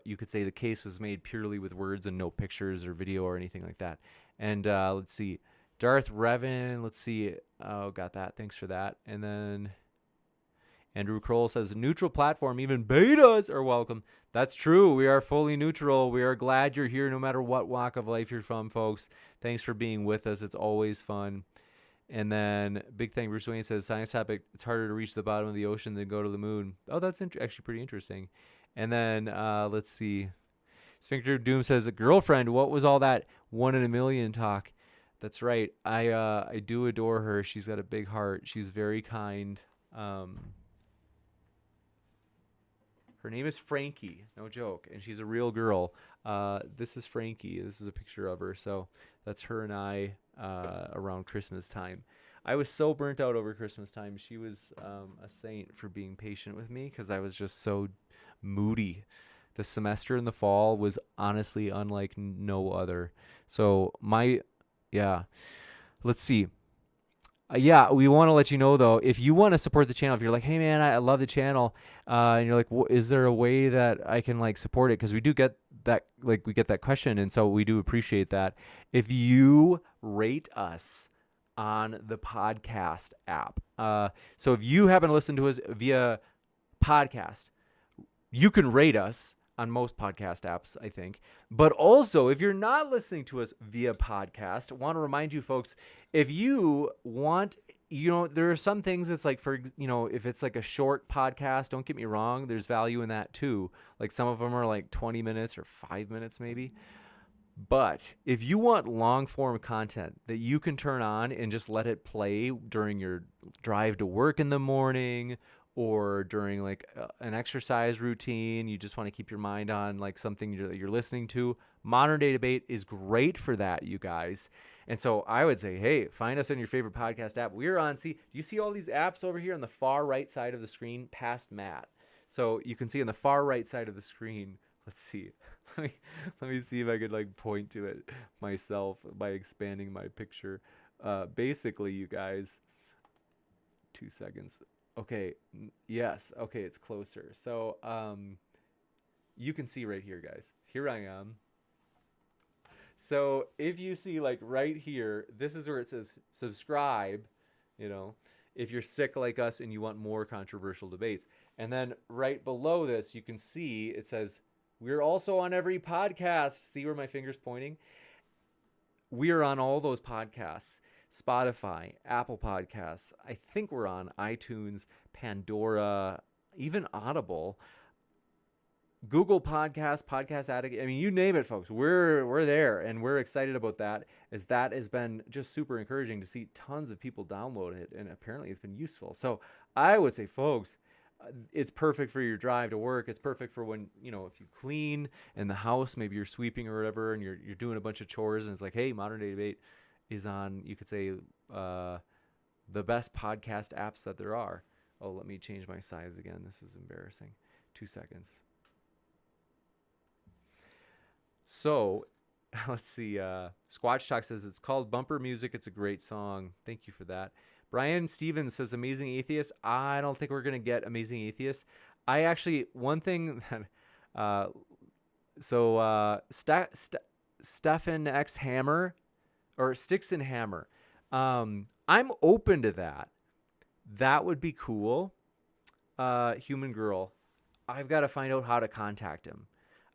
you could say the case was made purely with words and no pictures or video or anything like that. And let's see, Darth Revan, let's see, oh, got that, thanks for that. And then Andrew Kroll says, neutral platform, even betas are welcome. That's true. We are fully neutral. We are glad you're here no matter what walk of life you're from, folks. Thanks for being with us. It's always fun. And then Big Thing Bruce Wayne says, science topic, it's harder to reach the bottom of the ocean than go to the moon. Oh, that's actually pretty interesting. And then let's see. Sphincter of Doom says, girlfriend, what was all that 1 in a million talk? That's right. I do adore her. She's got a big heart. She's very kind. Her name is Frankie, no joke, and she's a real girl. This is Frankie. This is a picture of her. So that's her and I around Christmas time. I was so burnt out over Christmas time. She was a saint for being patient with me because I was just so moody. The semester in the fall was honestly unlike no other. So let's see. Yeah, we want to let you know, though, if you want to support the channel, if you're like, hey, man, I love the channel, and you're like, is there a way that I can, like, support it? Because we do get that, like, we get that question, and so we do appreciate that. If you rate us on the podcast app, so if you happen to listen to us via podcast, you can rate us on most podcast apps, I think. But also, if you're not listening to us via podcast, I want to remind you folks, if you want, there are some things that's like, for, if it's like a short podcast, don't get me wrong, there's value in that too. Like some of them are like 20 minutes or 5 minutes maybe. But if you want long form content that you can turn on and just let it play during your drive to work in the morning, or during like an exercise routine, you just want to keep your mind on like something you're listening to, Modern Day Debate is great for that, you guys. And so I would say, hey, find us on your favorite podcast app. We're on, do you see all these apps over here on the far right side of the screen past Matt? So you can see on the far right side of the screen, let's see. Let me see if I could like point to it myself by expanding my picture. Basically, you guys, 2 seconds. Okay. Yes. Okay. It's closer. So, you can see right here, guys. Here I am. So if you see like right here, this is where it says subscribe, if you're sick like us and you want more controversial debates. And then right below this, you can see it says, we're also on every podcast. See where my finger's pointing? We are on all those podcasts. Spotify, Apple Podcasts. I think we're on iTunes, Pandora, even Audible, Google Podcasts, Podcast Addict. I mean, you name it, folks. We're there, and we're excited about that, as that has been just super encouraging to see tons of people download it, and apparently it's been useful. So I would say, folks, it's perfect for your drive to work. It's perfect for when, if you clean in the house, maybe you're sweeping or whatever, and you're doing a bunch of chores, and it's like, hey, Modern Day Debate is on, you could say, the best podcast apps that there are. Oh, let me change my size again. This is embarrassing. 2 seconds. So, let's see. Squatch Talk says it's called Bumper Music. It's a great song. Thank you for that. Brian Stevens says Amazing Atheist. I don't think we're going to get Amazing Atheist. I actually, one thing that, Stefan X Hammer, or Sticks and Hammer. I'm open to that. That would be cool. Human Girl. I've got to find out how to contact him.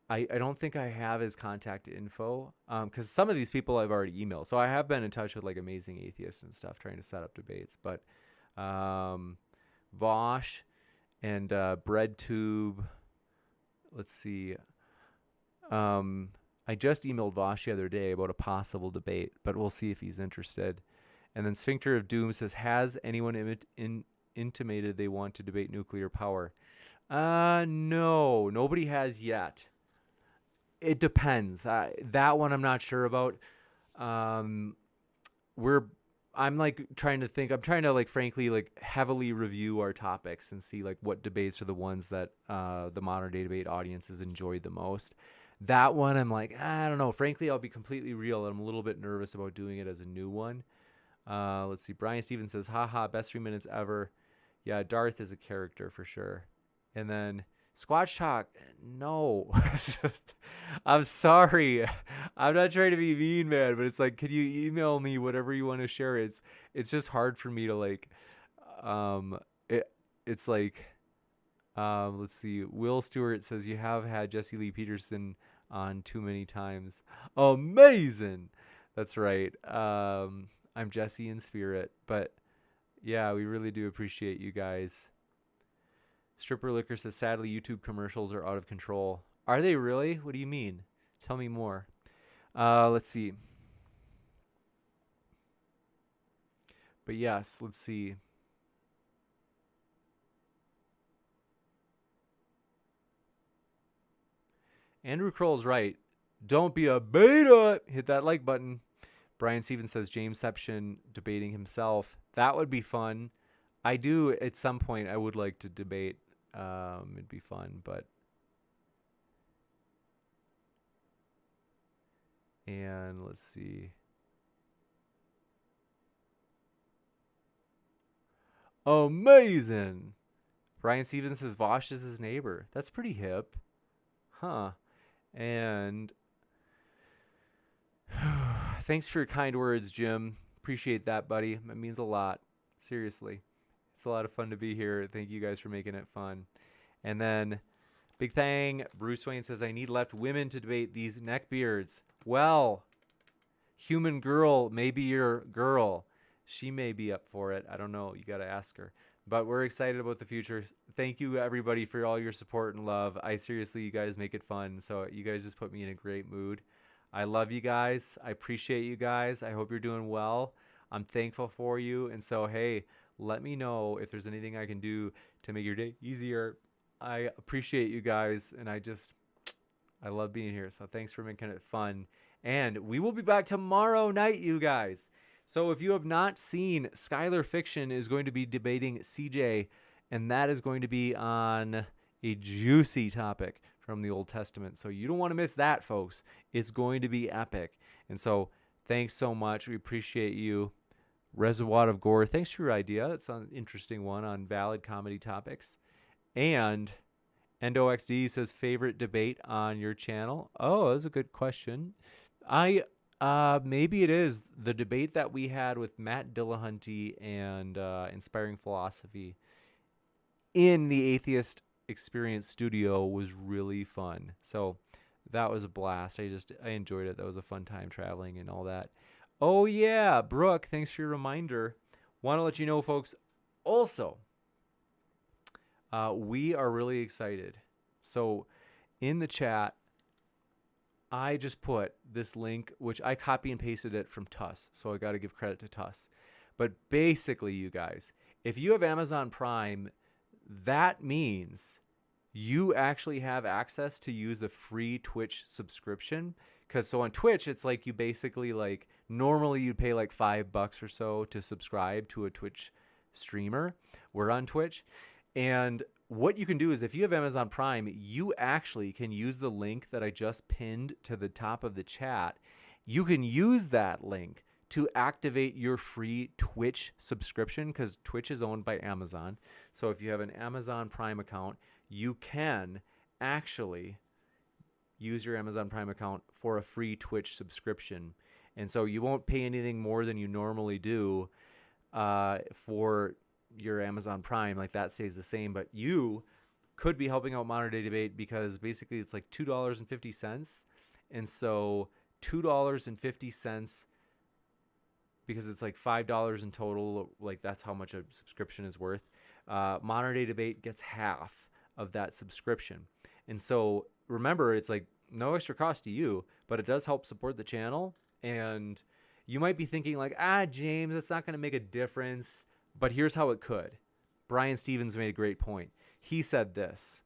I don't think I have his contact info, because some of these people I've already emailed. So I have been in touch with like Amazing Atheists and stuff, trying to set up debates. But Vosh and BreadTube. Let's see. I just emailed Vosh the other day about a possible debate, but we'll see if he's interested. And then Sphincter of Doom says, has anyone intimated they want to debate nuclear power? No, nobody has yet. It depends. That one I'm not sure about. I'm like trying to think. I'm trying to like frankly like heavily review our topics and see like what debates are the ones that the Modern Day Debate audiences enjoyed the most. That one I'm like, I don't know. Frankly, I'll be completely real. I'm a little bit nervous about doing it as a new one. Let's see. Brian Stevens says, haha, best 3 minutes ever. Yeah, Darth is a character for sure. And then Squatch Talk, no. I'm sorry. I'm not trying to be mean, man, but it's like, could you email me whatever you want to share? It's just hard for me to like, it's like, let's see. Will Stewart says, you have had Jesse Lee Peterson on too many times. Amazing. That's right. I'm Jesse in spirit, but yeah, we really do appreciate you guys. Stripper Liquor says, sadly, YouTube commercials are out of control. Are they really? What do you mean? Tell me more. Let's see. But yes, let's see. Andrew Kroll's right. Don't be a beta. Hit that like button. Brian Stevens says Jamesception debating himself. That would be fun. I do, at some point, I would like to debate. It'd be fun, but... And let's see. Amazing! Brian Stevens says Vosh is his neighbor. That's pretty hip. Huh. And... Thanks for your kind words, Jim. Appreciate that, buddy. It means a lot. Seriously. It's a lot of fun to be here. Thank you guys for making it fun. And then, big thing, Bruce Wayne says, I need left women to debate these neckbeards. Well, Human Girl, maybe your girl. She may be up for it. I don't know. You got to ask her. But we're excited about the future. Thank you, everybody, for all your support and love. I seriously, you guys make it fun. So you guys just put me in a great mood. I love you guys. I appreciate you guys. I hope you're doing well. I'm thankful for you. And so, hey, let me know if there's anything I can do to make your day easier. I appreciate you guys, and I love being here. So thanks for making it fun. And we will be back tomorrow night, you guys. So if you have not seen, Skylar Fiction is going to be debating CJ, and that is going to be on a juicy topic from the Old Testament. So you don't want to miss that, folks. It's going to be epic. And so thanks so much. We appreciate you. Reservoir of Gore, thanks for your idea. It's an interesting one on valid comedy topics. And EndoXD says, favorite debate on your channel? Oh, that's a good question. Maybe it is the debate that we had with Matt Dillahunty and Inspiring Philosophy in the Atheist Experience Studio was really fun. So that was a blast. I enjoyed it. That was a fun time traveling and all that. Oh yeah, Brooke, thanks for your reminder. Want to let you know, folks, also, we are really excited. So in the chat, I just put this link, which I copy and pasted it from Tuss. So I got to give credit to Tuss. But basically, you guys, if you have Amazon Prime, that means you actually have access to use a free Twitch subscription. Because so on Twitch, it's like you basically like normally you'd pay like $5 or so to subscribe to a Twitch streamer. We're on Twitch. And what you can do is if you have Amazon Prime, you actually can use the link that I just pinned to the top of the chat. You can use that link to activate your free Twitch subscription because Twitch is owned by Amazon. So if you have an Amazon Prime account, you can actually use your Amazon Prime account for a free Twitch subscription. And so you won't pay anything more than you normally do for your Amazon Prime. Like that stays the same, but you could be helping out Modern Day Debate because basically it's like $2.50. And so $2.50 because it's like $5 in total. Like that's how much a subscription is worth. Modern Day Debate gets half of that subscription. And so remember, it's like no extra cost to you, but it does help support the channel. And you might be thinking like, James, it's not going to make a difference. But here's how it could. Brian Stevens made a great point. He said this.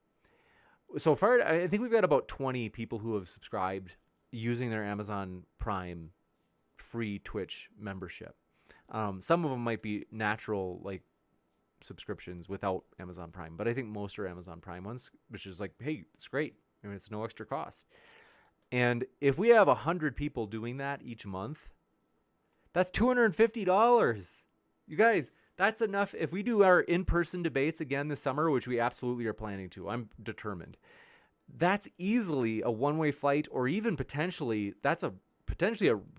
So far, I think we've got about 20 people who have subscribed using their Amazon Prime free Twitch membership. Some of them might be natural like subscriptions without Amazon Prime, but I think most are Amazon Prime ones, which is like, hey, it's great. I mean, it's no extra cost. And if we have 100 people doing that each month, that's $250. You guys, that's enough. If we do our in-person debates again this summer, which we absolutely are planning to, I'm determined. That's easily a one-way flight, or even potentially,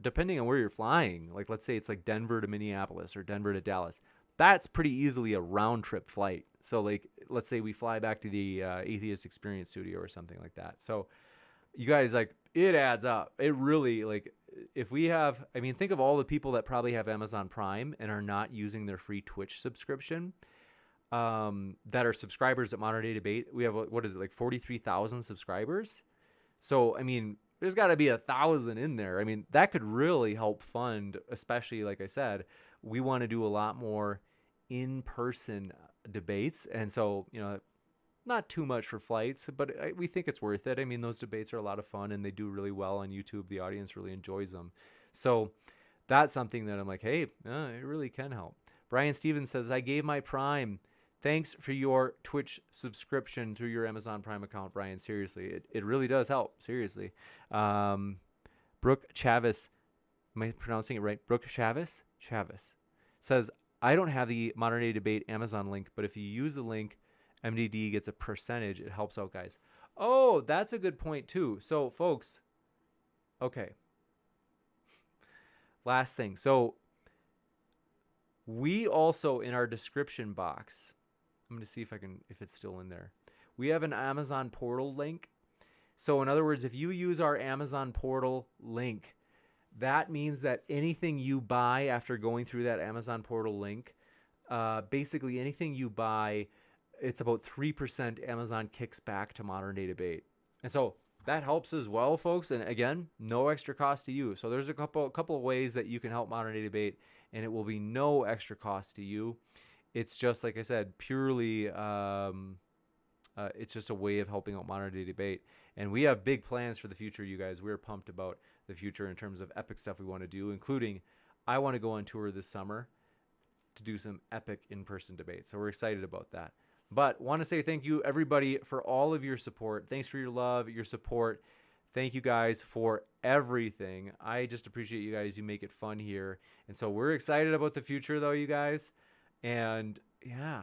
depending on where you're flying. Like, let's say it's like Denver to Minneapolis or Denver to Dallas. That's pretty easily a round-trip flight. So, like, let's say we fly back to the Atheist Experience Studio or something like that. So, you guys, like, it adds up. It really, like, if we have, I mean, think of all the people that probably have Amazon Prime and are not using their free Twitch subscription that are subscribers at Modern Day Debate. We have, what is it, like 43,000 subscribers? So, I mean, there's got to be 1,000 in there. I mean, that could really help fund, especially, like I said, we want to do a lot more in-person debates. And so, you know, not too much for flights, but we think it's worth it. I mean, those debates are a lot of fun and they do really well on YouTube. The audience really enjoys them. So that's something that I'm like, hey, it really can help. Brian Stevens says, I gave my Prime. Thanks for your Twitch subscription through your Amazon Prime account, Brian. Seriously, it really does help. Seriously. Brooke Chavis, am I pronouncing it right? Brooke Chavis? Chavis says, I don't have the Modern Day Debate Amazon link, but if you use the link, MDD gets a percentage. It helps out, guys. Oh, that's a good point too. So folks, okay. Last thing. So we also, in our description box, I'm going to see if it's still in there. We have an Amazon portal link. So in other words, if you use our Amazon portal link, that means that anything you buy after going through that Amazon portal link, basically anything you buy, it's about 3% Amazon kicks back to Modern Day Debate. And so that helps as well, folks. And again, no extra cost to you. So there's a couple of ways that you can help Modern Day Debate, and it will be no extra cost to you. It's just, like I said, purely, it's just a way of helping out Modern Day Debate. And we have big plans for the future, you guys. We're pumped about the future in terms of epic stuff we want to do, including I want to go on tour this summer to do some epic in-person debates. So we're excited about that. But want to say thank you, everybody, for all of your support. Thanks for your love, your support. Thank you guys for everything. I just appreciate you guys. You make it fun here. And so we're excited about the future, though, you guys. And yeah,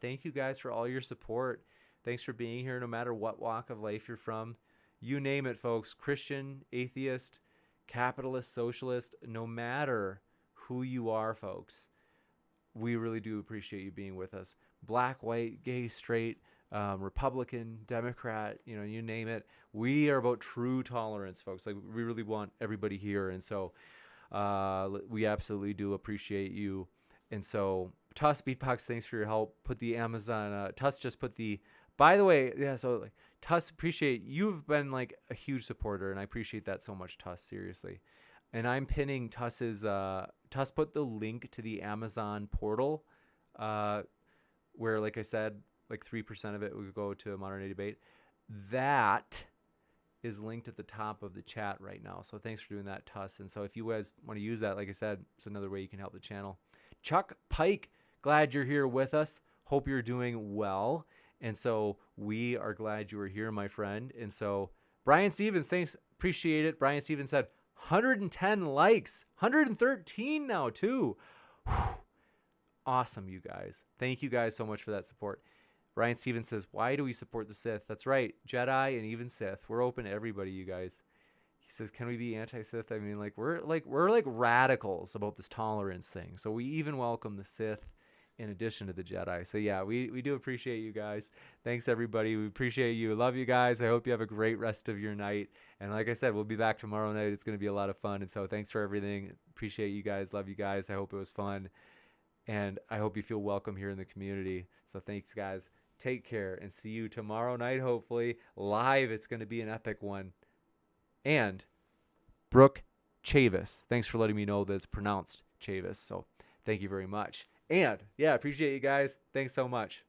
thank you guys for all your support. Thanks for being here, no matter what walk of life you're from. You name it, folks. Christian, atheist, capitalist, socialist, no matter who you are, folks. We really do appreciate you being with us. Black, white, gay, straight, Republican, Democrat, you name it. We are about true tolerance, folks. Like, we really want everybody here. And so we absolutely do appreciate you. And so Tuss Beatbox, thanks for your help. Put the Amazon, Tuss just put the, by the way, yeah, so like, Tuss, appreciate, you've been like a huge supporter, and I appreciate that so much, Tuss, seriously. And I'm pinning Tuss's, Tuss put the link to the Amazon portal, where, like I said, like 3% of it would go to Modern Day Debate. That is linked at the top of the chat right now. So thanks for doing that, Tuss. And so if you guys want to use that, like I said, it's another way you can help the channel. Chuck Pike, glad you're here with us. Hope you're doing well. And so we are glad you were here, my friend. And so Brian Stevens, thanks. Appreciate it. Brian Stevens said 110 likes, 113 now too. Whew. Awesome, you guys. Thank you guys so much for that support. Brian Stevens says, why do we support the Sith? That's right. Jedi and even Sith. We're open to everybody, you guys. He says, can we be anti-Sith? I mean, we're like radicals about this tolerance thing. So we even welcome the Sith in addition to the Jedi. So yeah, we do appreciate you guys. Thanks, everybody. We appreciate you. Love you guys. I hope you have a great rest of your night. And like I said, we'll be back tomorrow night. It's going to be a lot of fun. And so thanks for everything. Appreciate you guys. Love you guys. I hope it was fun. And I hope you feel welcome here in the community. So thanks, guys. Take care and see you tomorrow night, hopefully. Live, it's going to be an epic one. And Brooke Chavis. Thanks for letting me know that it's pronounced Chavis. So thank you very much. And yeah, appreciate you guys. Thanks so much.